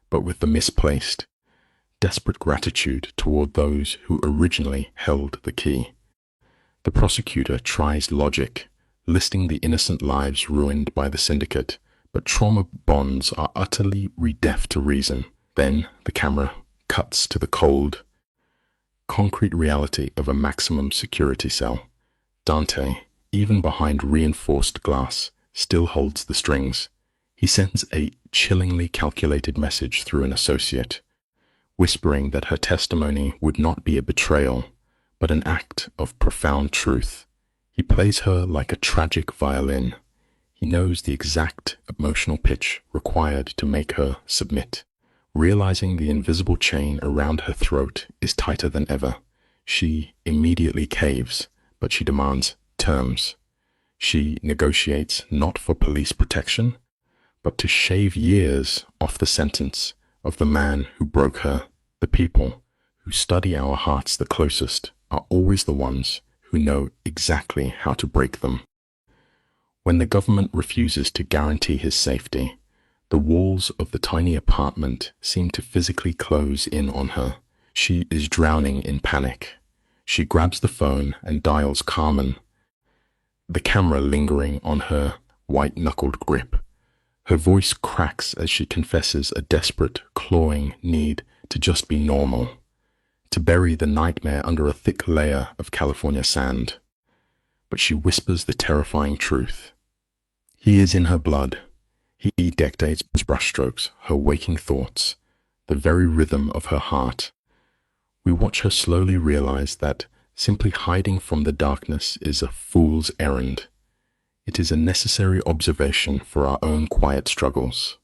but with the misplaced, desperate gratitude toward those who originally held the key. The prosecutor tries logic, listing the innocent lives ruined by the syndicate, but trauma bonds are utterly deaf to reason. Then the camera cuts to the cold, concrete reality of a maximum security cell. Dante, even behind reinforced glass, still holds the strings. He sends a chillingly calculated message through an associate, whispering that her testimony would not be a betrayal, but an act of profound truth. He plays her like a tragic violin. He knows the exact emotional pitch required to make her submit. Realizing the invisible chain around her throat is tighter than ever, she immediately caves, but she demands terms. She negotiates not for police protection, but to shave years off the sentence of the man who broke her. The people who study our hearts the closest are always the ones who know exactly how to break them. When the government refuses to guarantee his safety, the walls of the tiny apartment seem to physically close in on her. She is drowning in panic. She grabs the phone and dials Carmen, the camera lingering on her white-knuckled grip. Her voice cracks as she confesses a desperate, clawing need to just be normal, to bury the nightmare under a thick layer of California sand. But she whispers the terrifying truth. He is in her blood. He dictates his brushstrokes, her waking thoughts, the very rhythm of her heart. We watch her slowly realize that simply hiding from the darkness is a fool's errand. It is a necessary observation for our own quiet struggles.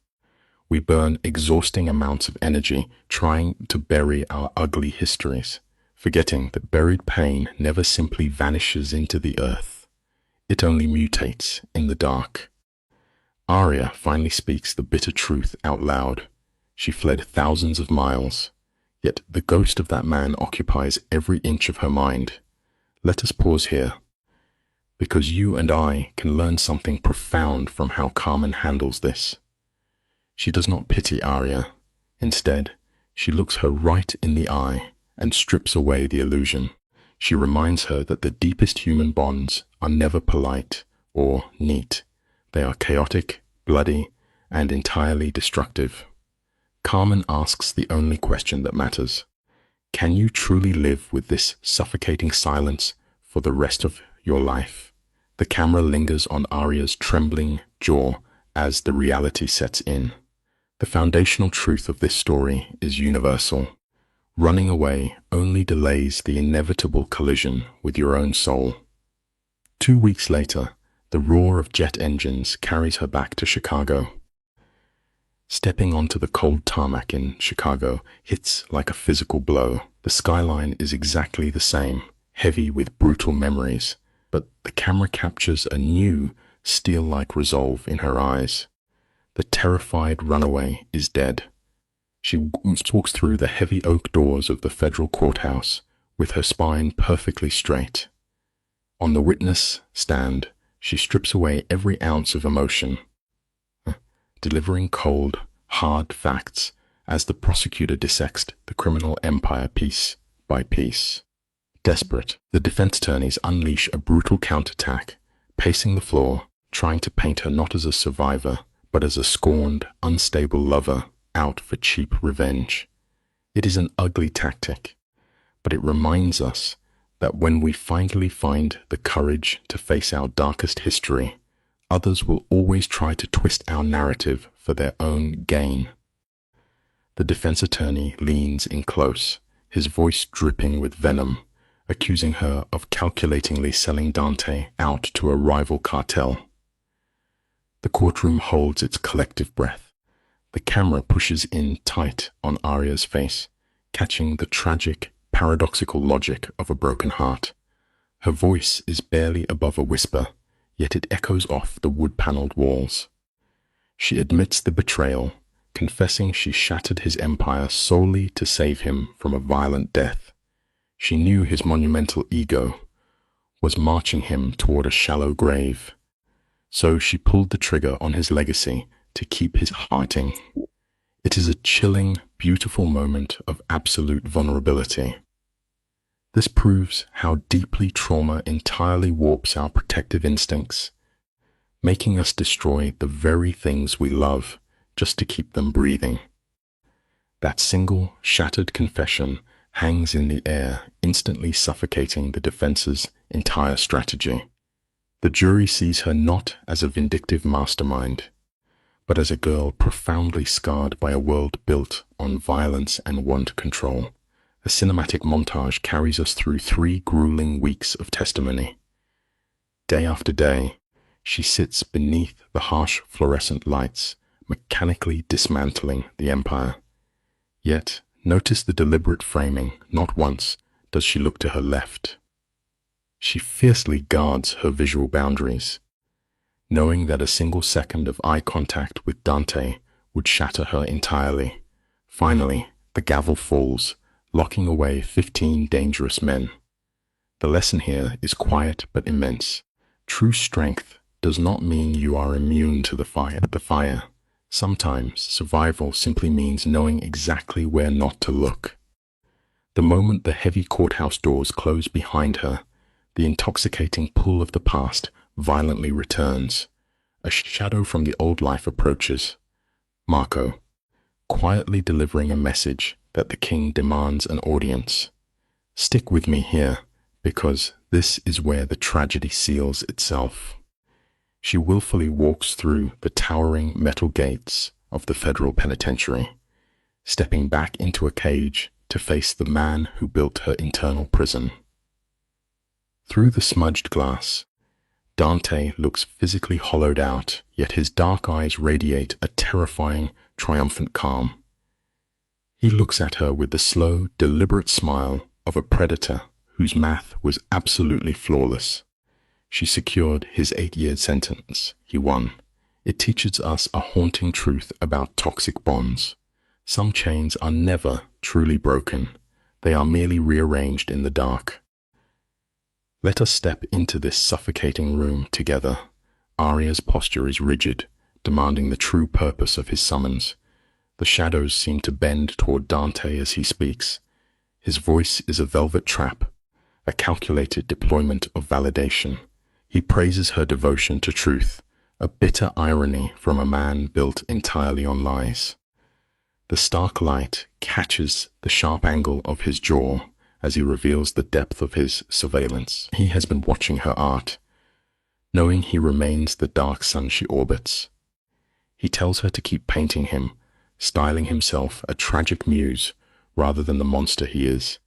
We burn exhausting amounts of energy trying to bury our ugly histories, forgetting that buried pain never simply vanishes into the earth. It only mutates in the dark. Aria finally speaks the bitter truth out loud. She fled thousands of miles, yet the ghost of that man occupies every inch of her mind. Let us pause here, because you and I can learn something profound from how Carmen handles this. She does not pity Aria. Instead, she looks her right in the eye and strips away the illusion. She reminds her that the deepest human bonds are never polite or neat. They are chaotic, bloody, and entirely destructive. Carmen asks the only question that matters. Can you truly live with this suffocating silence for the rest of your life? The camera lingers on Aria's trembling jaw as the reality sets in. The foundational truth of this story is universal. Running away only delays the inevitable collision with your own soul. 2 weeks later, the roar of jet engines carries her back to Chicago. Stepping onto the cold tarmac in Chicago hits like a physical blow. The skyline is exactly the same, heavy with brutal memories, but the camera captures a new, steel-like resolve in her eyes. The terrified runaway is dead. She walks through the heavy oak doors of the federal courthouse with her spine perfectly straight. On the witness stand, she strips away every ounce of emotion. delivering cold, hard facts as the prosecutor dissects the criminal empire piece by piece. Desperate, the defense attorneys unleash a brutal counterattack, pacing the floor, trying to paint her not as a survivor, but as a scorned, unstable lover out for cheap revenge. It is an ugly tactic, but it reminds us that when we finally find the courage to face our darkest history, others will always try to twist our narrative for their own gain. The defense attorney leans in close, his voice dripping with venom, accusing her of calculatingly selling Dante out to a rival cartel. The courtroom holds its collective breath. The camera pushes in tight on Aria's face, catching the tragic, paradoxical logic of a broken heart. Her voice is barely above a whisper, yet it echoes off the wood-paneled walls. She admits the betrayal, confessing she shattered his empire solely to save him from a violent death. She knew his monumental ego was marching him toward a shallow grave, so she pulled the trigger on his legacy to keep his hearting. It is a chilling, beautiful moment of absolute vulnerability. This proves how deeply trauma entirely warps our protective instincts, making us destroy the very things we love just to keep them breathing. That single, shattered confession hangs in the air, instantly suffocating the defense's entire strategy. The jury sees her not as a vindictive mastermind, but as a girl profoundly scarred by a world built on violence and want control. A cinematic montage carries us through 3 grueling weeks of testimony. Day after day, she sits beneath the harsh fluorescent lights, mechanically dismantling the empire. Yet, notice the deliberate framing. Not once does she look to her left. She fiercely guards her visual boundaries, knowing that a single second of eye contact with Dante would shatter her entirely. Finally, the gavel falls, locking away 15 dangerous men. The lesson here is quiet but immense. True strength does not mean you are immune to the fire. Sometimes survival simply means knowing exactly where not to look. The moment the heavy courthouse doors close behind her, the intoxicating pull of the past violently returns. A shadow from the old life approaches. Marco, quietly delivering a message that the king demands an audience. Stick with me here, because this is where the tragedy seals itself. She willfully walks through the towering metal gates of the federal penitentiary, stepping back into a cage to face the man who built her internal prison. Through the smudged glass, Dante looks physically hollowed out, yet his dark eyes radiate a terrifying, triumphant calm. He looks at her with the slow, deliberate smile of a predator whose math was absolutely flawless. She secured his 8-year sentence. He won. It teaches us a haunting truth about toxic bonds. Some chains are never truly broken. They are merely rearranged in the dark. Let us step into this suffocating room together. Aria's posture is rigid, demanding the true purpose of his summons. The shadows seem to bend toward Dante as he speaks. His voice is a velvet trap, a calculated deployment of validation. He praises her devotion to truth, a bitter irony from a man built entirely on lies. The stark light catches the sharp angle of his jaw as he reveals the depth of his surveillance. He has been watching her art, knowing he remains the dark sun she orbits. He tells her to keep painting him, styling himself a tragic muse rather than the monster he is.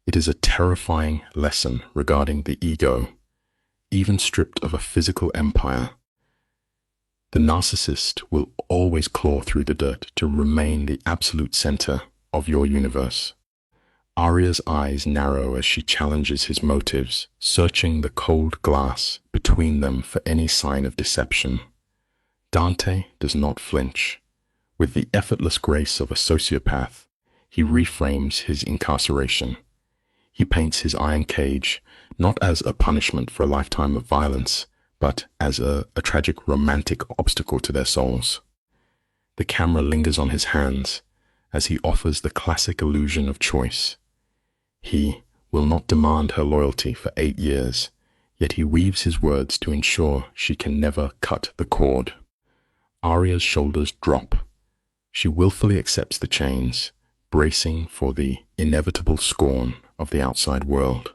It is a terrifying lesson regarding the ego. Even stripped of a physical empire, the narcissist will always claw through the dirt to remain the absolute center of your universe. Aria's eyes narrow as she challenges his motives, searching the cold glass between them for any sign of deception. Dante does not flinch. With the effortless grace of a sociopath, he reframes his incarceration. He paints his iron cage not as a punishment for a lifetime of violence, but as a tragic romantic obstacle to their souls. The camera lingers on his hands as he offers the classic illusion of choice. He will not demand her loyalty for 8 years, yet he weaves his words to ensure she can never cut the cord. Aria's shoulders drop. She willfully accepts the chains, bracing for the inevitable scorn of the outside world.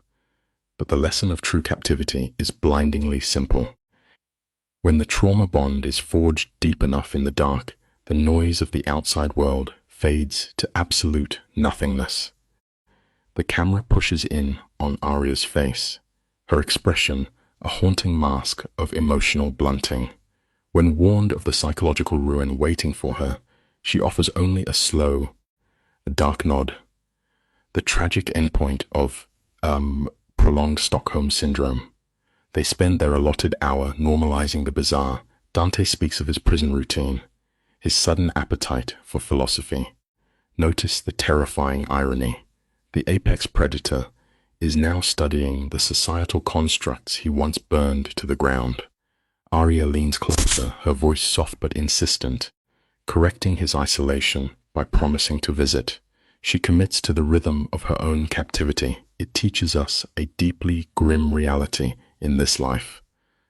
But the lesson of true captivity is blindingly simple. When the trauma bond is forged deep enough in the dark, the noise of the outside world fades to absolute nothingness. The camera pushes in on Aria's face, her expression a haunting mask of emotional blunting. When warned of the psychological ruin waiting for her, she offers only a dark nod. The tragic endpoint of prolonged Stockholm Syndrome. They spend their allotted hour normalizing the bizarre. Dante speaks of his prison routine, his sudden appetite for philosophy. Notice the terrifying irony. The apex predator is now studying the societal constructs he once burned to the ground. Aria leans closer, her voice soft but insistent, correcting his isolation by promising to visit. She commits to the rhythm of her own captivity. It teaches us a deeply grim reality in this life.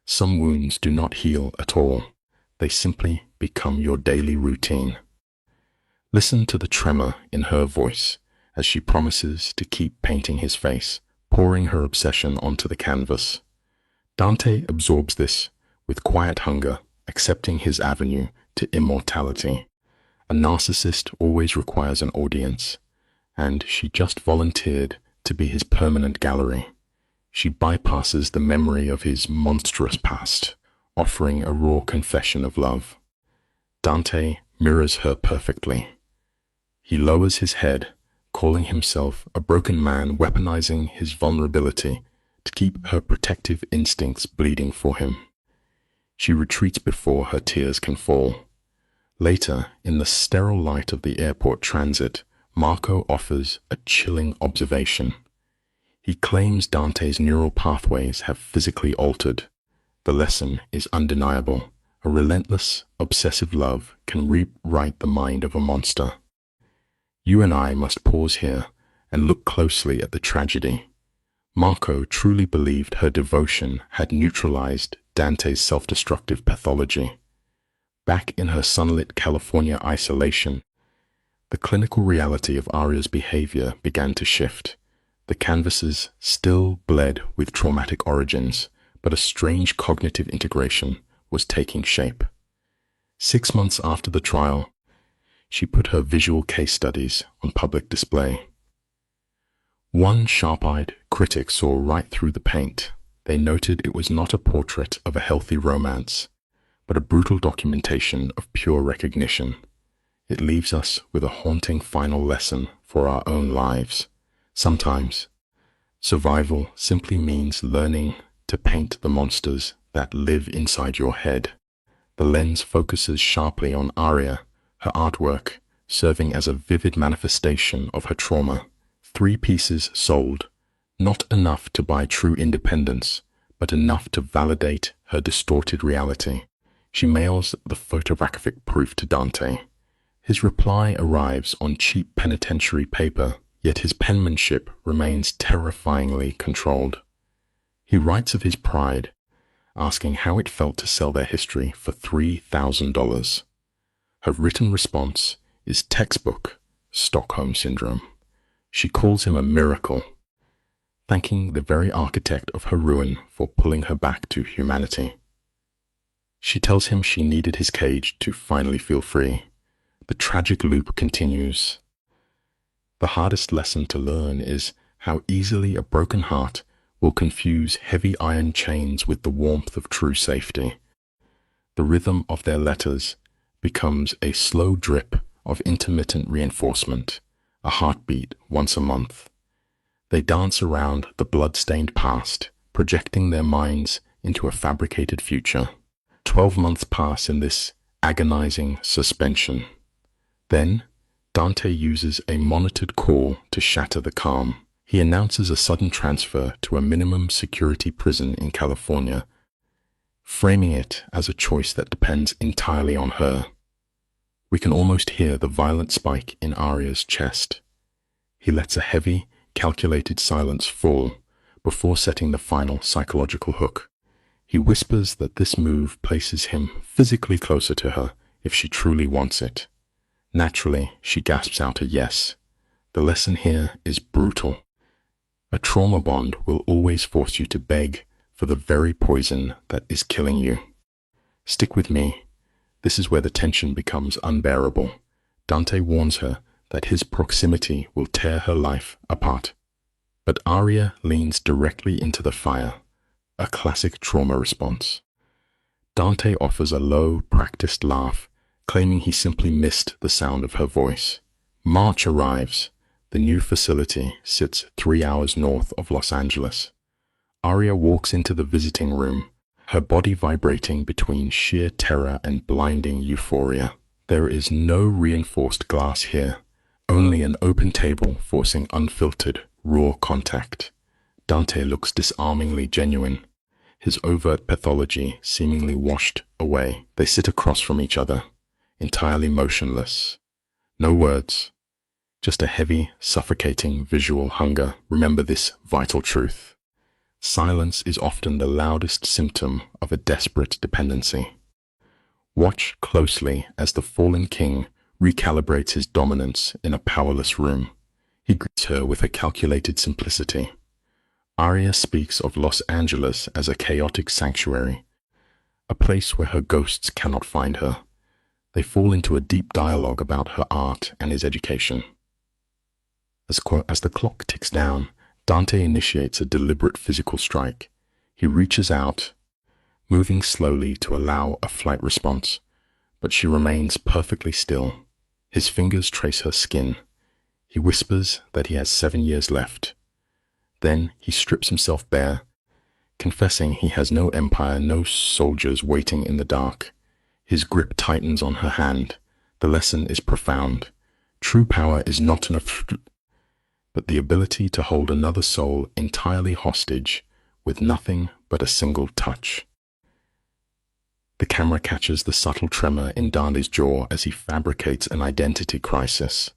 Some wounds do not heal at all. They simply become your daily routine. Listen to the tremor in her voice as she promises to keep painting his face, pouring her obsession onto the canvas. Dante absorbs this with quiet hunger, accepting his avenue to immortality. A narcissist always requires an audience, and she just volunteered to be his permanent gallery. She bypasses the memory of his monstrous past, offering a raw confession of love. Dante mirrors her perfectly. He lowers his head, calling himself a broken man, weaponizing his vulnerability to keep her protective instincts bleeding for him. She retreats before her tears can fall. Later, in the sterile light of the airport transit, Marco offers a chilling observation. He claims Dante's neural pathways have physically altered. The lesson is undeniable. A relentless, obsessive love can rewrite the mind of a monster. You and I must pause here and look closely at the tragedy. Marco truly believed her devotion had neutralized Dante's self-destructive pathology. Back in her sunlit California isolation, the clinical reality of Aria's behavior began to shift. The canvases still bled with traumatic origins, but a strange cognitive integration was taking shape. 6 months after the trial, she put her visual case studies on public display. One sharp-eyed critic saw right through the paint. They noted it was not a portrait of a healthy romance, but a brutal documentation of pure recognition. It leaves us with a haunting final lesson for our own lives. Sometimes, survival simply means learning to paint the monsters that live inside your head. The lens focuses sharply on Aria, her artwork serving as a vivid manifestation of her trauma. 3 pieces sold, not enough to buy true independence, but enough to validate her distorted reality. She mails the photographic proof to Dante. His reply arrives on cheap penitentiary paper, yet his penmanship remains terrifyingly controlled. He writes of his pride, asking how it felt to sell their history for $3,000. Her written response is textbook Stockholm Syndrome. She calls him a miracle, thanking the very architect of her ruin for pulling her back to humanity. She tells him she needed his cage to finally feel free. The tragic loop continues. The hardest lesson to learn is how easily a broken heart will confuse heavy iron chains with the warmth of true safety. The rhythm of their letters becomes a slow drip of intermittent reinforcement, a heartbeat once a month. They dance around the blood-stained past, projecting their minds into a fabricated future. 12 months pass in this agonizing suspension. Then, Dante uses a monitored call to shatter the calm. He announces a sudden transfer to a minimum security prison in California, framing it as a choice that depends entirely on her. We can almost hear the violent spike in Arya's chest. He lets a heavy, calculated silence fall before setting the final psychological hook. He whispers that this move places him physically closer to her if she truly wants it. Naturally, she gasps out a yes. The lesson here is brutal. A trauma bond will always force you to beg for the very poison that is killing you. Stick with me. This is where the tension becomes unbearable. Dante warns her that his proximity will tear her life apart. But Arya leans directly into the fire, a classic trauma response. Dante offers a low, practiced laugh, claiming he simply missed the sound of her voice. March arrives. The new facility sits 3 hours north of Los Angeles. Arya walks into the visiting room, her body vibrating between sheer terror and blinding euphoria. There is no reinforced glass here, only an open table forcing unfiltered, raw contact. Dante looks disarmingly genuine, his overt pathology seemingly washed away. They sit across from each other, entirely motionless. No words, just a heavy, suffocating visual hunger. Remember this vital truth. Silence is often the loudest symptom of a desperate dependency. Watch closely as the fallen king recalibrates his dominance in a powerless room. He greets her with a calculated simplicity. Arya speaks of Los Angeles as a chaotic sanctuary, a place where her ghosts cannot find her. They fall into a deep dialogue about her art and his education. As the clock ticks down, Dante initiates a deliberate physical strike. He reaches out, moving slowly to allow a flight response, but she remains perfectly still. His fingers trace her skin. He whispers that he has 7 years left. Then he strips himself bare, confessing he has no empire, no soldiers waiting in the dark. His grip tightens on her hand. The lesson is profound. True power is not but the ability to hold another soul entirely hostage with nothing but a single touch. The camera catches the subtle tremor in Dante's jaw as he fabricates an identity crisis.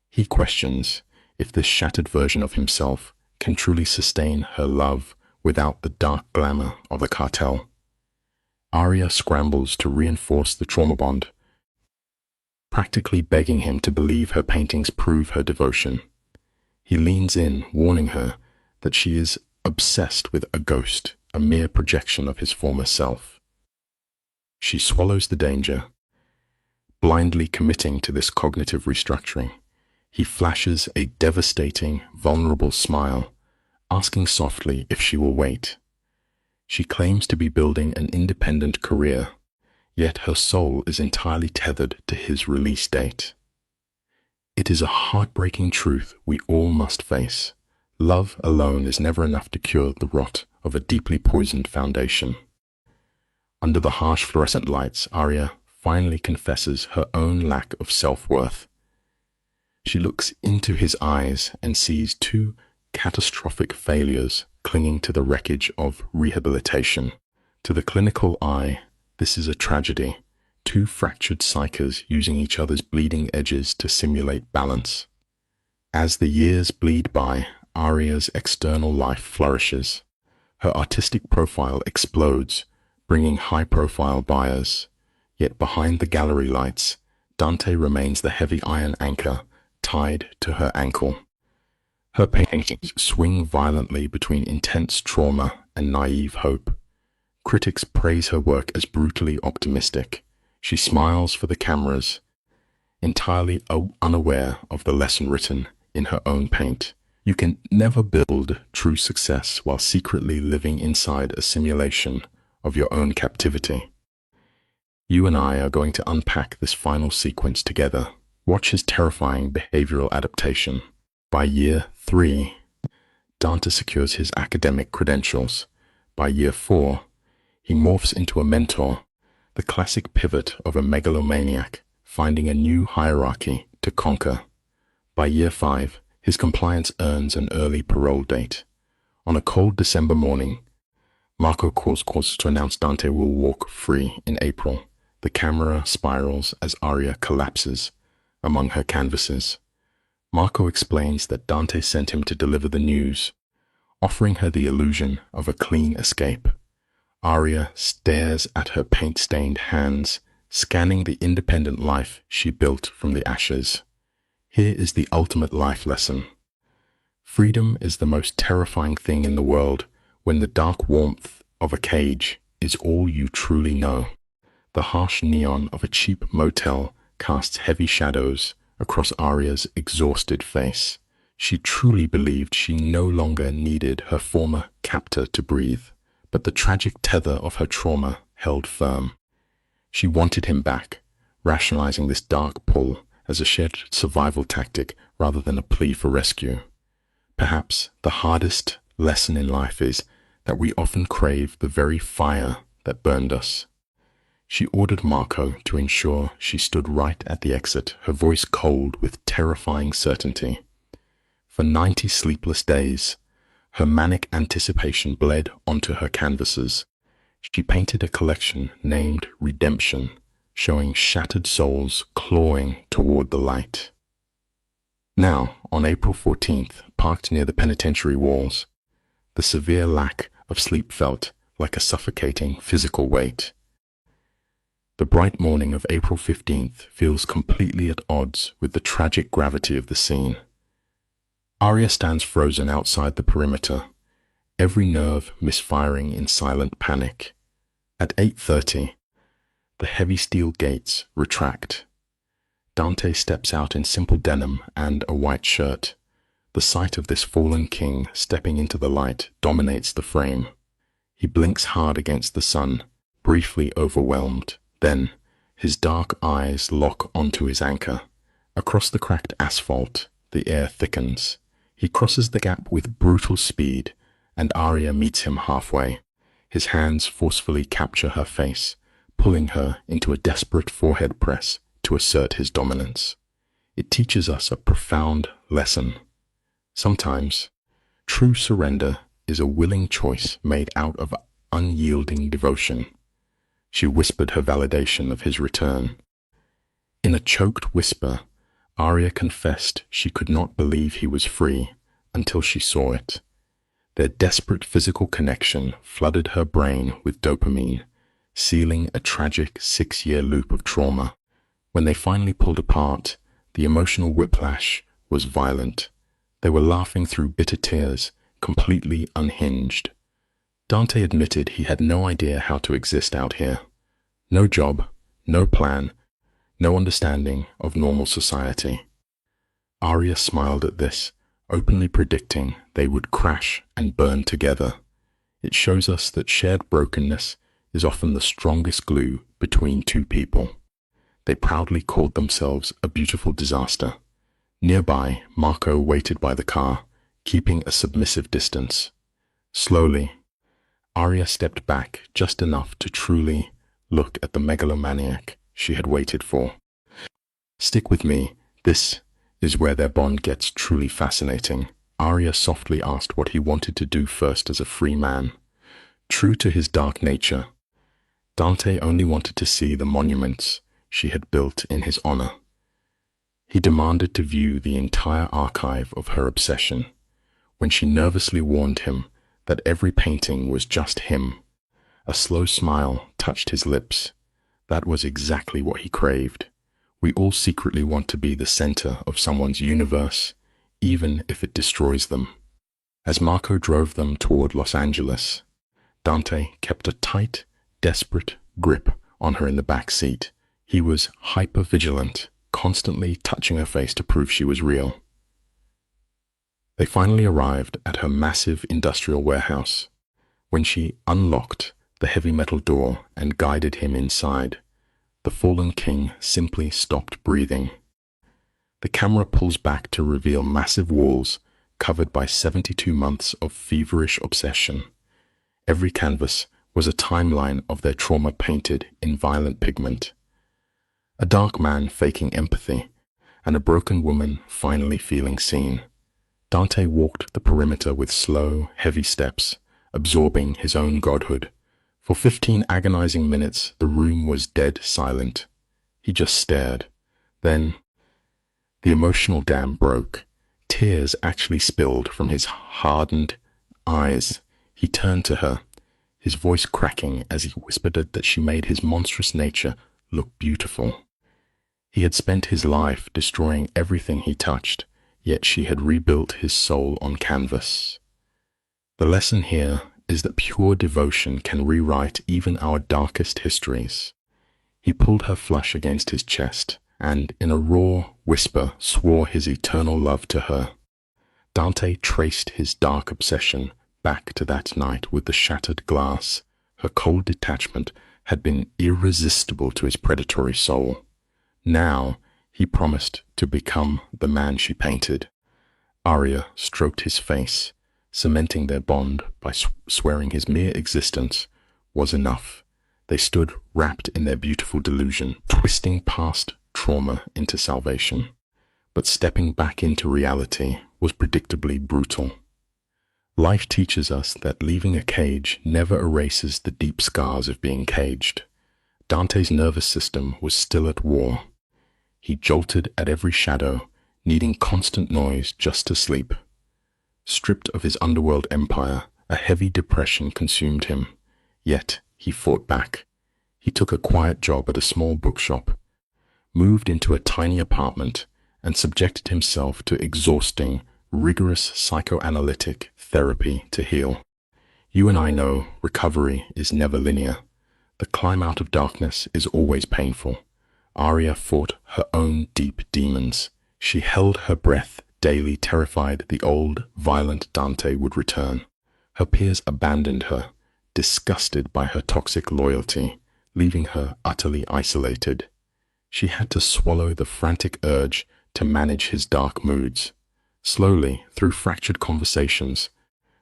He questions if this shattered version of himself can truly sustain her love without the dark glamour of the cartel. Arya scrambles to reinforce the trauma bond, practically begging him to believe her paintings prove her devotion. He leans in, warning her that she is obsessed with a ghost, a mere projection of his former self. She swallows the danger, blindly committing to this cognitive restructuring. He flashes a devastating, vulnerable smile, asking softly if she will wait. She claims to be building an independent career, yet her soul is entirely tethered to his release date. It is a heartbreaking truth we all must face. Love alone is never enough to cure the rot of a deeply poisoned foundation. Under the harsh fluorescent lights, Arya finally confesses her own lack of self-worth. She looks into his eyes and sees 2 catastrophic failures clinging to the wreckage of rehabilitation. To the clinical eye, this is a tragedy. 2 fractured psychers using each other's bleeding edges to simulate balance. As the years bleed by, Arya's external life flourishes. Her artistic profile explodes, bringing high-profile buyers. Yet behind the gallery lights, Dante remains the heavy iron anchor tied to her ankle. Her paintings swing violently between intense trauma and naive hope. Critics praise her work as brutally optimistic. She smiles for the cameras, entirely unaware of the lesson written in her own paint. You can never build true success while secretly living inside a simulation of your own captivity. You and I are going to unpack this final sequence together. Watch his terrifying behavioral adaptation. By year 3, Dante secures his academic credentials. By year 4, he morphs into a mentor, the classic pivot of a megalomaniac, finding a new hierarchy to conquer. By year 5, his compliance earns an early parole date. On a cold December morning, Marco calls to announce Dante will walk free in April. The camera spirals as Aria collapses among her canvases. Marco explains that Dante sent him to deliver the news, offering her the illusion of a clean escape. Aria stares at her paint-stained hands, scanning the independent life she built from the ashes. Here is the ultimate life lesson. Freedom is the most terrifying thing in the world when the dark warmth of a cage is all you truly know. The harsh neon of a cheap motel casts heavy shadows across Aria's exhausted face. She truly believed she no longer needed her former captor to breathe, but the tragic tether of her trauma held firm. She wanted him back, rationalizing this dark pull as a shared survival tactic rather than a plea for rescue. Perhaps the hardest lesson in life is that we often crave the very fire that burned us. She ordered Marco to ensure she stood right at the exit, her voice cold with terrifying certainty. For 90 sleepless days, her manic anticipation bled onto her canvases. She painted a collection named Redemption, showing shattered souls clawing toward the light. Now, on April 14th, parked near the penitentiary walls, the severe lack of sleep felt like a suffocating physical weight. The bright morning of April 15th feels completely at odds with the tragic gravity of the scene. Aria stands frozen outside the perimeter, every nerve misfiring in silent panic. At 8:30, the heavy steel gates retract. Dante steps out in simple denim and a white shirt. The sight of this fallen king stepping into the light dominates the frame. He blinks hard against the sun, briefly overwhelmed. Then, his dark eyes lock onto his anchor. Across the cracked asphalt, the air thickens. He crosses the gap with brutal speed, and Aria meets him halfway. His hands forcefully capture her face, pulling her into a desperate forehead press to assert his dominance. It teaches us a profound lesson. Sometimes, true surrender is a willing choice made out of unyielding devotion. She whispered her validation of his return. In a choked whisper, Aria confessed she could not believe he was free until she saw it. Their desperate physical connection flooded her brain with dopamine, sealing a tragic 6-year loop of trauma. When they finally pulled apart, the emotional whiplash was violent. They were laughing through bitter tears, completely unhinged. Dante admitted he had no idea how to exist out here. No job, no plan, no understanding of normal society. Aria smiled at this, openly predicting they would crash and burn together. It shows us that shared brokenness is often the strongest glue between two people. They proudly called themselves a beautiful disaster. Nearby, Marco waited by the car, keeping a submissive distance. Slowly, Aria stepped back just enough to truly look at the megalomaniac she had waited for. Stick with me, this is where their bond gets truly fascinating. Aria softly asked what he wanted to do first as a free man. True to his dark nature, Dante only wanted to see the monuments she had built in his honor. He demanded to view the entire archive of her obsession. When she nervously warned him that every painting was just him, a slow smile touched his lips. That was exactly what he craved. We all secretly want to be the center of someone's universe, even if it destroys them. As Marco drove them toward Los Angeles, Dante kept a tight, desperate grip on her in the back seat. He was hyper-vigilant, constantly touching her face to prove she was real. They finally arrived at her massive industrial warehouse. When she unlocked the heavy metal door and guided him inside, the fallen king simply stopped breathing. The camera pulls back to reveal massive walls covered by 72 months of feverish obsession. Every canvas was a timeline of their trauma painted in violent pigment. A dark man faking empathy, and a broken woman finally feeling seen. Dante walked the perimeter with slow, heavy steps, absorbing his own godhood. For 15 agonizing minutes, the room was dead silent. He just stared. Then, the emotional dam broke. Tears actually spilled from his hardened eyes. He turned to her, his voice cracking as he whispered that she made his monstrous nature look beautiful. He had spent his life destroying everything he touched, yet she had rebuilt his soul on canvas. The lesson here is that pure devotion can rewrite even our darkest histories. He pulled her flush against his chest, and in a raw whisper swore his eternal love to her. Dante traced his dark obsession back to that night with the shattered glass. Her cold detachment had been irresistible to his predatory soul. Now he promised to become the man she painted. Aria stroked his face, cementing their bond by swearing his mere existence was enough. They stood wrapped in their beautiful delusion, twisting past trauma into salvation. But stepping back into reality was predictably brutal. Life teaches us that leaving a cage never erases the deep scars of being caged. Dante's nervous system was still at war. He jolted at every shadow, needing constant noise just to sleep. Stripped of his underworld empire, a heavy depression consumed him. Yet he fought back. He took a quiet job at a small bookshop, moved into a tiny apartment, and subjected himself to exhausting, rigorous psychoanalytic therapy to heal. You and I know recovery is never linear. The climb out of darkness is always painful. Aria fought her own deep demons. She held her breath daily, terrified the old, violent Dante would return. Her peers abandoned her, disgusted by her toxic loyalty, leaving her utterly isolated. She had to swallow the frantic urge to manage his dark moods. Slowly, through fractured conversations,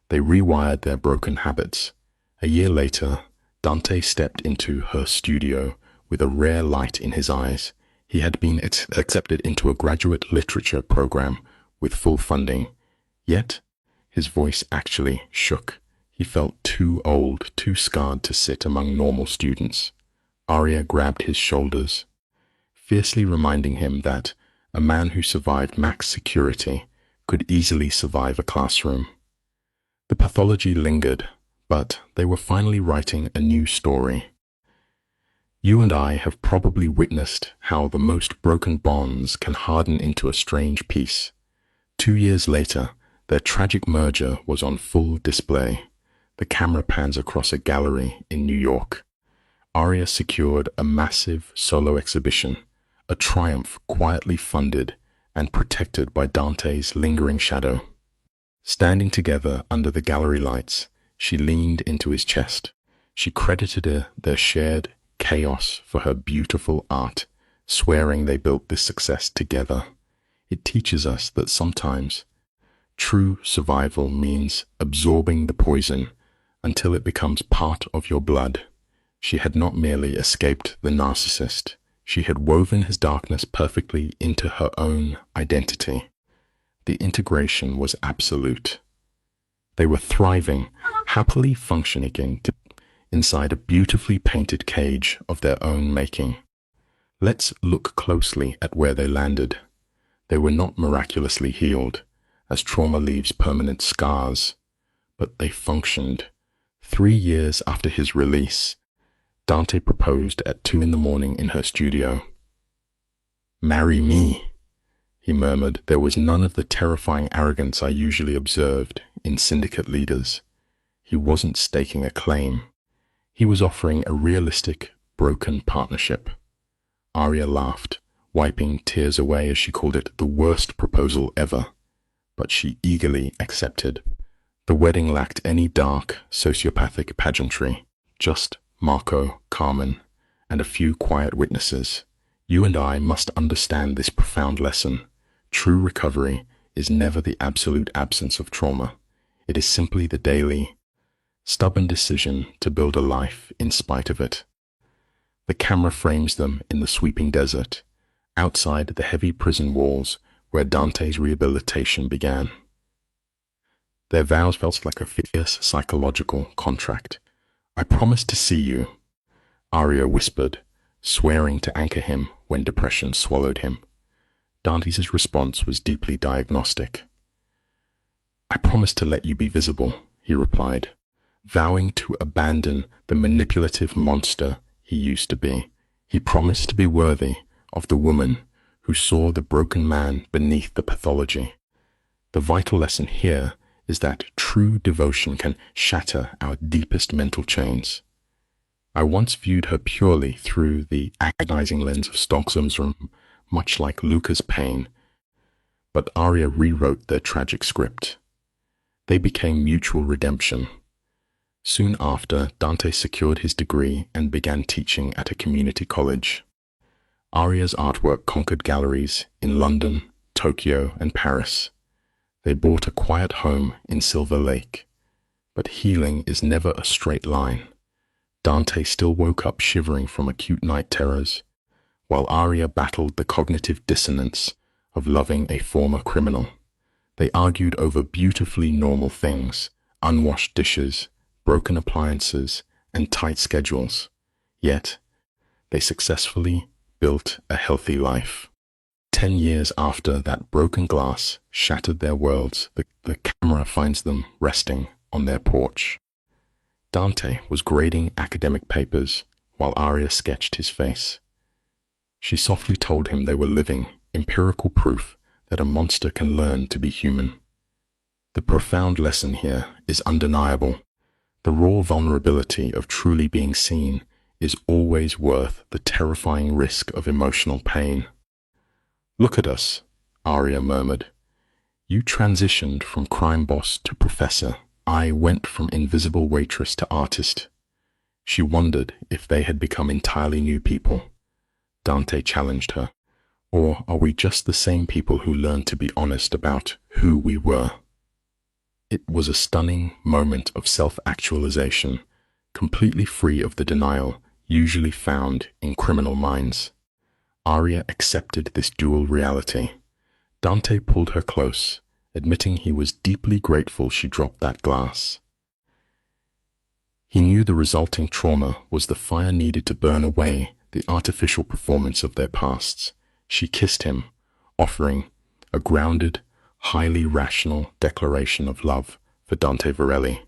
they rewired their broken habits. A year later, Dante stepped into her studio with a rare light in his eyes. He had been accepted into a graduate literature program with full funding. Yet, his voice actually shook. He felt too old, too scarred to sit among normal students. Aria grabbed his shoulders, fiercely reminding him that a man who survived max security could easily survive a classroom. The pathology lingered, but they were finally writing a new story. You and I have probably witnessed how the most broken bonds can harden into a strange peace. 2 years later, their tragic merger was on full display. The camera pans across a gallery in New York. Aria secured a massive solo exhibition, a triumph quietly funded and protected by Dante's lingering shadow. Standing together under the gallery lights, she leaned into his chest. She credited their shared chaos for her beautiful art, swearing they built this success together. It teaches us that sometimes true survival means absorbing the poison until it becomes part of your blood. She had not merely escaped the narcissist, she had woven his darkness perfectly into her own identity. The integration was absolute. They were thriving, happily functioning inside a beautifully painted cage of their own making. Let's look closely at where they landed. They were not miraculously healed, as trauma leaves permanent scars, but they functioned. 3 years after his release, Dante proposed at 2 a.m. in her studio. "Marry me," he murmured. There was none of the terrifying arrogance I usually observed in syndicate leaders. He wasn't staking a claim. He was offering a realistic, broken partnership. Aria laughed, wiping tears away as she called it the worst proposal ever. But she eagerly accepted. The wedding lacked any dark, sociopathic pageantry, just Marco, Carmen, and a few quiet witnesses. You and I must understand this profound lesson. True recovery is never the absolute absence of trauma. It is simply the daily, stubborn decision to build a life in spite of it. The camera frames them in the sweeping desert, outside the heavy prison walls where Dante's rehabilitation began. Their vows felt like a fierce psychological contract. I promised to see you, Arya whispered, swearing to anchor him when depression swallowed him. Dante's response was deeply diagnostic. I promised to let you be visible, he replied, vowing to abandon the manipulative monster he used to be. He promised to be worthy of the woman who saw the broken man beneath the pathology. The vital lesson here is that true devotion can shatter our deepest mental chains. I once viewed her purely through the agonizing lens of Stockholmsrum, much like Luca's pain, but Arya rewrote their tragic script. They became mutual redemption. Soon after, Dante secured his degree and began teaching at a community college. Arya's artwork conquered galleries in London, Tokyo, and Paris. They bought a quiet home in Silver Lake. But healing is never a straight line. Dante still woke up shivering from acute night terrors, while Arya battled the cognitive dissonance of loving a former criminal. They argued over beautifully normal things, unwashed dishes, broken appliances, and tight schedules. Yet, they successfully built a healthy life. 10 years after that broken glass shattered their worlds, the camera finds them resting on their porch. Dante was grading academic papers while Arya sketched his face. She softly told him they were living empirical proof that a monster can learn to be human. The profound lesson here is undeniable. The raw vulnerability of truly being seen is always worth the terrifying risk of emotional pain. Look at us, Arya murmured. You transitioned from crime boss to professor. I went from invisible waitress to artist. She wondered if they had become entirely new people. Dante challenged her. Or are we just the same people who learned to be honest about who we were? It was a stunning moment of self-actualization, completely free of the denial usually found in criminal minds. Arya accepted this dual reality. Dante pulled her close, admitting he was deeply grateful she dropped that glass. He knew the resulting trauma was the fire needed to burn away the artificial performance of their pasts. She kissed him, offering a grounded, highly rational declaration of love for Dante Varelli.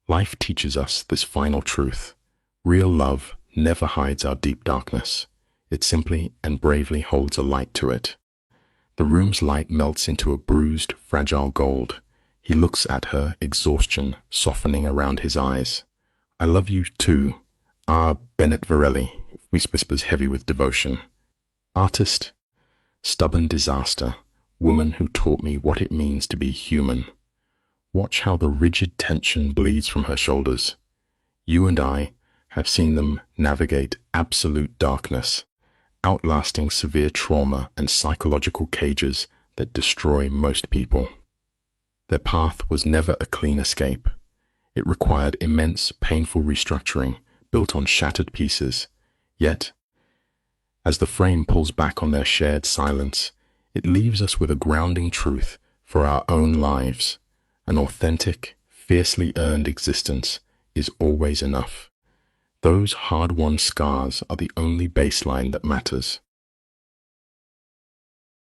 Life teaches us this final truth. Real love never hides our deep darkness. It simply and bravely holds a light to it. The room's light melts into a bruised, fragile gold. He looks at her, exhaustion softening around his eyes. I love you too, Bennett Varelli, whispers heavy with devotion. Artist, stubborn disaster, woman who taught me what it means to be human. Watch how the rigid tension bleeds from her shoulders. You and I have seen them navigate absolute darkness, outlasting severe trauma and psychological cages that destroy most people. Their path was never a clean escape. It required immense, painful restructuring built on shattered pieces. Yet, as the frame pulls back on their shared silence, it leaves us with a grounding truth for our own lives. An authentic, fiercely earned existence is always enough. Those hard-won scars are the only baseline that matters.